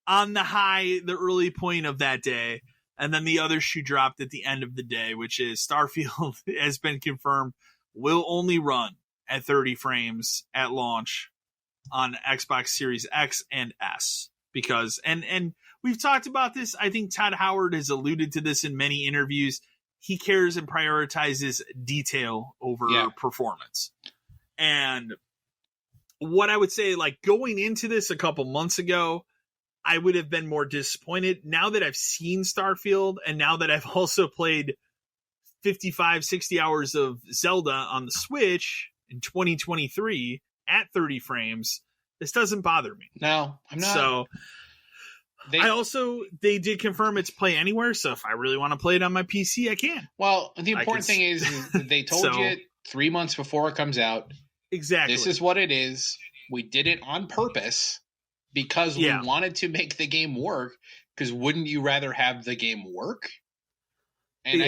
Speaker 1: on the early point of that day, and then the other shoe dropped at the end of the day, which is Starfield has been confirmed will only run at 30 frames at launch on Xbox Series X and S. Because and we've talked about this. I think Todd Howard has alluded to this in many interviews. He cares and prioritizes detail over performance. And what I would say, like going into this a couple months ago, I would have been more disappointed. Now that I've seen Starfield and now that I've also played 55, 60 hours of Zelda on the Switch in 2023 at 30 frames, this doesn't bother me.
Speaker 2: No, I'm not.
Speaker 1: So they did confirm it's play anywhere. So if I really want to play it on my PC, I can.
Speaker 2: Well, the important thing is they told you 3 months before it comes out.
Speaker 1: Exactly.
Speaker 2: This is what it is. We did it on purpose because we wanted to make the game work. Because wouldn't you rather have the game work? And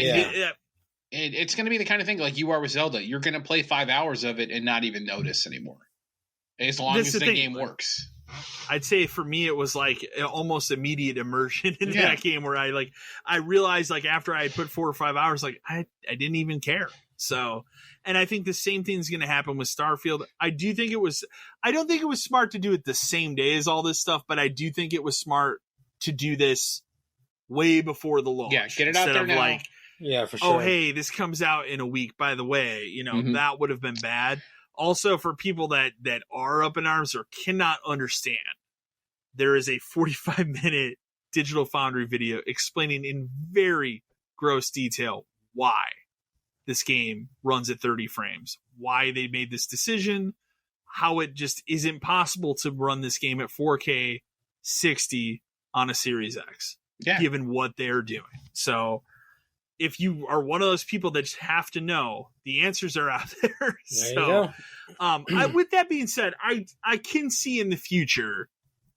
Speaker 2: it's going to be the kind of thing like you are with Zelda. You're going to play 5 hours of it and not even notice anymore. As long as the game works.
Speaker 1: I'd say for me, it was like almost immediate immersion in that game where I realized like after I put 4 or 5 hours, like I didn't even care. So, and I think the same thing's going to happen with Starfield. I don't think it was smart to do it the same day as all this stuff, but I do think it was smart to do this way before the launch.
Speaker 2: Yeah, get it out there now.
Speaker 3: For sure.
Speaker 1: Oh, hey, this comes out in a week, by the way. That would have been bad. Also, for people that are up in arms or cannot understand, there is a 45-minute Digital Foundry video explaining in very gross detail why this game runs at 30 frames, why they made this decision, how it just isn't possible to run this game at 4K 60 on a Series X, given what they're doing. So if you are one of those people that just have to know, the answers are out there. So, with that being said, I can see in the future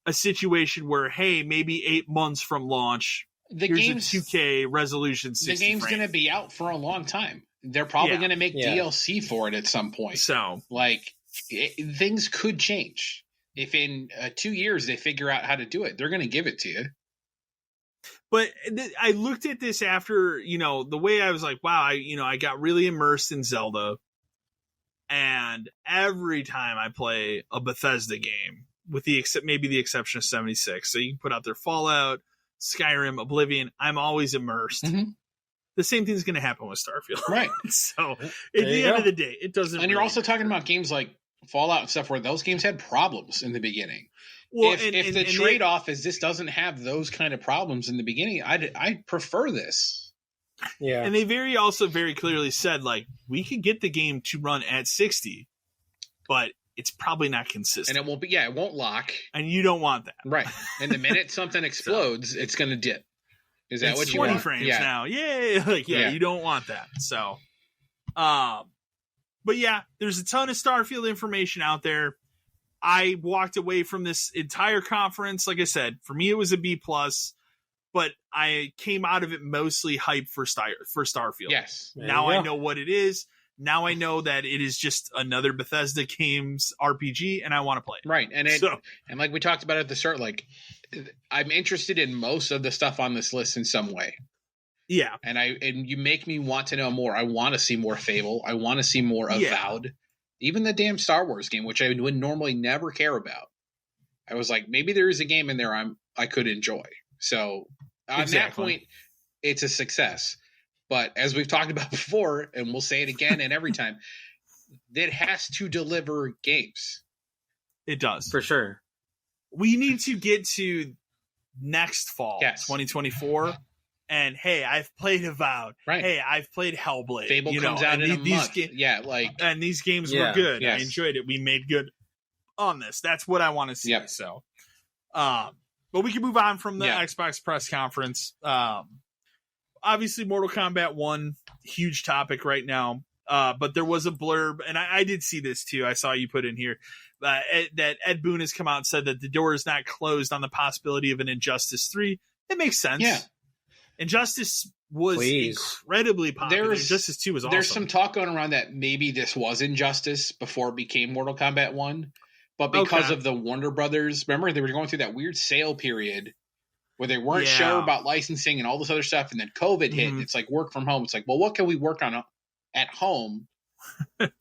Speaker 1: a situation where, hey, maybe 8 months from launch, here's a 2K resolution 60
Speaker 2: The game's going to be out for a long time. They're probably going to make DLC for it at some point.
Speaker 1: So,
Speaker 2: things could change. If in 2 years they figure out how to do it, they're going to give it to you.
Speaker 1: But I looked at this after, the way I was like, wow, I got really immersed in Zelda. And every time I play a Bethesda game, with maybe the exception of 76, so you can put out their Fallout, Skyrim, Oblivion, I'm always immersed.
Speaker 2: Mm-hmm.
Speaker 1: The same thing's going to happen with Starfield.
Speaker 2: Right.
Speaker 1: So at the end of the day, it doesn't.
Speaker 2: And you're also talking about games like Fallout and stuff where those games had problems in the beginning. Well, if the trade-off is this doesn't have those kind of problems in the beginning, I'd prefer this.
Speaker 1: Yeah. And they very clearly said, like, we could get the game to run at 60, but it's probably not consistent.
Speaker 2: And it won't lock.
Speaker 1: And you don't want that.
Speaker 2: Right. And the minute something explodes, it's going to dip. Is that what you want?
Speaker 1: 20 frames now. Yeah. You don't want that. So, but yeah, there's a ton of Starfield information out there. I walked away from this entire conference. Like I said, for me, it was a B+, but I came out of it mostly hyped for Starfield.
Speaker 2: Yes.
Speaker 1: Now I know what it is. Now I know that it is just another Bethesda Games RPG, and I want to play it.
Speaker 2: Right. And like we talked about at the start, like, I'm interested in most of the stuff on this list in some way.
Speaker 1: Yeah.
Speaker 2: And you make me want to know more. I want to see more Fable. I want to see more Avowed. Even the damn Star Wars game, which I would normally never care about. I was like, maybe there is a game in there I could enjoy. So on that point, it's a success. But as we've talked about before, and we'll say it again and every time, it has to deliver games.
Speaker 1: It does.
Speaker 3: For sure.
Speaker 1: We need to get to next fall, 2024. And hey, I've played Avowed.
Speaker 2: Right.
Speaker 1: Hey, I've played Hellblade.
Speaker 2: Fable comes out in a month.
Speaker 1: And these games were good. Yes. I enjoyed it. We made good on this. That's what I want to see.
Speaker 2: Yep.
Speaker 1: So, but we can move on from the Xbox press conference. Obviously, Mortal Kombat 1, huge topic right now. But there was a blurb, and I did see this too. I saw you put in here that Ed Boon has come out and said that the door is not closed on the possibility of an Injustice 3. It makes sense.
Speaker 2: Yeah.
Speaker 1: Injustice was incredibly popular. Injustice 2 was awesome.
Speaker 2: There's some talk going around that maybe this was Injustice before it became Mortal Kombat 1. But because of the Warner Brothers, remember they were going through that weird sale period where they weren't sure about licensing and all this other stuff. And then COVID hit. And it's like work from home. It's like, well, what can we work on at home?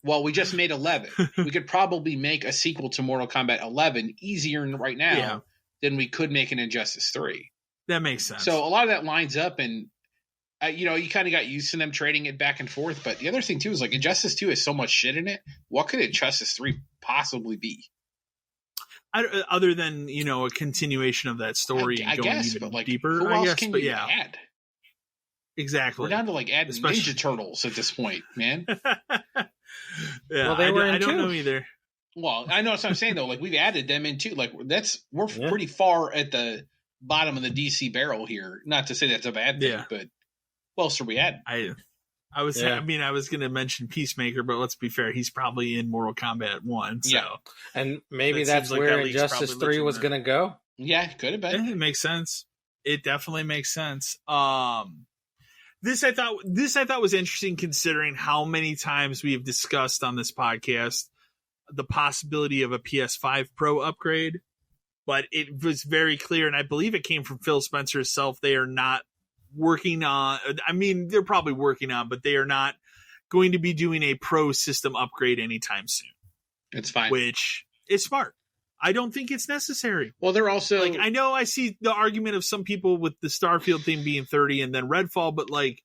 Speaker 2: Well, we just made 11. We could probably make a sequel to Mortal Kombat 11 easier right now than we could make an Injustice 3.
Speaker 1: That makes sense.
Speaker 2: So a lot of that lines up, and you kind of got used to them trading it back and forth. But the other thing too is like Injustice 2 has so much shit in it. What could Injustice 3 possibly be?
Speaker 1: Other than a continuation of that story,
Speaker 2: I
Speaker 1: going
Speaker 2: guess,
Speaker 1: even
Speaker 2: but like,
Speaker 1: deeper.
Speaker 2: Who else
Speaker 1: I guess,
Speaker 2: can
Speaker 1: but
Speaker 2: you add?
Speaker 1: Exactly.
Speaker 2: We're down to like adding Ninja Turtles at this point, man.
Speaker 1: Well, I don't know either.
Speaker 2: Well, I know what I'm saying though. Like we've added them in too. Like we're pretty far at the bottom of the DC barrel here. Not to say that's a bad thing, but what else are we adding?
Speaker 1: I was going to mention Peacemaker, but let's be fair, he's probably in Mortal Kombat 1. So. Yeah,
Speaker 3: and maybe that's where Injustice 3 was going to go.
Speaker 2: Yeah, could have been.
Speaker 1: It makes sense. It definitely makes sense. This I thought was interesting considering how many times we have discussed on this podcast the possibility of a PS5 Pro upgrade, but it was very clear, and I believe it came from Phil Spencer himself. They are not working on. I mean, they're probably working on, but they are not going to be doing a Pro system upgrade anytime soon.
Speaker 2: It's fine,
Speaker 1: which is smart. I don't think it's necessary.
Speaker 2: Well, they're also
Speaker 1: like, I know I see the argument of some people with the Starfield thing being 30 and then Redfall, but like,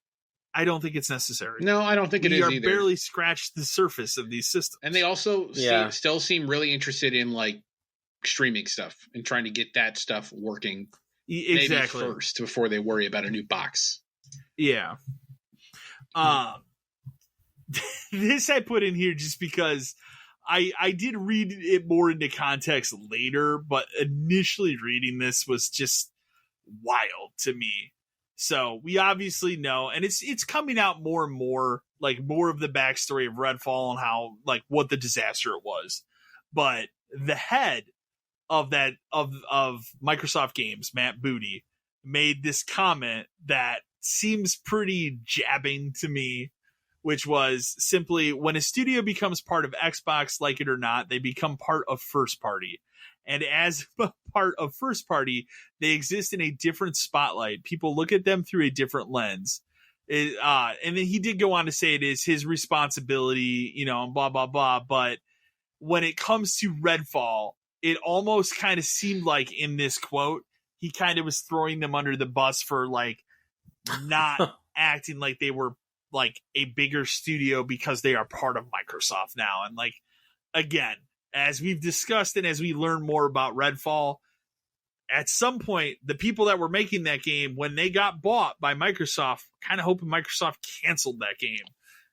Speaker 1: I don't think it's necessary.
Speaker 2: No, I don't think it is either. We are
Speaker 1: barely scratched the surface of these systems.
Speaker 2: And they also still seem really interested in like streaming stuff and trying to get that stuff working maybe first before they worry about a new box.
Speaker 1: Yeah. This I put in here just because I did read it more into context later, but initially reading this was just wild to me. So we obviously know, and it's coming out more and more, like more of the backstory of Redfall and how, like, what the disaster it was. But the head of that of Microsoft Games, Matt Booty, made this comment that seems pretty jabbing to me, which was simply, when a studio becomes part of Xbox, like it or not, they become part of first party. And as a part of first party, they exist in a different spotlight. People look at them through a different lens. And then he did go on to say it is his responsibility, you know, and blah, blah, blah. But when it comes to Redfall, it almost kind of seemed like in this quote, he kind of was throwing them under the bus for like not acting like they were like a bigger studio because they are part of Microsoft now. And like, again, as we've discussed and as we learn more about Redfall, at some point, the people that were making that game, when they got bought by Microsoft, kind of hoping Microsoft canceled that game.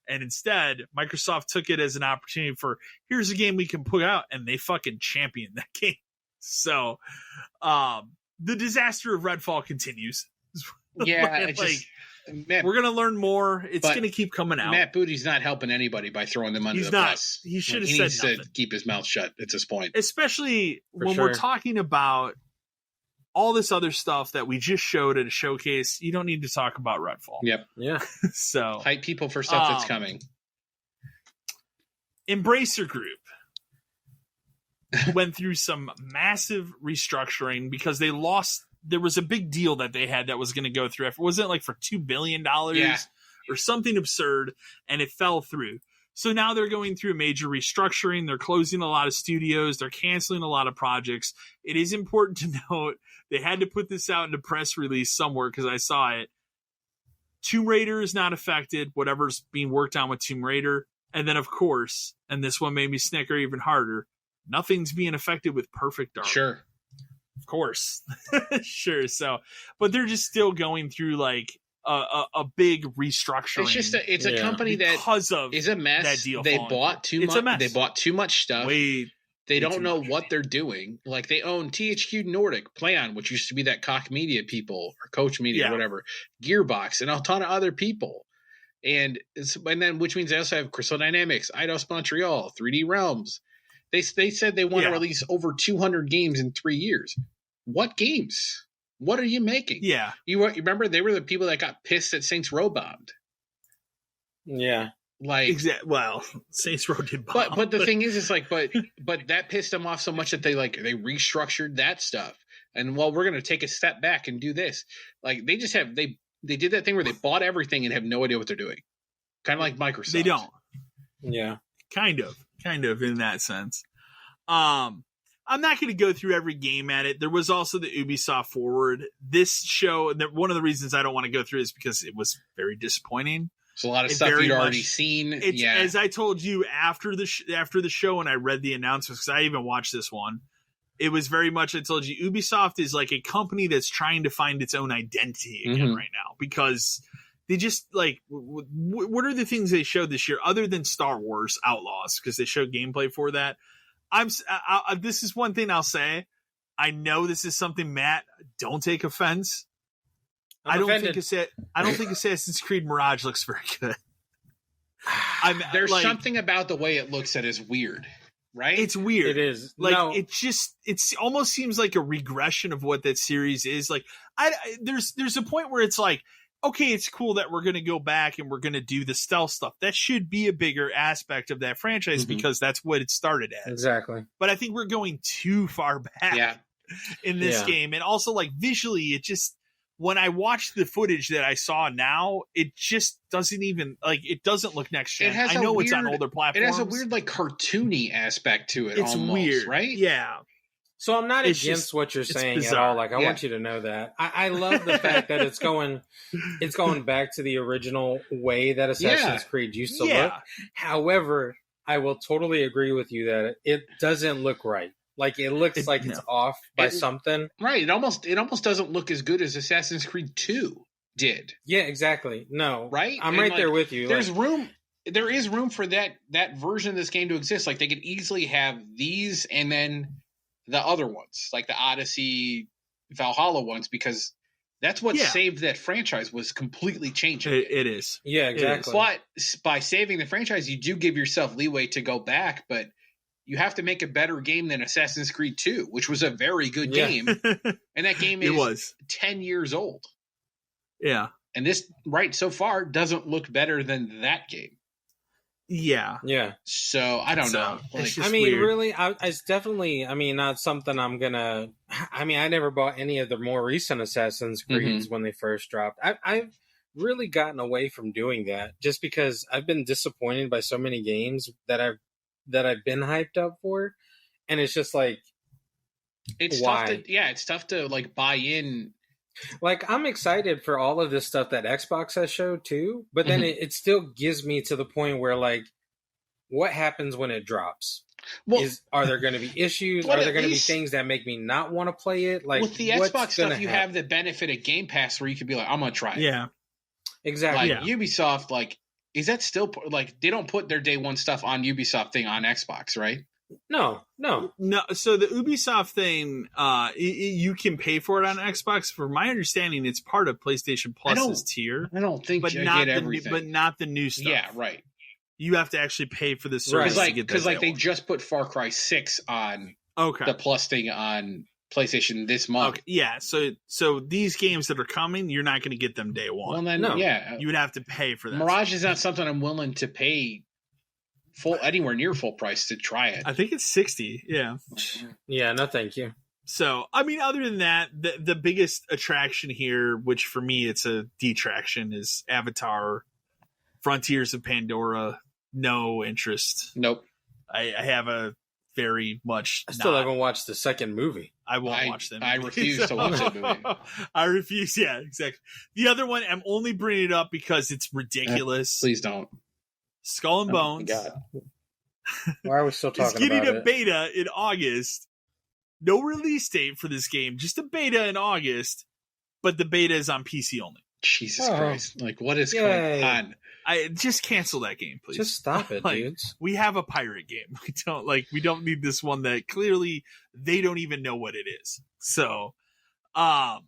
Speaker 1: And instead, Microsoft took it as an opportunity for, here's a game we can put out, and they fucking championed that game. So, the disaster of Redfall continues.
Speaker 2: Yeah,
Speaker 1: we're going to learn more. It's going to keep coming out.
Speaker 2: Matt Booty's not helping anybody by throwing them under the bus.
Speaker 1: He should have said nothing.
Speaker 2: He needs to keep his mouth shut at this point.
Speaker 1: Especially when we're talking about all this other stuff that we just showed at a showcase. You don't need to talk about Redfall.
Speaker 2: Yep.
Speaker 3: Yeah.
Speaker 2: So hype people for stuff that's coming.
Speaker 1: Embracer Group went through some massive restructuring because they lost. There was a big deal that they had that was going to go through. Wasn't it like for $2 billion or something absurd, and it fell through. So now they're going through a major restructuring. They're closing a lot of studios. They're canceling a lot of projects. It is important to note they had to put this out in a press release somewhere because I saw it. Tomb Raider is not affected, whatever's being worked on with Tomb Raider. And then, of course, and this one made me snicker even harder, nothing's being affected with Perfect Dark.
Speaker 2: Sure.
Speaker 1: Of course. Sure. So, but they're just still going through like a big restructuring.
Speaker 2: It's just it's a company that is a mess.
Speaker 1: That deal
Speaker 2: they bought too much. They bought too much stuff. They don't know what they're doing. Like they own THQ Nordic, PlayOn, which used to be that Koch Media people or Coach Media, or whatever, Gearbox, and a ton of other people. And then which means they also have Crystal Dynamics, Eidos Montreal, 3D Realms. They said they want to release over 200 games in 3 years. What games? What are you making?
Speaker 1: Yeah.
Speaker 2: You remember they were the people that got pissed that Saints Row bombed.
Speaker 3: Yeah.
Speaker 2: Like
Speaker 1: well, Saints Row did bomb.
Speaker 2: But the thing is, it's like, but that pissed them off so much that they restructured that stuff. And we're going to take a step back and do this. Like they just have, they did that thing where they bought everything and have no idea what they're doing. Kind of like Microsoft.
Speaker 1: They don't.
Speaker 3: Yeah.
Speaker 1: Kind of in that sense. I'm not going to go through every game at it. There was also the Ubisoft Forward. This show, one of the reasons I don't want to go through is because it was very disappointing.
Speaker 2: There's a lot of stuff you'd already seen.
Speaker 1: As I told you after the show, and I read the announcements, because I even watched this one, it was very much, I told you, Ubisoft is like a company that's trying to find its own identity again right now, because they just like what are the things they showed this year other than Star Wars Outlaws, because they showed gameplay for that. This is one thing I'll say. I know this is something, Matt, don't take offense. I don't think Assassin's Creed Mirage looks very good.
Speaker 2: There's something about the way it looks that is weird, right?
Speaker 1: It's weird.
Speaker 3: It is.
Speaker 1: Like it's almost seems like a regression of what that series is. Like there's a point where it's like, okay, it's cool that we're going to go back and we're going to do the stealth stuff. That should be a bigger aspect of that franchise because that's what it started as.
Speaker 3: Exactly.
Speaker 1: But I think we're going too far back in this game. And also, like, visually, it just, when I watch the footage that I saw now, it just doesn't even, like, it doesn't look next gen. I know it's on older platforms.
Speaker 2: It has a weird, like, cartoony aspect to it. It's almost, weird, right?
Speaker 1: Yeah.
Speaker 3: So I'm not against what you're saying at all. Like, I want you to know that. I love the fact that it's going back to the original way that Assassin's Creed used to look. However, I will totally agree with you that it doesn't look right. Like, it looks like it's off by something.
Speaker 2: Right. It almost doesn't look as good as Assassin's Creed 2 did.
Speaker 3: Yeah, exactly. No.
Speaker 2: Right?
Speaker 3: I'm right there with you.
Speaker 2: There is room for that version of this game to exist. Like, they could easily have these and then the other ones, like the Odyssey, Valhalla ones, because that's what saved that franchise, was completely changing.
Speaker 1: It is.
Speaker 3: Yeah, exactly.
Speaker 2: But by saving the franchise, you do give yourself leeway to go back, but you have to make a better game than Assassin's Creed 2, which was a very good game. And that game is 10 years old.
Speaker 1: Yeah.
Speaker 2: And this, so far, doesn't look better than that game.
Speaker 1: Yeah.
Speaker 3: Yeah.
Speaker 2: So, I don't know.
Speaker 1: Like,
Speaker 3: really, it's definitely, not something I'm going to... I never bought any of the more recent Assassin's Creeds when they first dropped. I've really gotten away from doing that just because I've been disappointed by so many games that I've been hyped up for. And it's just like, why?
Speaker 2: It's tough to, like, buy in.
Speaker 3: Like, I'm excited for all of this stuff that Xbox has showed too, but then it still gives me to the point where, like, what happens when it drops? Well, are there going to be issues? Are there going to be things that make me not want to play it? Like,
Speaker 2: with the Xbox stuff, you have the benefit of Game Pass where you could be like, I'm going to try it.
Speaker 1: Yeah.
Speaker 3: Exactly.
Speaker 2: Like, Ubisoft, like, is that still, like, they don't put their day one stuff on Ubisoft thing on Xbox, right?
Speaker 3: No.
Speaker 1: So the Ubisoft thing, you can pay for it on Xbox. For my understanding, it's part of PlayStation Plus's tier.
Speaker 2: I don't think,
Speaker 1: but not the new stuff.
Speaker 2: Yeah, right.
Speaker 1: You have to actually pay for the service to get that.
Speaker 2: Because, like, they just put Far Cry 6 on the Plus thing on PlayStation this month.
Speaker 1: Okay. Yeah, so these games that are coming, you're not going to get them day one.
Speaker 2: Well, then,
Speaker 1: you would have to pay for that.
Speaker 2: Mirage is not something I'm willing to pay anywhere near full price to try it.
Speaker 1: I think it's 60. Yeah.
Speaker 3: Yeah. No, thank you.
Speaker 1: So, other than that, the biggest attraction here, which for me it's a detraction, is Avatar: Frontiers of Pandora. No interest.
Speaker 2: Nope.
Speaker 1: I have a very much.
Speaker 3: I still haven't watched the second movie.
Speaker 1: I won't watch them.
Speaker 2: I refuse to watch that movie.
Speaker 1: I refuse. Yeah, exactly. The other one, I'm only bringing it up because it's ridiculous.
Speaker 2: Please don't.
Speaker 1: Skull and Bones.
Speaker 3: Oh, God. Why are we still talking about it?
Speaker 1: It's getting a beta in August. No release date for this game. Just a beta in August. But the beta is on PC only.
Speaker 2: Jesus Christ. Like, what is going on?
Speaker 1: Just cancel that game, please.
Speaker 3: Just stop it, dudes.
Speaker 1: We have a pirate game. We don't need this one that clearly they don't even know what it is. So, actually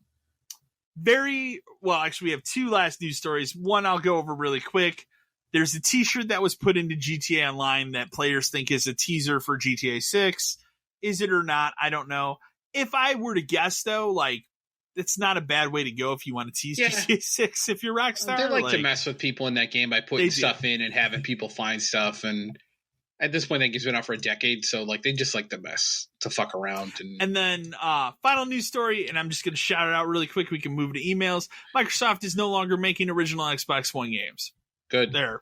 Speaker 1: we have two last news stories. One I'll go over really quick. There's a t-shirt that was put into GTA Online that players think is a teaser for GTA 6. Is it or not? I don't know. If I were to guess, though, like, it's not a bad way to go if you want to tease GTA 6 if you're Rockstar.
Speaker 2: They like to mess with people in that game by putting stuff in and having people find stuff. And at this point, that game's been out for a decade, so like they just like to mess, to fuck around.
Speaker 1: And then final news story, and I'm just going to shout it out really quick. We can move to emails. Microsoft is no longer making original Xbox One games.
Speaker 2: Good.
Speaker 1: There.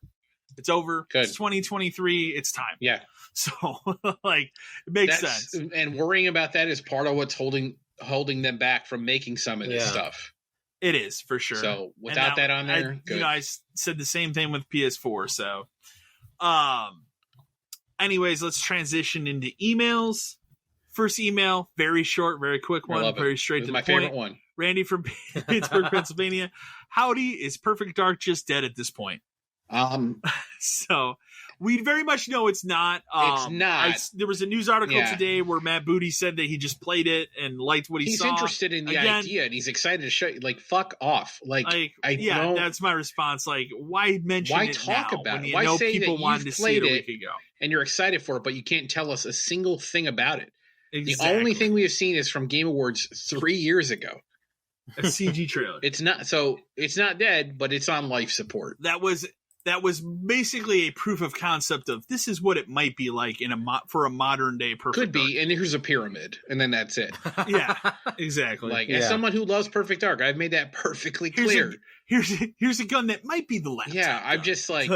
Speaker 1: It's over.
Speaker 2: Good.
Speaker 1: It's 2023. It's time.
Speaker 2: Yeah.
Speaker 1: So, like, it makes sense.
Speaker 2: And worrying about that is part of what's holding them back from making some of this stuff.
Speaker 1: It is, for sure.
Speaker 2: So, without that on there, good.
Speaker 1: I said the same thing with PS4. So, anyways, let's transition into emails. First email, very short, very quick one, very straight to the point.
Speaker 2: My favorite one.
Speaker 1: Randy from Pittsburgh, Pennsylvania. Howdy, is Perfect Dark just dead at this point? So we very much know it's not.
Speaker 2: It's not.
Speaker 1: There was a news article today where Matt Booty said that he just played it and liked what he saw.
Speaker 2: He's interested in the idea and he's excited to show you. Like, fuck off.
Speaker 1: That's my response. Like, why mention it
Speaker 2: talk
Speaker 1: now
Speaker 2: about
Speaker 1: when
Speaker 2: it?
Speaker 1: you
Speaker 2: Why
Speaker 1: know
Speaker 2: say
Speaker 1: people
Speaker 2: that
Speaker 1: wanted to see it a week ago?
Speaker 2: And you're excited for it, but you can't tell us a single thing about it.
Speaker 1: Exactly.
Speaker 2: The only thing we have seen is from Game Awards 3 years ago.
Speaker 1: A CG trailer.
Speaker 2: It's not dead, but it's on life support.
Speaker 1: That was basically a proof of concept of this is what it might be like for a modern day Perfect
Speaker 2: Could be,
Speaker 1: Dark.
Speaker 2: and here's a pyramid, and then that's it.
Speaker 1: Yeah, exactly.
Speaker 2: As someone who loves Perfect Dark, I've made that perfectly clear.
Speaker 1: Here's a gun that might be the last.
Speaker 2: Yeah, I'm just like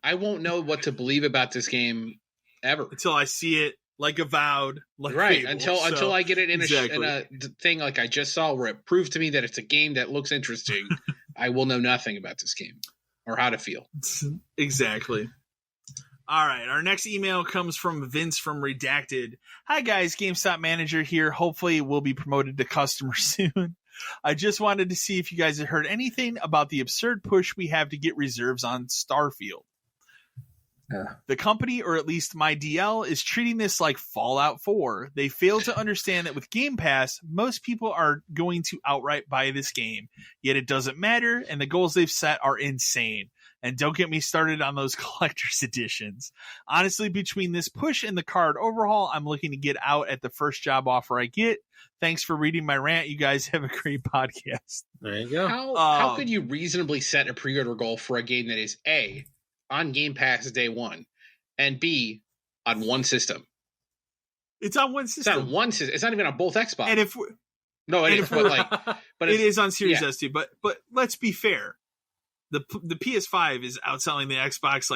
Speaker 2: I won't know what to believe about this game ever
Speaker 1: until I see it. Like Avowed, like
Speaker 2: right
Speaker 1: Fable.
Speaker 2: Until I get it in
Speaker 1: exactly.
Speaker 2: a thing like I just saw where it proves to me that it's a game that looks interesting. I will know nothing about this game or how to feel.
Speaker 1: Exactly. All right, our next email comes from Vince from Redacted. Hi guys, GameStop manager here. Hopefully we'll be promoted to customer soon. I just wanted to see if you guys had heard anything about the absurd push we have to get reserves on Starfield. The company, or at least my DL, is treating this like Fallout 4. They fail to understand that with Game Pass, most people are going to outright buy this game. Yet it doesn't matter, and the goals they've set are insane. And don't get me started on those collector's editions. Honestly, between this push and the card overhaul, I'm looking to get out at the first job offer I get. Thanks for reading my rant. You guys have a great podcast.
Speaker 3: There you go.
Speaker 2: How could you reasonably set a pre-order goal for a game that is A, on Game Pass day one, and B, on one system?
Speaker 1: It's on one system.
Speaker 2: It's on one system. It's not even on both Xbox.
Speaker 1: And if
Speaker 2: but
Speaker 1: it is on Series S too. But let's be fair. The PS5 is outselling the Xbox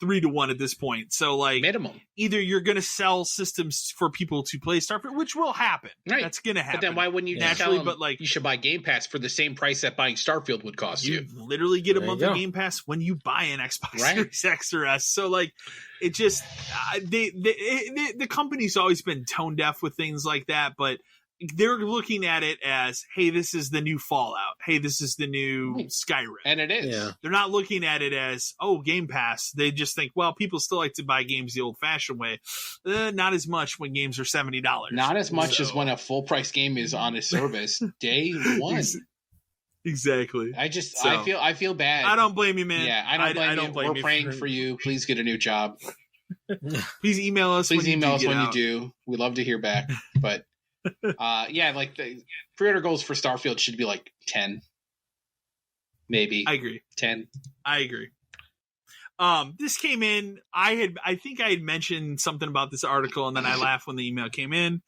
Speaker 1: 3-1 at this point. So
Speaker 2: minimum.
Speaker 1: Either you're going to sell systems for people to play Starfield, which will happen.
Speaker 2: Right.
Speaker 1: That's going to happen.
Speaker 2: But then why wouldn't you
Speaker 1: naturally?
Speaker 2: Tell them you should buy Game Pass for the same price that buying Starfield would cost you?
Speaker 1: You literally get a month of Game Pass when you buy an Xbox Series X or S. So it just the company's always been tone deaf with things like that, but they're looking at it as, hey, this is the new Fallout. Hey, this is the new Skyrim.
Speaker 2: And it is.
Speaker 3: Yeah.
Speaker 1: They're not looking at it as, Game Pass. They just think, well, people still like to buy games the old-fashioned way. Not as much when games are $70.
Speaker 2: Not as much as when a full-price game is on a service day one.
Speaker 1: Exactly.
Speaker 2: I feel bad.
Speaker 1: I don't blame you, man.
Speaker 2: Yeah, I don't blame you. We're praying for you. Please get a new job.
Speaker 1: Please email us.
Speaker 2: Please email us when you do. We'd love to hear back. But the pre-order goals for Starfield should be 10, maybe.
Speaker 1: I agree.
Speaker 2: 10.
Speaker 1: I agree. This came in. I think I had mentioned something about this article, and then I laughed when the email came in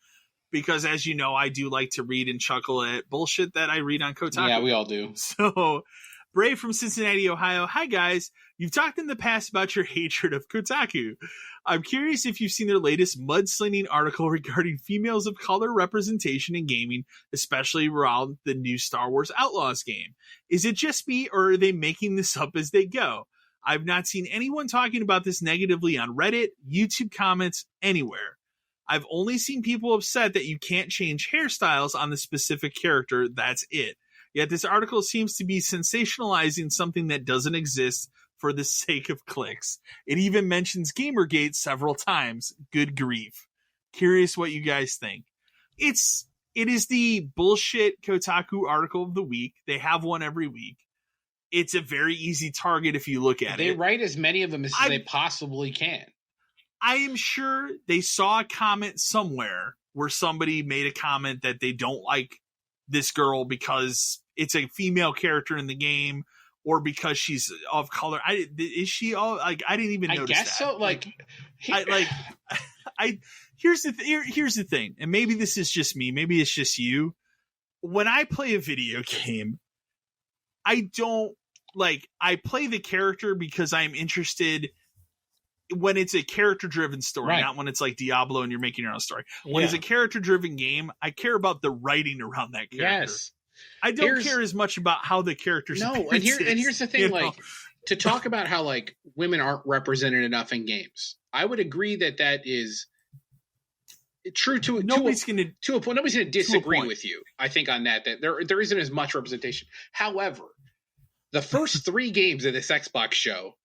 Speaker 1: because, as you know, I do like to read and chuckle at bullshit that I read on Kotaku.
Speaker 2: Yeah, we all do.
Speaker 1: So, Brave from Cincinnati, Ohio. Hi guys. You've talked in the past about your hatred of Kotaku. I'm curious if you've seen their latest mudslinging article regarding females of color representation in gaming, especially around the new Star Wars Outlaws game. Is it just me, or are they making this up as they go? I've not seen anyone talking about this negatively on Reddit, YouTube comments, anywhere. I've only seen people upset that you can't change hairstyles on the specific character. That's it. Yet this article seems to be sensationalizing something that doesn't exist for the sake of clicks. It even mentions Gamergate several times. Good grief. Curious what you guys think. It is the bullshit Kotaku article of the week. They have one every week. It's a very easy target if you look at it.
Speaker 2: They write as many of them as they possibly can.
Speaker 1: I am sure they saw a comment somewhere where somebody made a comment that they don't like this girl because it's a female character in the game, or because she's of color. Is she all I didn't even notice that. I guess
Speaker 2: so.
Speaker 1: Here's the thing, and maybe this is just me. Maybe it's just you. When I play a video game, I play the character because I'm interested when it's a character-driven story, not when it's like Diablo and you're making your own story. When it's a character-driven game, I care about the writing around that character. Yes. I don't care as much about how the characters.
Speaker 2: No, and here's the thing, to talk about how women aren't represented enough in games. I would agree that is true to a point. Nobody's going to disagree with you. I think on that there isn't as much representation. However, The first 3 games of this Xbox show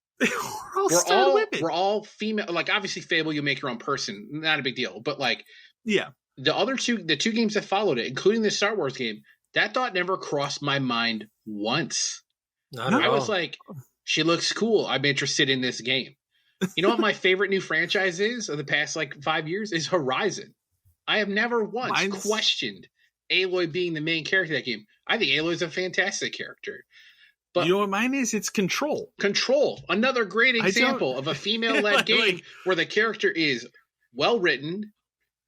Speaker 1: we're
Speaker 2: all female. Like, obviously, Fable, you make your own person, not a big deal. But like,
Speaker 1: yeah,
Speaker 2: the 2 games that followed it, including the Star Wars game, that thought never crossed my mind once. I was like, she looks cool. I'm interested in this game. You know what my favorite new franchise is of the past like 5 years is Horizon. I have never once questioned Aloy being the main character of that game. I think Aloy's a fantastic character. But
Speaker 1: you know what mine is? It's Control.
Speaker 2: Control. Another great example of a female-led game where the character is well-written,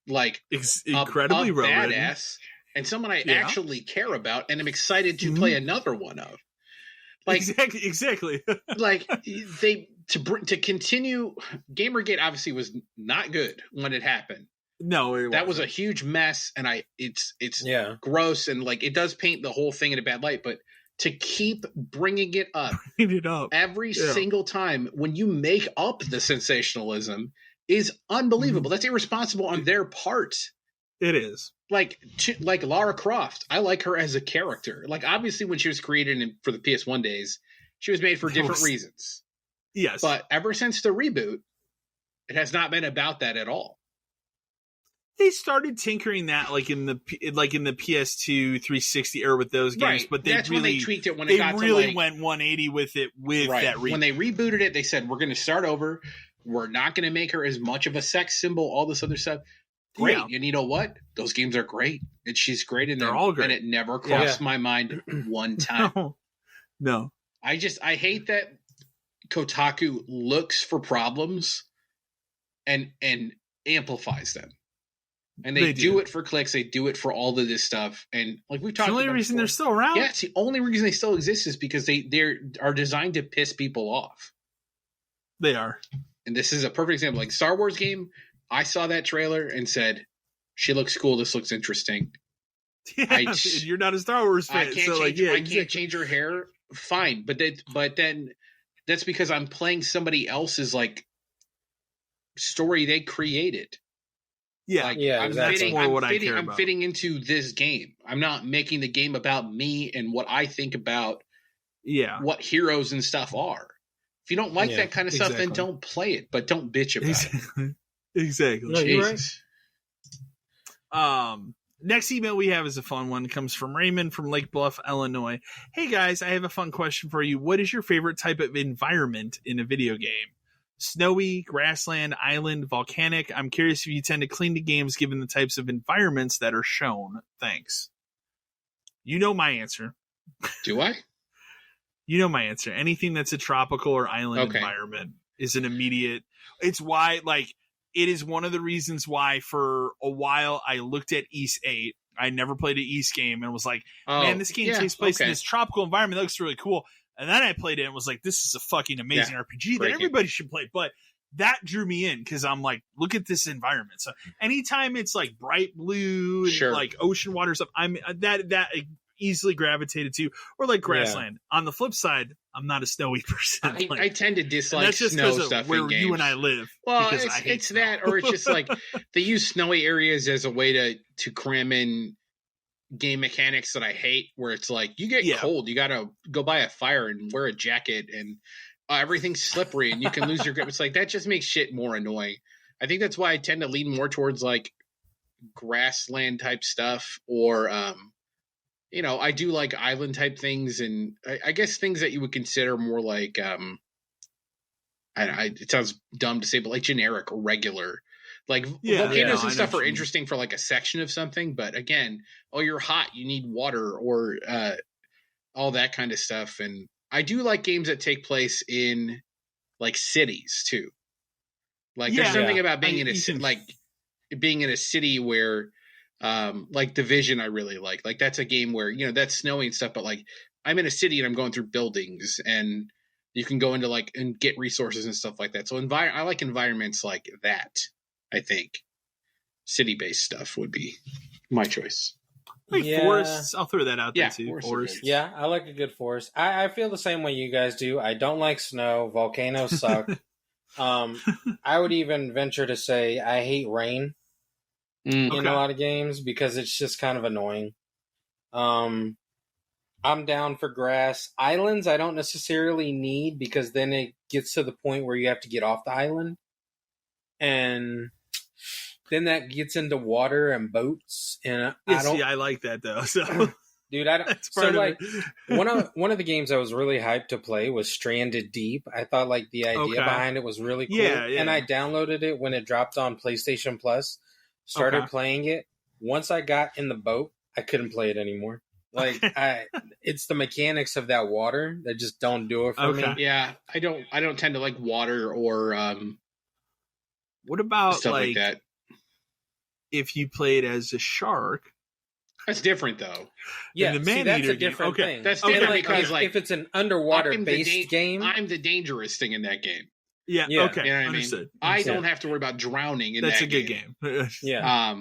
Speaker 2: like
Speaker 1: incredibly well-written,
Speaker 2: badass, and someone I actually care about and am excited to play another one of. Like,
Speaker 1: exactly.
Speaker 2: Like, to continue, Gamergate obviously was not good when it happened.
Speaker 1: No,
Speaker 2: that was a huge mess, and it's gross, and like it does paint the whole thing in a bad light. But to keep bringing it up every single time when you make up the sensationalism is unbelievable. That's irresponsible on their part.
Speaker 1: It is.
Speaker 2: Like Lara Croft, I like her as a character. Like, obviously, when she was created for the PS1 days, she was made for different reasons.
Speaker 1: Yes,
Speaker 2: but ever since the reboot, it has not been about that at all.
Speaker 1: They started tinkering that in the PS2 360 era with those games, but that's when they tweaked it. When it got really went 180 with it that reboot.
Speaker 2: When they rebooted it, they said, "We're going to start over. We're not going to make her as much of a sex symbol. All this other stuff." Great, and you know what? Those games are great, and she's great in them.
Speaker 1: They're all great,
Speaker 2: and it never crossed my mind one time.
Speaker 1: No.
Speaker 2: I hate that Kotaku looks for problems and amplifies them. And they do it for clicks. They do it for all of this stuff. And like we've talked about,
Speaker 1: the only reason they're still around.
Speaker 2: Yeah, it's the only reason they still exist is because they are designed to piss people off.
Speaker 1: They are. And
Speaker 2: this is a perfect example. Like Star Wars game, I saw that trailer and said, "She looks cool. This looks interesting."
Speaker 1: Yeah, you're not a Star Wars fan.
Speaker 2: I can't change her hair. Fine, but then that's because I'm playing somebody else's like story they created.
Speaker 1: Yeah,
Speaker 2: exactly.
Speaker 1: I'm
Speaker 2: fitting into this game. I'm not making the game about me and what I think about what heroes and stuff are. If you don't like that kind of stuff, then don't play it, but don't bitch about it.
Speaker 1: Exactly.
Speaker 3: No, you're
Speaker 1: right. Next email we have is a fun one. It comes from Raymond from Lake Bluff, Illinois. Hey guys, I have a fun question for you. What is your favorite type of environment in a video game? Snowy, grassland, island, volcanic. I'm curious if you tend to cling to games given the types of environments that are shown. Thanks. You know my answer.
Speaker 2: Do I?
Speaker 1: You know my answer. Anything that's a tropical or island environment is an immediate. It's why, it is one of the reasons why for a while I looked at East 8. I never played an East game and was like, man, this game takes place in this tropical environment. That looks really cool. And then I played it and was like, this is a fucking amazing RPG that everybody should play. But that drew me in because I'm like, look at this environment. So anytime it's like bright blue and like ocean water stuff, I'm that easily gravitated to, or like grassland. On the flip side, I'm not a snowy person.
Speaker 2: I tend to dislike snow stuff
Speaker 1: where
Speaker 2: in games.
Speaker 1: You and I live.
Speaker 2: Well, it's that, or it's just like they use snowy areas as a way to cram in game mechanics that I hate, where it's like you get cold, you gotta go buy a fire and wear a jacket, and everything's slippery and you can lose your grip. It's like that just makes shit more annoying. I think that's why I tend to lean more towards like grassland type stuff, or I do like island type things, and I guess things that you would consider more like it sounds dumb to say, but like generic or regular. Like volcanoes and stuff are interesting for like a section of something, but again, you're hot, you need water, or all that kind of stuff. And I do like games that take place in like cities too. Like there's something about being being in a city where like Division I really like. Like that's a game where, that's snowy and stuff, but like I'm in a city and I'm going through buildings and you can go into like and get resources and stuff like that. So I like environments like that. I think city-based stuff would be my choice.
Speaker 1: Like forests, I'll throw that out there too.
Speaker 2: Forests.
Speaker 3: Yeah, I like a good forest. I feel the same way you guys do. I don't like snow. Volcanoes suck. I would even venture to say I hate rain in a lot of games because it's just kind of annoying. I'm down for grass. Islands I don't necessarily need, because then it gets to the point where you have to get off the island. And then that gets into water and boats. And
Speaker 1: I like that though. So
Speaker 3: dude, I don't. So like one of the games I was really hyped to play was Stranded Deep. I thought like the idea behind it was really cool. Yeah. And I downloaded it when it dropped on PlayStation Plus. Started playing it. Once I got in the boat, I couldn't play it anymore. Like it's the mechanics of that water that just don't do it for me.
Speaker 2: Yeah, I don't tend to like water or
Speaker 1: what about
Speaker 2: stuff like that.
Speaker 1: If you played as a shark?
Speaker 2: That's different though.
Speaker 3: Yeah, that's a different thing.
Speaker 2: That's different because
Speaker 3: if it's an underwater based game,
Speaker 2: I'm the dangerous thing in that game.
Speaker 1: Yeah. Okay.
Speaker 2: You know what I mean? I don't have to worry about drowning in that game.
Speaker 1: That's a good game.
Speaker 3: Yeah.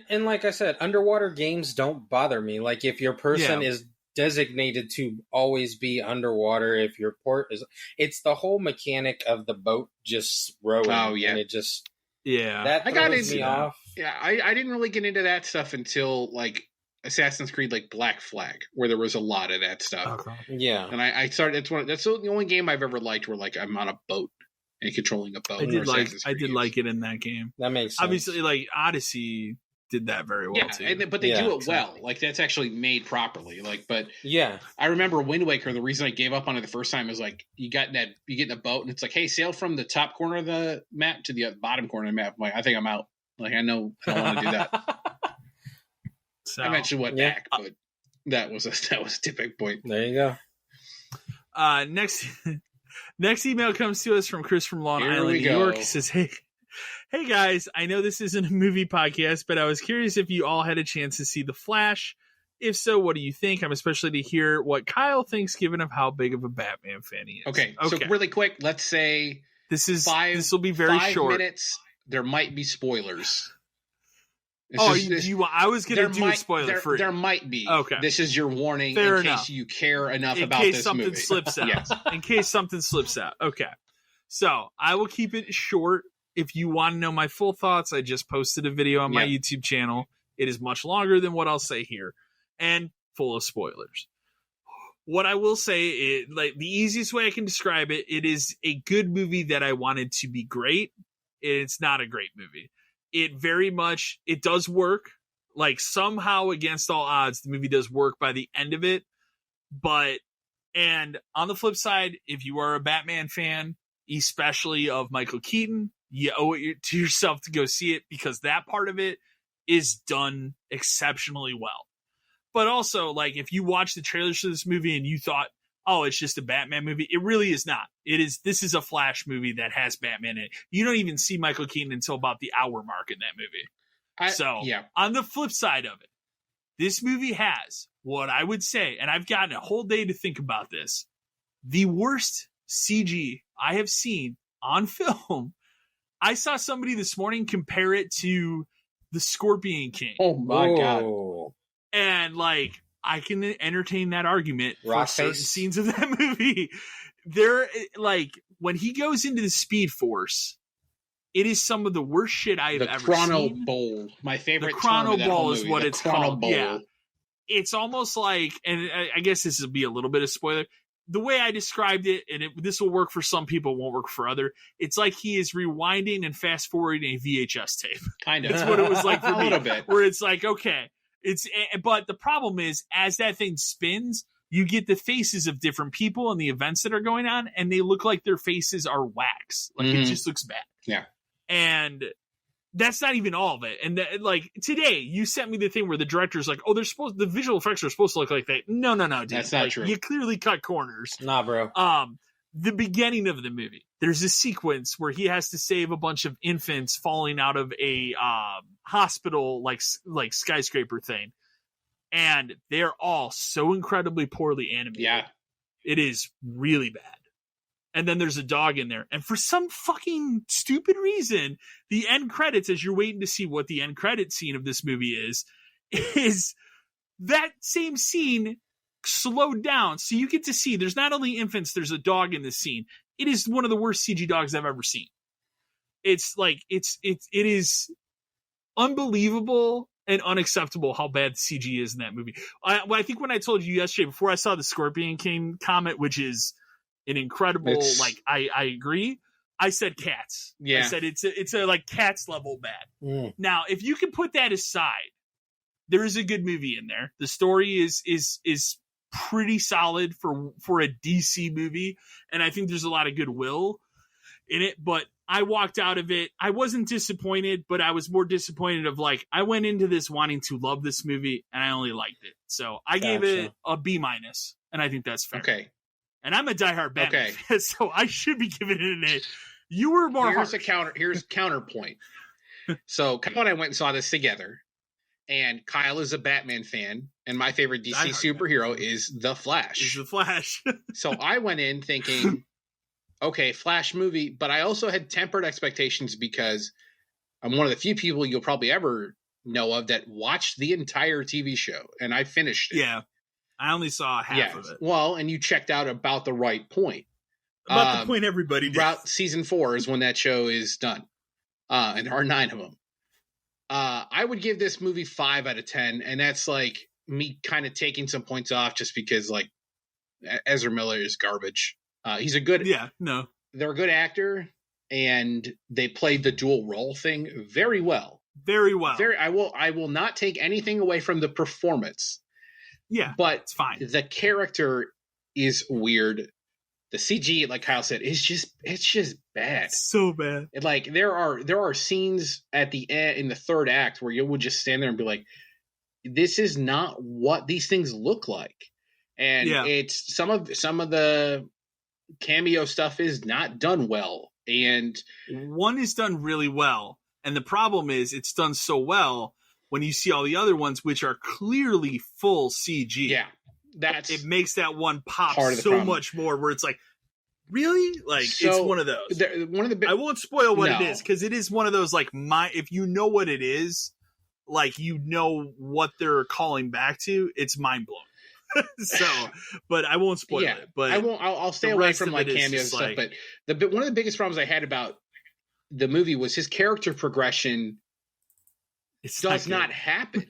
Speaker 3: And like I said, underwater games don't bother me. Like if your person is designated to always be underwater, if your port is, it's the whole mechanic of the boat just rowing. Oh yeah. And it just that throws me off.
Speaker 2: Yeah, I didn't really get into that stuff until like Assassin's Creed like Black Flag, where there was a lot of that stuff.
Speaker 3: Okay. Yeah.
Speaker 2: And I started. That's the only game I've ever liked where like I'm on a boat and controlling a boat.
Speaker 1: I did like it in that game.
Speaker 3: That makes sense.
Speaker 1: Obviously, like Odyssey did that very well too.
Speaker 2: But they do it well. Like that's actually made properly. Like, but
Speaker 3: yeah,
Speaker 2: I remember Wind Waker. The reason I gave up on it the first time is like you get in a boat and it's like, hey, sail from the top corner of the map to the bottom corner of the map. I'm like, I think I'm out. Like I know I don't want to do that. So, I eventually went back, but that was a tipping point.
Speaker 3: There you go.
Speaker 1: Next email comes to us from Chris from Long Island, New York. He says, Hey guys, I know this isn't a movie podcast, but I was curious if you all had a chance to see The Flash. If so, what do you think? I'm especially to hear what Kyle thinks, given of how big of a Batman fan he is.
Speaker 2: Okay. So really quick, let's say
Speaker 1: this will be very
Speaker 2: 5
Speaker 1: short.
Speaker 2: Minutes. There might be spoilers.
Speaker 1: I was going to do a spoiler free.
Speaker 2: There might be.
Speaker 1: Okay.
Speaker 2: This is your warning in case you care enough about this movie.
Speaker 1: In case something slips out. Yes. In case something slips out. Okay. So I will keep it short. If you want to know my full thoughts, I just posted a video on my YouTube channel. It is much longer than what I'll say here and full of spoilers. What I will say is, like, the easiest way I can describe it, it is a good movie that I wanted to be great. It's not a great movie. It does work. Like somehow against all odds, the movie does work by the end of it. And on the flip side, if you are a Batman fan, especially of Michael Keaton, you owe it to yourself to go see it because that part of it is done exceptionally well. But also, like, if you watch the trailers for this movie and you thought, oh, it's just a Batman movie, it really is not. This is a Flash movie that has Batman in it. You don't even see Michael Keaton until about the hour mark in that movie. On the flip side of it, this movie has what I would say, and I've gotten a whole day to think about this, the worst CG I have seen on film. I saw somebody this morning compare it to the Scorpion King.
Speaker 2: Oh my God.
Speaker 1: And like, I can entertain that argument for certain scenes of that movie. Like, when he goes into the Speed Force, it is some of the worst shit I have ever seen. The
Speaker 2: Chrono Bowl. My favorite
Speaker 1: The Chrono Bowl is what it's called.
Speaker 2: Bowl.
Speaker 1: Yeah. It's almost like, and I guess this will be a little bit of spoiler, the way I described it, and this will work for some people, won't work for other. It's like he is rewinding and fast forwarding a VHS tape.
Speaker 2: Kind of.
Speaker 1: That's what it was like for me.
Speaker 2: A little bit.
Speaker 1: Where it's like, okay, but the problem is, as that thing spins, you get the faces of different people and the events that are going on, and they look like their faces are wax. Like it just looks bad.
Speaker 2: Yeah.
Speaker 1: And that's not even all of it. And like today, you sent me the thing where the director's like, "Oh, the visual effects are supposed to look like that." No, dude.
Speaker 2: That's not true.
Speaker 1: You clearly cut corners.
Speaker 3: Nah, bro.
Speaker 1: The beginning of the movie, there's a sequence where he has to save a bunch of infants falling out of a hospital like skyscraper thing, and they're all so incredibly poorly animated.
Speaker 2: Yeah,
Speaker 1: it is really bad. And then there's a dog in there. And for some fucking stupid reason, the end credits, as you're waiting to see what the end credit scene of this movie is that same scene slowed down. So you get to see there's not only infants, there's a dog in this scene. It is one of the worst CG dogs I've ever seen. It's like, it is unbelievable. and unacceptable how bad CG is in that movie. I think when I told you yesterday, before I saw the Scorpion King comment, which is an incredible, I agree. I said Cats.
Speaker 2: Yeah.
Speaker 1: I said it's a like Cats level bad.
Speaker 3: Mm.
Speaker 1: Now, if you can put that aside, there is a good movie in there. The story is pretty solid for a DC movie, and I think there's a lot of goodwill in it. But I walked out of it. I wasn't disappointed, but I was more disappointed of like, I went into this wanting to love this movie and I only liked it. So I gave it a B-, and I think that's fair.
Speaker 2: Okay.
Speaker 1: And I'm a diehard Batman fan, so I should be giving it an A. You were more
Speaker 2: Here's counterpoint. So Kyle and I went and saw this together, and Kyle is a Batman fan, and my favorite DC superhero is The Flash.
Speaker 1: Is The Flash.
Speaker 2: So I went in thinking, okay, Flash movie, but I also had tempered expectations because I'm one of the few people you'll probably ever know of that watched the entire TV show, and I finished it.
Speaker 1: Yeah, I only saw half of it.
Speaker 2: Well, and you checked out about the right point.
Speaker 1: About the point everybody did.
Speaker 2: About season 4 is when that show is done, and there are 9 of them. I would give this movie 5 out of 10, and that's like me kind of taking some points off just because like Ezra Miller is garbage. He's a good they're a good actor, and they played the dual role thing very well.
Speaker 1: Very well.
Speaker 2: I will not take anything away from the performance.
Speaker 1: Yeah,
Speaker 2: but
Speaker 1: it's fine.
Speaker 2: The character is weird. The CG, like Kyle said, it's just bad.
Speaker 1: It's so bad.
Speaker 2: Like there are scenes at the end in the third act where you would just stand there and be like, this is not what these things look like. And it's some of the cameo stuff is not done well, and
Speaker 1: one is done really well, and the problem is it's done so well when you see all the other ones which are clearly full CG.
Speaker 2: Yeah, it
Speaker 1: makes that one pop so much more, where it's like, really, like it's one of those. I won't spoil what it is, because it is one of those like if you know what it is, like you know what they're calling back to, it's mind blowing. So, but I won't spoil it. But
Speaker 2: I'll stay away from like cameos and stuff. Like, but one of the biggest problems I had about the movie was his character progression does not happen.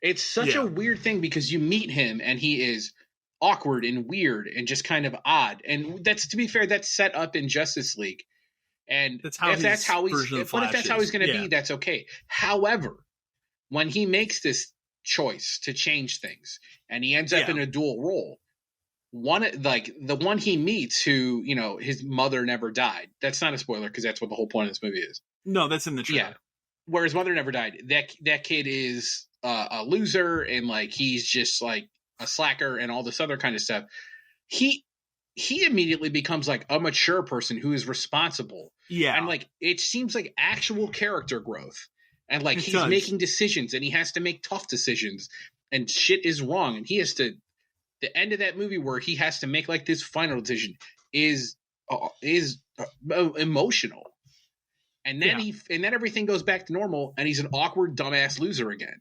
Speaker 2: It's such a weird thing because you meet him and he is awkward and weird and just kind of odd. And that's, to be fair, that's set up in Justice League. And if that's how he's going to be, that's okay. However, when he makes this choice to change things and he ends up in a dual role, the one he meets who, you know, his mother never died. That's not a spoiler because that's what the whole point of this movie is.
Speaker 1: No, that's in the trailer.
Speaker 2: Yeah. Where his mother never died. That kid is a loser and like he's just like a slacker and all this other kind of stuff. He immediately becomes like a mature person who is responsible. Yeah. And like it seems like actual character growth. And like he's making decisions and he has to make tough decisions and shit is wrong. And he has to, the end of that movie where he has to make like this final decision is emotional. And then and then everything goes back to normal and he's an awkward dumbass loser again.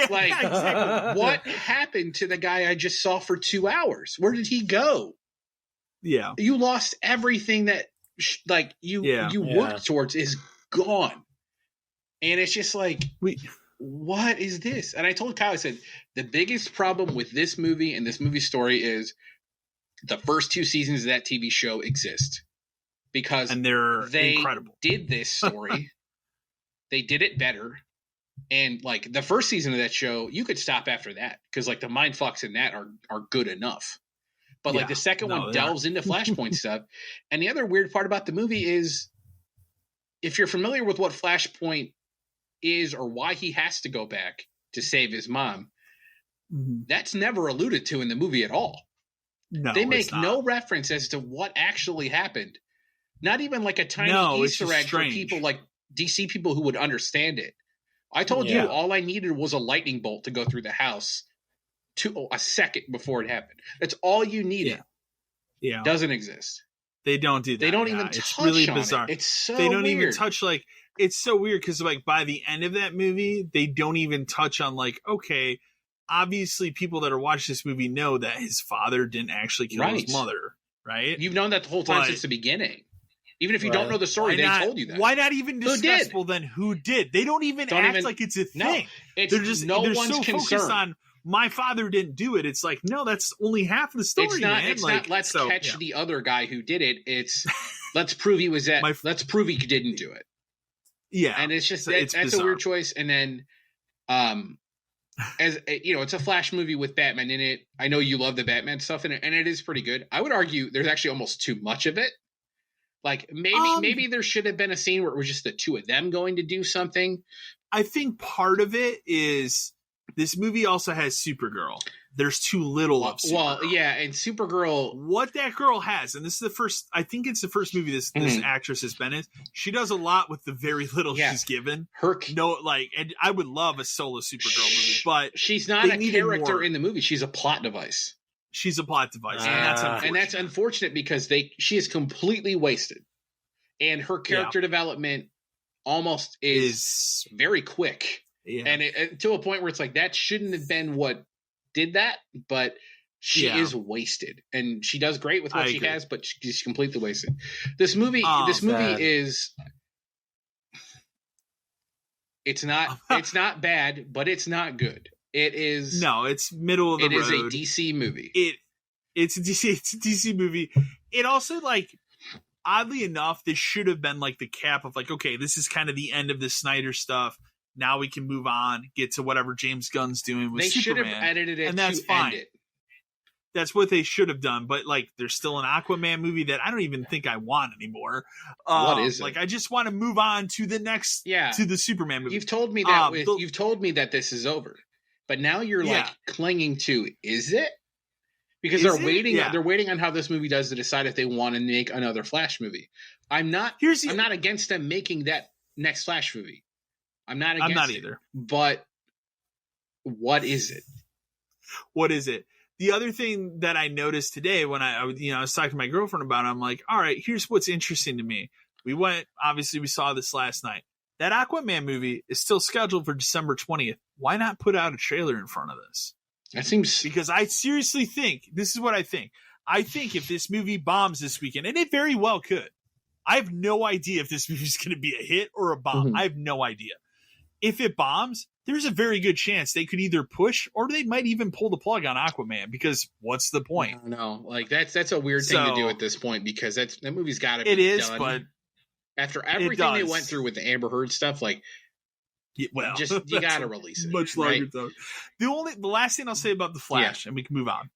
Speaker 2: Like what happened to the guy I just saw for 2 hours? Where did he go?
Speaker 1: Yeah.
Speaker 2: You lost everything that like you worked towards is gone. And it's just like, what is this? And I told Kyle, I said, the biggest problem with this movie and this movie story is the first 2 seasons of that TV show exist. Because they incredible. Did this story. They did it better. And like the first season of that show, you could stop after that. Because like the mind fucks in that are good enough. But like the second one delves into Flashpoint stuff. And the other weird part about the movie is if you're familiar with what Flashpoint is or why he has to go back to save his mom, that's never alluded to in the movie at all. No, they make no reference as to what actually happened. Not even like a tiny Easter egg for people like DC people who would understand it. I told you all I needed was a lightning bolt to go through the house a second before it happened. That's all you needed. Yeah. Doesn't exist.
Speaker 1: They don't do that.
Speaker 2: They don't even touch
Speaker 1: it's really
Speaker 2: on
Speaker 1: bizarre.
Speaker 2: It. It's so
Speaker 1: They don't
Speaker 2: weird.
Speaker 1: even touch like it's so weird because like by the end of that movie, they don't even touch on like, okay, obviously people that are watching this movie know that his father didn't actually kill his mother, right?
Speaker 2: You've known that the whole time since the beginning. Even if you don't know the story, they told you that.
Speaker 1: Why not even discuss? Well, then who did? They don't even act like it's a thing.
Speaker 2: No, they're just
Speaker 1: they're so focused on my father didn't do it. It's like, no, that's only half of the story.
Speaker 2: It's not let's catch the other guy who did it. It's let's prove he was let's prove he didn't do it.
Speaker 1: Yeah,
Speaker 2: and it's just that's a weird choice. And then, as you know, it's a Flash movie with Batman in it. I know you love the Batman stuff in it, and it is pretty good. I would argue there's actually almost too much of it. Like maybe there should have been a scene where it was just the two of them going to do something.
Speaker 1: I think part of it is this movie also has Supergirl. There's too little of Supergirl.
Speaker 2: Well, yeah, and Supergirl,
Speaker 1: what that girl has, and this is the first. I think it's the first movie this actress has been in. She does a lot with the very little she's given. And I would love a solo Supergirl movie, but
Speaker 2: she's not a character in the movie. She's a plot device.
Speaker 1: She's a plot device,
Speaker 2: and that's unfortunate because she is completely wasted, and her character development almost is very quick, and to a point where it's like that shouldn't have been what did that, but she is wasted, and she does great with what she has, but she's completely wasted. This movie is. It's not bad, but it's not good. It is
Speaker 1: it's middle of the road.
Speaker 2: It is a DC movie.
Speaker 1: It's a DC movie. It also, like, oddly enough, this should have been like the cap of like, okay, this is kind of the end of the Snyder stuff. Now we can move on, get to whatever James Gunn's doing with Superman.
Speaker 2: They should have edited it,
Speaker 1: and that's fine. End it. That's what they should have done. But like, there's still an Aquaman movie that I don't even think I want anymore.
Speaker 2: What is it?
Speaker 1: Like, I just want to move on to the next, to the Superman movie.
Speaker 2: You've told me that. You've told me that this is over, but now you're like clinging to. Is it? Because they're waiting. Yeah. They're waiting on how this movie does to decide if they want to make another Flash movie. I'm not against them making that next Flash movie. I'm not
Speaker 1: either.
Speaker 2: But what is it?
Speaker 1: What is it? The other thing that I noticed today when I was talking to my girlfriend about it, I'm like, all right, here's what's interesting to me. We saw this last night. That Aquaman movie is still scheduled for December 20th. Why not put out a trailer in front of this?
Speaker 2: That seems...
Speaker 1: Because I seriously think, this is what I think. I think if this movie bombs this weekend, and it very well could, I have no idea if this movie is going to be a hit or a bomb. Mm-hmm. I have no idea. If it bombs, there's a very good chance they could either push or they might even pull the plug on Aquaman, because what's the point?
Speaker 2: I don't know. Like, that's a weird thing to do at this point, because that movie's got to be
Speaker 1: done. It is,
Speaker 2: done.
Speaker 1: But
Speaker 2: after everything they went through with the Amber Heard stuff, like, you got to release it.
Speaker 1: Much longer though. The last thing I'll say about The Flash, and we can move on.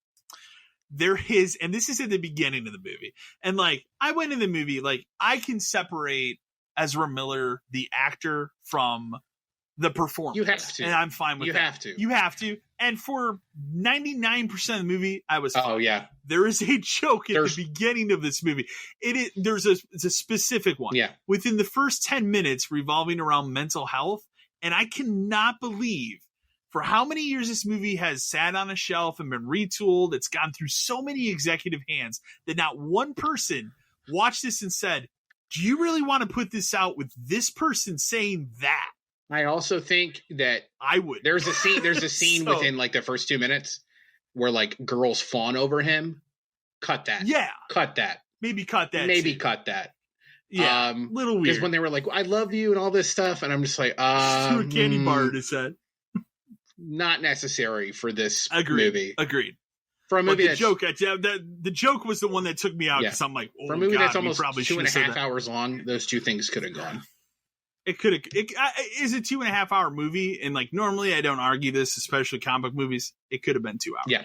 Speaker 1: There is, and this is at the beginning of the movie, and like, I went in the movie, like, I can separate Ezra Miller, the actor, from the performance.
Speaker 2: You have to.
Speaker 1: And I'm fine with that. You have to. And for 99% of the movie, I was fine.
Speaker 2: Oh, yeah.
Speaker 1: There is a joke at the beginning of this movie. It's a specific one.
Speaker 2: Yeah.
Speaker 1: Within the first 10 minutes revolving around mental health. And I cannot believe for how many years this movie has sat on a shelf and been retooled. It's gone through so many executive hands that not one person watched this and said, do you really want to put this out with this person saying that?
Speaker 2: I also think that
Speaker 1: I would.
Speaker 2: There's a scene within like the first 2 minutes where like girls fawn over him. Cut that.
Speaker 1: Yeah.
Speaker 2: Cut that.
Speaker 1: Maybe cut that.
Speaker 2: Cut that.
Speaker 1: Yeah. Little weird.
Speaker 2: Because when they were like, I love you and all this stuff, and I'm just like,
Speaker 1: threw a candy bar at his head.
Speaker 2: Not necessary for this movie.
Speaker 1: Agreed.
Speaker 2: For a movie
Speaker 1: the joke was the one that took me out, because I'm like, oh,
Speaker 2: for a movie that's almost
Speaker 1: probably
Speaker 2: 2.5 hours long, those two things could have gone.
Speaker 1: It could have. Is a 2.5 hour movie, and like normally I don't argue this, especially comic book movies. It could have been 2 hours.
Speaker 2: Yeah,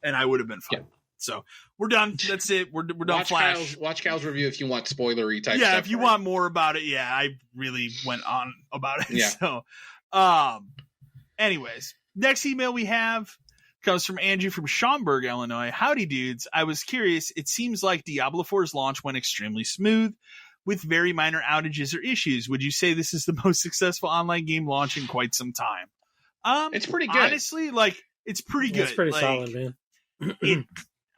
Speaker 1: and I would have been fine. Yeah. So we're done. That's it. We're done. Flash.
Speaker 2: Watch Cal's review if you want spoilery type.
Speaker 1: Yeah,
Speaker 2: stuff,
Speaker 1: if you want more about it. Yeah, I really went on about it.
Speaker 2: Yeah.
Speaker 1: So, anyways, next email we have comes from Andrew from Schaumburg, Illinois. Howdy, dudes. I was curious. It seems like Diablo 4's launch went extremely smooth, with very minor outages or issues. Would you say this is the most successful online game launch in quite some time?
Speaker 2: It's pretty good.
Speaker 1: Honestly, like, it's pretty good.
Speaker 3: It's pretty solid, man.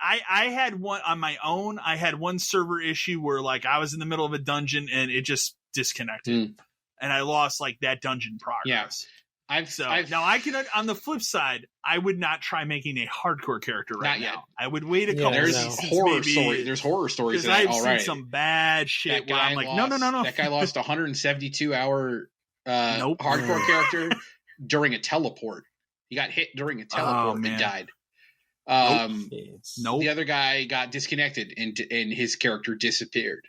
Speaker 1: I had one on my own. I had one server issue where like I was in the middle of a dungeon and it just disconnected, and I lost like that dungeon progress. Now I can, on the flip side, I would not try making a hardcore character right now. I would wait a couple seasons.
Speaker 2: There's horror stories.
Speaker 1: Because I've seen some bad shit where I'm like, no.
Speaker 2: That guy lost a 172-hour hardcore character during a teleport. He got hit during a teleport and died. The other guy got disconnected and his character disappeared.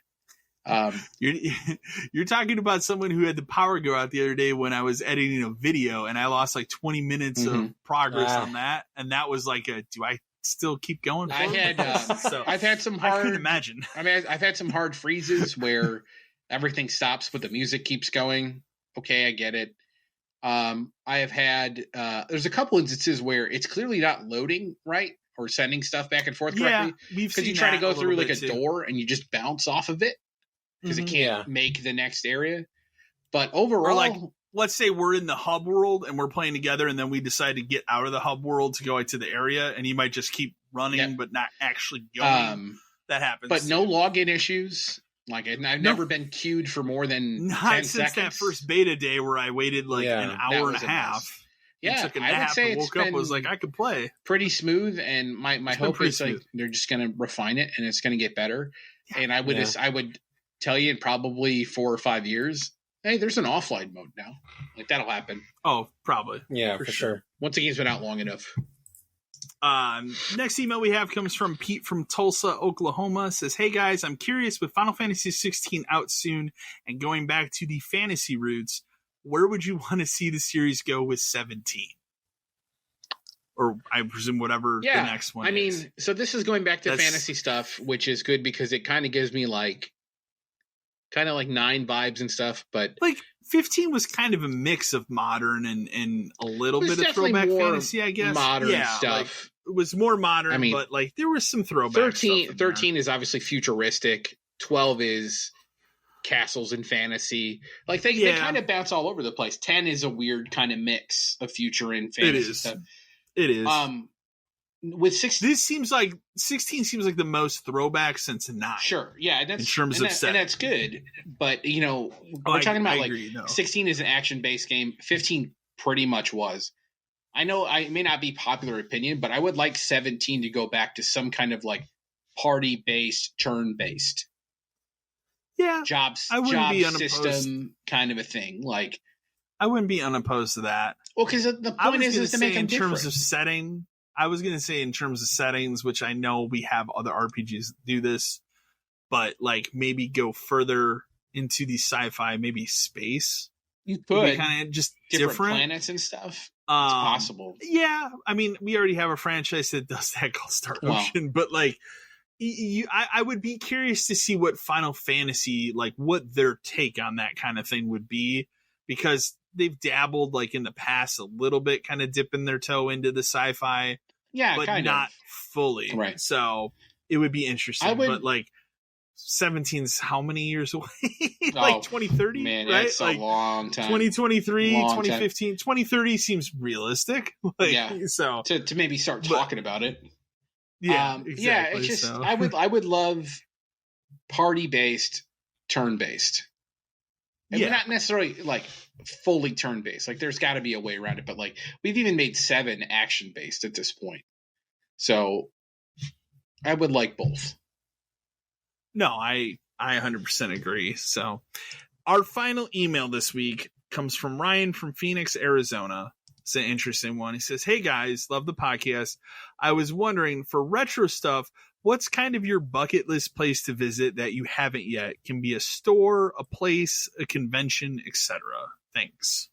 Speaker 1: You're talking about someone who had the power go out the other day when I was editing a video and I lost like 20 minutes of progress on that, and that was like do I still keep going?
Speaker 2: I've had some hard.
Speaker 1: I can imagine.
Speaker 2: I mean, I've had some hard freezes where everything stops but the music keeps going. Okay, I get it. I have had there's a couple instances where it's clearly not loading right or sending stuff back and forth correctly because you try to go through like a door and you just bounce off of it. Because it can't make the next area. But overall... Or like,
Speaker 1: let's say we're in the hub world and we're playing together and then we decide to get out of the hub world to go to the area and you might just keep running but not actually going. That happens.
Speaker 2: But no login issues. Like, I've never been queued for more than 10 seconds.
Speaker 1: Since that first beta day where I waited like an hour and a half.
Speaker 2: Yeah,
Speaker 1: took a nap, I would say woke up, was like, I could play.
Speaker 2: Pretty smooth, and my hope is like they're just going to refine it and it's going to get better. Yeah. And I would tell you in probably 4 or 5 years, hey, there's an offline mode now. Like, that'll happen.
Speaker 1: Oh, probably.
Speaker 3: Yeah, for sure.
Speaker 2: Once the game's been out long enough.
Speaker 1: Next email we have comes from Pete from Tulsa, Oklahoma. Says, hey guys, I'm curious, with Final Fantasy 16 out soon and going back to the fantasy roots, where would you want to see the series go with 17? Or I presume whatever the next one is.
Speaker 2: I mean, so this is going back to fantasy stuff, which is good because it kind of gives me like 9 vibes and stuff, but
Speaker 1: like 15 was kind of a mix of modern and a little bit of throwback fantasy, I guess.
Speaker 2: Modern stuff. Like,
Speaker 1: it was more modern, but like there was some throwback
Speaker 2: 13 is obviously futuristic. 12 is castles and fantasy. Like they kind of bounce all over the place. 10 is a weird kind of mix of future and fantasy stuff.
Speaker 1: It is.
Speaker 2: With 16
Speaker 1: seems like the most throwback since 9.
Speaker 2: Sure, yeah, and that's
Speaker 1: in terms of set.
Speaker 2: And that's good. But we're talking about 16 is an action-based game. 15 pretty much was. I know it may not be popular opinion, but I would like 17 to go back to some kind of like party-based, turn-based.
Speaker 1: Yeah,
Speaker 2: job system kind of a thing. Like,
Speaker 1: I wouldn't be unopposed to that.
Speaker 2: Well, because the point is to make them different.
Speaker 1: In terms of setting. I was going to say in terms of settings, which I know we have other RPGs that do this, but like maybe go further into the sci-fi, maybe space.
Speaker 2: You could
Speaker 1: kind of just
Speaker 2: different planets and stuff. It's possible.
Speaker 1: Yeah, I mean, we already have a franchise that does that called Star Ocean, but like, I would be curious to see what Final Fantasy, like what their take on that kind of thing would be, because they've dabbled like in the past a little bit, kind of dipping their toe into the sci-fi, but not fully.
Speaker 2: Right.
Speaker 1: So it would be interesting. But like 17's how many years away? Like 2030,
Speaker 2: man,
Speaker 1: right?
Speaker 2: It's
Speaker 1: like
Speaker 2: a long time.
Speaker 1: 2023, 2015, 2030 seems realistic. Like, so
Speaker 2: to maybe start talking about it.
Speaker 1: Yeah, exactly.
Speaker 2: Yeah, it's just I would love party-based, turn-based. And we're not necessarily like fully turn-based. Like there's got to be a way around it, but like we've even made 7 action-based at this point. So I would like both.
Speaker 1: No, I 100% agree. So our final email this week comes from Ryan from Phoenix, Arizona. It's an interesting one. He says, hey guys, love the podcast. I was wondering, for retro stuff, what's kind of your bucket list place to visit that you haven't yet? Can be a store, a place, a convention, etc. Thanks.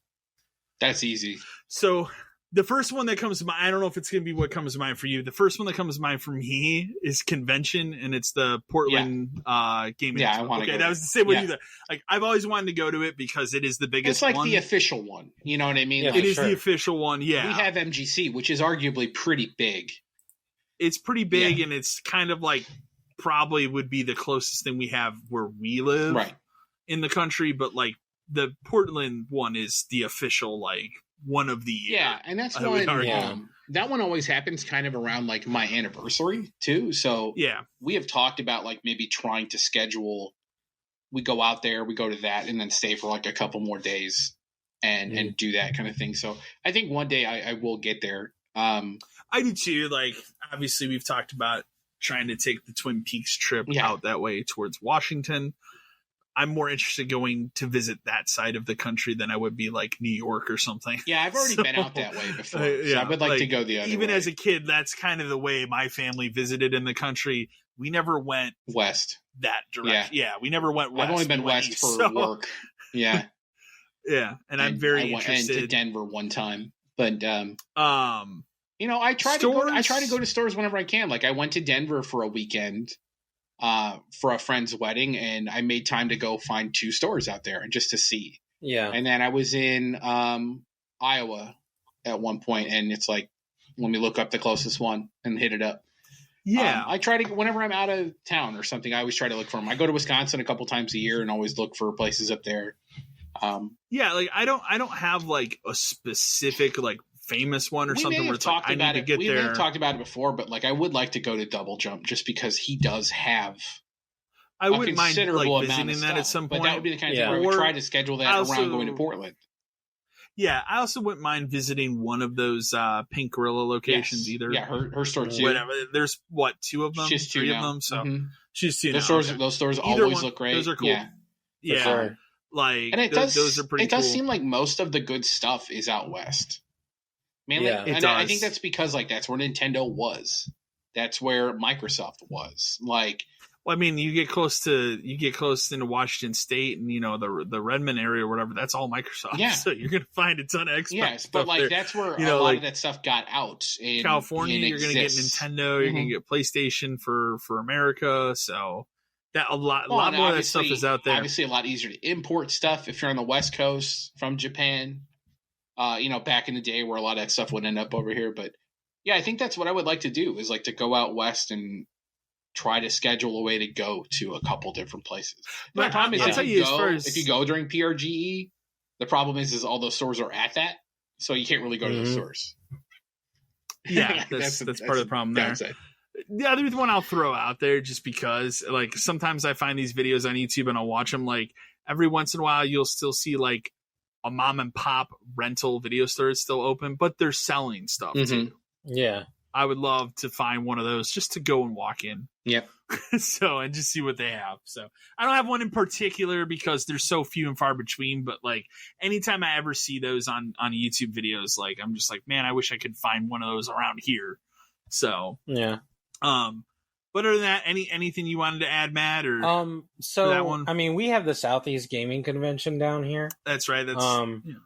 Speaker 2: That's easy.
Speaker 1: So the first one that comes to mind, I don't know if it's going to be what comes to mind for you. The first one that comes to mind for me is convention, and it's the Portland Gaming.
Speaker 2: Yeah, I want to go.
Speaker 1: That was the same way you. Like, I've always wanted to go to it because it is the biggest.
Speaker 2: It's like the official one. You know what I mean?
Speaker 1: Yeah,
Speaker 2: like,
Speaker 1: it is the official one. Yeah,
Speaker 2: we have MGC, which is arguably pretty big.
Speaker 1: It's pretty big, and it's kind of like probably would be the closest thing we have where we live in the country. But like the Portland one is the official, like one of the year.
Speaker 2: Yeah, and that's one. That one always happens kind of around like my anniversary too. So we have talked about like maybe trying to schedule. We go out there, we go to that, and then stay for like a couple more days and do that kind of thing. So I think one day I will get there.
Speaker 1: I do too. Like, obviously we've talked about trying to take the Twin Peaks trip out that way towards Washington. I'm more interested going to visit that side of the country than I would be like New York or something.
Speaker 2: Yeah, I've already been out that way before. So I would like to go the other way.
Speaker 1: Even as a kid, that's kind of the way my family visited in the country. We never went
Speaker 2: west
Speaker 1: that direction. Yeah, we never went west.
Speaker 2: I've only been west for work. Yeah.
Speaker 1: Yeah, and I'm very interested.
Speaker 2: I went to Denver one time. But you know, I try to go to stores whenever I can. Like I went to Denver for a weekend for a friend's wedding, and I made time to go find 2 stores out there and just to see.
Speaker 3: Yeah.
Speaker 2: And then I was in Iowa at one point, and it's like, let me look up the closest one and hit it up.
Speaker 1: Yeah.
Speaker 2: I try to, whenever I'm out of town or something, I always try to look for them. I go to Wisconsin a couple times a year and always look for places up there.
Speaker 1: Yeah, like I don't have like a specific like famous one or something where it's like, I need to get there.
Speaker 2: We have talked about it before, but like I would like to go to Double Jump just because he does have
Speaker 1: I wouldn't mind like visiting that at some point.
Speaker 2: But that would be the kind of thing where we try to schedule that around going to Portland.
Speaker 1: Yeah, I also wouldn't mind visiting one of those Pink Gorilla locations either.
Speaker 2: Yeah, her store too.
Speaker 1: Whatever. There's 2 of them?
Speaker 2: She's 2
Speaker 1: 3
Speaker 2: now.
Speaker 1: of them. So she's 2
Speaker 2: those
Speaker 1: now.
Speaker 2: Those stores always look great.
Speaker 1: Those are cool. Yeah.
Speaker 3: Sure.
Speaker 1: Like,
Speaker 2: and
Speaker 1: those are pretty cool.
Speaker 2: It does seem like most of the good stuff is out west. Mainly,
Speaker 1: and
Speaker 2: I think that's because like that's where Nintendo was. That's where Microsoft was. Like,
Speaker 1: well, I mean, you get close into Washington State and, you know, the Redmond area or whatever. That's all Microsoft.
Speaker 2: Yeah.
Speaker 1: So you're going to find a ton of Xbox.
Speaker 2: Yes, but like
Speaker 1: there.
Speaker 2: that's where a lot of that stuff got out. In
Speaker 1: California, you're going to get Nintendo. You're going to get PlayStation for America. So that a lot more of that stuff is out there.
Speaker 2: Obviously, a lot easier to import stuff if you're on the West Coast from Japan. You know, back in the day where a lot of that stuff would end up over here. But yeah, I think that's what I would like to do is like to go out west and try to schedule a way to go to a couple different places. The problem is if you go during PRGE, the problem is all those stores are at that, so you can't really go to those stores.
Speaker 1: Yeah, that's part of the problem there.
Speaker 2: Downside.
Speaker 1: The other one I'll throw out there, just because like sometimes I find these videos on YouTube and I'll watch them. Like every once in a while, you'll still see like a mom and pop rental video store is still open, but they're selling stuff too.
Speaker 3: Yeah.
Speaker 1: I would love to find one of those just to go and walk in.
Speaker 2: Yep.
Speaker 1: So, and just see what they have. So I don't have one in particular because there's so few and far between, but like anytime I ever see those on YouTube videos, like I'm just like, man, I wish I could find one of those around here. So,
Speaker 3: yeah.
Speaker 1: But other than that, anything you wanted to add, Matt, or
Speaker 3: so
Speaker 1: that one?
Speaker 3: I mean, we have the Southeast Gaming Convention down here.
Speaker 1: That's right.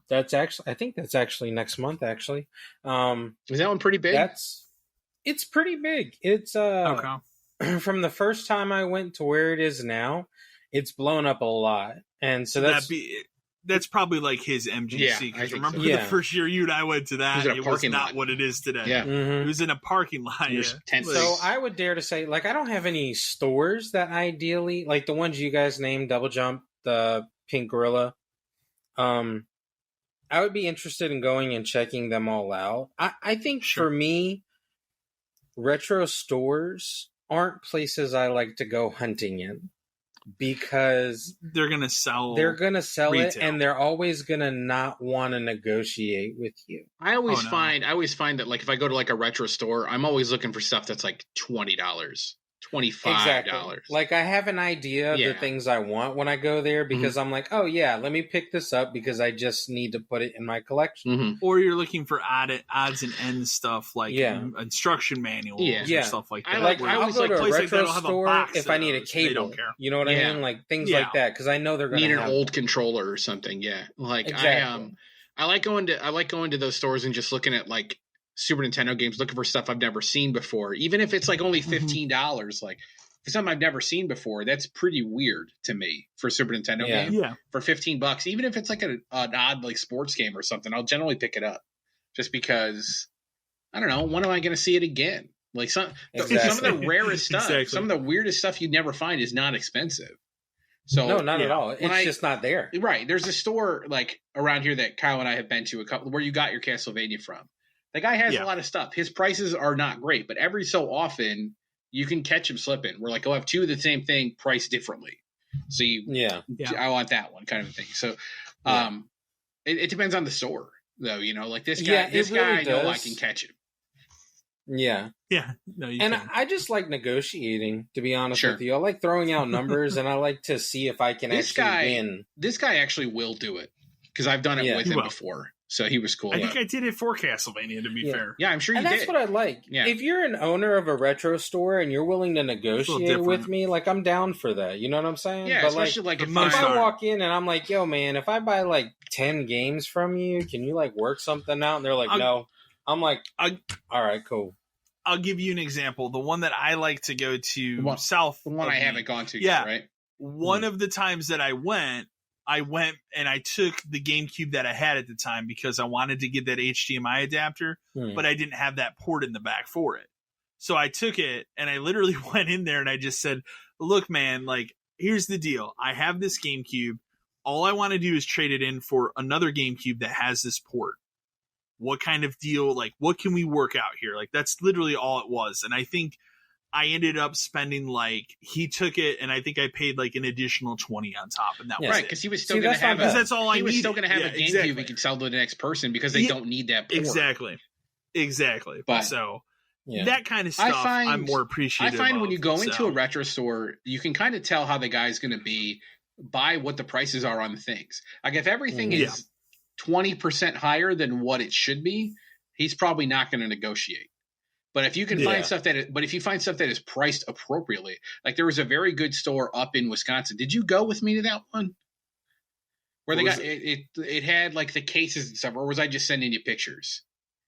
Speaker 3: That's actually, I think that's actually next month. Actually,
Speaker 2: is that one pretty big?
Speaker 3: It's pretty big. It's
Speaker 1: okay.
Speaker 3: From the first time I went to where it is now, it's blown up a lot, and so
Speaker 1: that's probably like his MGC. Because remember the first year you and I went to that, it was not what it is today.
Speaker 2: Yeah.
Speaker 1: It was in a parking lot.
Speaker 3: So I would dare to say, like, I don't have any stores that ideally, like the ones you guys named, Double Jump, the Pink Gorilla. I would be interested in going and checking them all out. I think for me, retro stores aren't places I like to go hunting in. Because
Speaker 1: they're gonna sell
Speaker 3: retail. It, and they're always gonna not want to negotiate with you.
Speaker 2: I always find that like if I go to like a retro store, I'm always looking for stuff that's like $20, $25.
Speaker 3: Exactly. Like I have an idea of the things I want when I go there because I'm like, oh yeah, let me pick this up because I just need to put it in my collection.
Speaker 1: Or you're looking for odds and ends stuff like instruction manuals or stuff like that.
Speaker 3: I'll go to a retro store if I need a cable.
Speaker 1: Don't care.
Speaker 3: You know what I mean? Like things like that because I know they're going to
Speaker 2: need an old controller or something. Yeah, like I like going to those stores and just looking at like Super Nintendo games, looking for stuff I've never seen before, even if it's like only $15. Like for something I've never seen before, that's pretty weird to me for a Super Nintendo game.
Speaker 1: Yeah, for
Speaker 2: $15, even if it's like an odd like sports game or something, I'll generally pick it up just because I don't know. When am I going to see it again? Like some of the rarest stuff, some of the weirdest stuff you'd never find is not expensive. So
Speaker 3: no, not at all. It's just not there.
Speaker 2: Right. There's a store like around here that Kyle and I have been to a couple where you got your Castlevania from. The guy has a lot of stuff. His prices are not great, but every so often you can catch him slipping. We're like, I'll have 2 of the same thing priced differently. So I want that one kind of thing. So, It depends on the store, though. Like this guy. This guy, I know I can catch him.
Speaker 3: Yeah.
Speaker 1: Yeah. No, you
Speaker 3: and
Speaker 1: can.
Speaker 3: I just like negotiating, to be honest with you. I like throwing out numbers, and I like to see if I can win.
Speaker 2: This guy actually will do it because I've done it with him before. So he was cool.
Speaker 1: I think I did it for Castlevania, to be fair.
Speaker 2: Yeah, I'm sure you did.
Speaker 3: And that's what I like. Yeah. If you're an owner of a retro store and you're willing to negotiate with me, like, I'm down for that. You know what I'm saying?
Speaker 2: Yeah,
Speaker 3: but
Speaker 2: especially like
Speaker 3: if I walk in and I'm like, yo, man, if I buy like 10 games from you, can you like work something out? And they're like, no. I'm like, all right, cool.
Speaker 1: I'll give you an example. The one that I like to go to south.
Speaker 2: The one I haven't gone to yet, right?
Speaker 1: One of the times that I went and I took the GameCube that I had at the time because I wanted to get that HDMI adapter, but I didn't have that port in the back for it. So I took it and I literally went in there and I just said, look, man, like, here's the deal. I have this GameCube. All I want to do is trade it in for another GameCube that has this port. What kind of deal, like, what can we work out here? Like, that's literally all it was. And I think I ended up spending, like, he took it and I think I paid like an additional 20 on top, and that was
Speaker 2: right, because he was still going to have
Speaker 1: that's all I
Speaker 2: he was
Speaker 1: needed.
Speaker 2: Still going to have a GameCube he could sell to the next person because they don't need that port.
Speaker 1: Exactly. But so that kind of stuff I'm more appreciative
Speaker 2: I find
Speaker 1: of,
Speaker 2: when you go into a retro store, you can kind of tell how the guy's going to be by what the prices are on the things. Like if everything is 20% higher than what it should be, he's probably not going to negotiate. But if you can find stuff if you find stuff that is priced appropriately, like there was a very good store up in Wisconsin. Did you go with me to that one? Where they got it had like the cases and stuff, or was I just sending you pictures?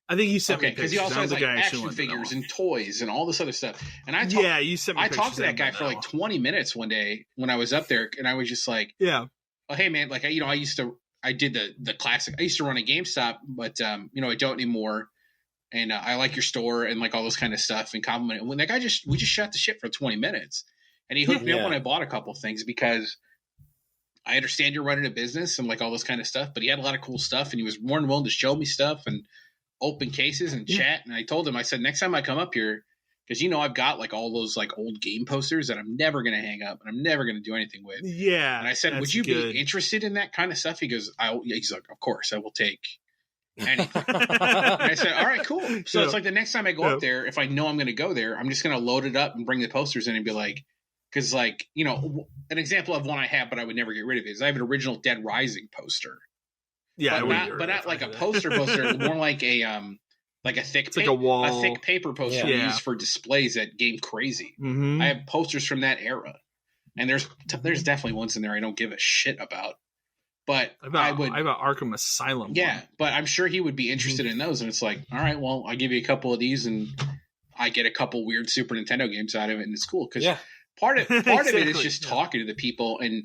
Speaker 1: I think you sent me
Speaker 2: because he also has like action figures and toys and all this other stuff. And
Speaker 1: you sent me.
Speaker 2: I talked to that guy for like 20 minutes one day when I was up there, and I was just like, oh hey man, like I did the classic. I used to run a GameStop, but I don't anymore. And I like your store and like all those kind of stuff and compliment. When that guy we just shot the shit for 20 minutes, and he hooked me up when I bought a couple things because I understand you're running a business and like all this kind of stuff. But he had a lot of cool stuff, and he was more than willing to show me stuff and open cases and chat. And I told him, I said, next time I come up here, because I've got like all those like old game posters that I'm never going to hang up and I'm never going to do anything with.
Speaker 1: Yeah.
Speaker 2: And I said, would you be interested in that kind of stuff? He goes, he's like, of course, I will take anything. And I said, all right, cool. So it's like the next time I go up there, if I know I'm going to go there, I'm just going to load it up and bring the posters in and be like, because like, an example of one I have, but I would never get rid of it is I have an original Dead Rising poster.
Speaker 1: Yeah.
Speaker 2: But not like a poster, more like a thick
Speaker 1: like a wall.
Speaker 2: A thick paper poster used for displays at Game Crazy.
Speaker 1: Mm-hmm.
Speaker 2: I have posters from that era. And there's definitely ones in there I don't give a shit about. But I have an
Speaker 1: Arkham Asylum.
Speaker 2: Yeah,
Speaker 1: one.
Speaker 2: but I'm sure he would be interested in those. And it's like, all right, well, I give you a couple of these, and I get a couple weird Super Nintendo games out of it, and it's cool because part of it is just talking to the people and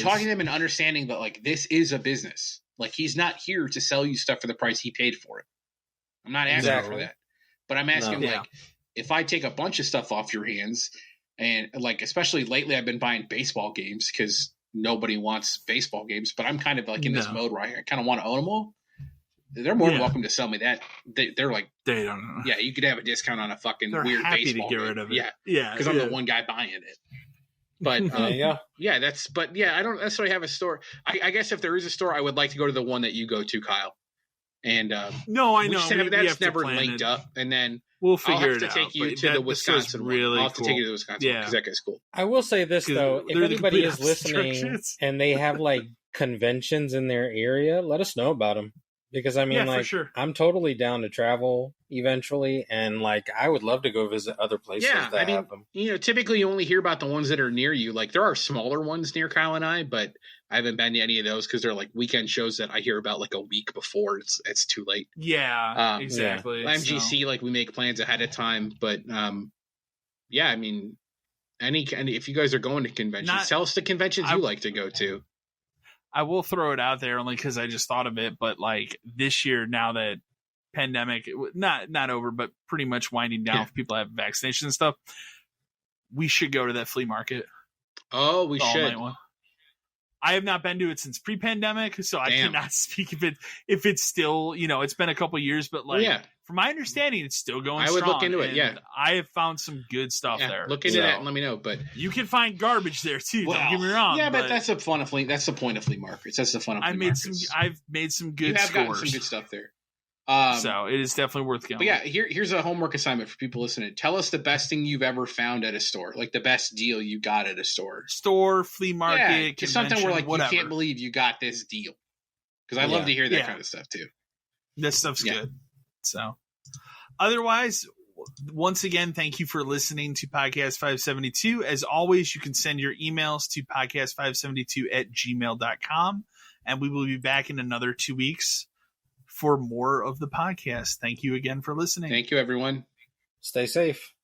Speaker 2: talking to them and understanding that like this is a business. Like he's not here to sell you stuff for the price he paid for it. I'm not asking for that, but I'm asking if I take a bunch of stuff off your hands, and like especially lately, I've been buying baseball games because nobody wants baseball games, but I'm kind of like in this mode where I kind of want to own them all. They're more than welcome to sell me that. They're like,
Speaker 1: they don't know.
Speaker 2: Yeah, you could have a discount on a fucking weird
Speaker 1: happy
Speaker 2: baseball
Speaker 1: to get
Speaker 2: game.
Speaker 1: rid of it.
Speaker 2: Yeah, because I'm the one guy buying it. But I don't necessarily have a store. I guess if there is a store, I would like to go to the one that you go to, Kyle. And
Speaker 1: no, I know
Speaker 2: that's never linked up, and then
Speaker 1: we'll figure it out.
Speaker 2: I'll have to take you to the Wisconsin one. I'll have to take you to the Wisconsin one because that guy's cool.
Speaker 3: I will say this though: if anybody is listening and they have like conventions in their area, let us know about them. Because I mean, like, I'm totally down to travel eventually, and like, I would love to go visit other places that have them.
Speaker 2: Typically you only hear about the ones that are near you. Like, there are smaller ones near Kyle and I, but I haven't been to any of those because they're like weekend shows that I hear about like a week before it's too late.
Speaker 1: Yeah, exactly.
Speaker 2: MGC, like, we make plans ahead of time, but I mean, if you guys are going to conventions, tell us the conventions you like to go to.
Speaker 1: I will throw it out there only because I just thought of it, but like this year, now that pandemic not over, but pretty much winding down, if people have vaccinations and stuff, we should go to that flea market.
Speaker 2: Oh, we should.
Speaker 1: I have not been to it since pre-pandemic, so I cannot speak if it's still, it's been a couple years, but from my understanding, it's still going strong.
Speaker 2: I would look into it, yeah.
Speaker 1: I have found some good stuff there.
Speaker 2: Look into that and let me know. But
Speaker 1: you can find garbage there too. Don't get me wrong.
Speaker 2: Yeah, but that's the fun of that's the point of flea markets. That's the fun of flea markets.
Speaker 1: I've made some good scores.
Speaker 2: Gotten some good stuff there.
Speaker 1: So it is definitely worth going.
Speaker 2: But yeah, here's a homework assignment for people listening. Tell us the best thing you've ever found at a store, like the best deal you got at a store,
Speaker 1: flea market,
Speaker 2: just something where like
Speaker 1: whatever.
Speaker 2: You can't believe you got this deal. Because I love to hear that kind of stuff too.
Speaker 1: This stuff's good. So, otherwise, once again, thank you for listening to Podcast 572. As always, you can send your emails to podcast572@gmail.com, and we will be back in another 2 weeks for more of the podcast. Thank you again for listening.
Speaker 2: Thank you, everyone.
Speaker 3: Stay safe.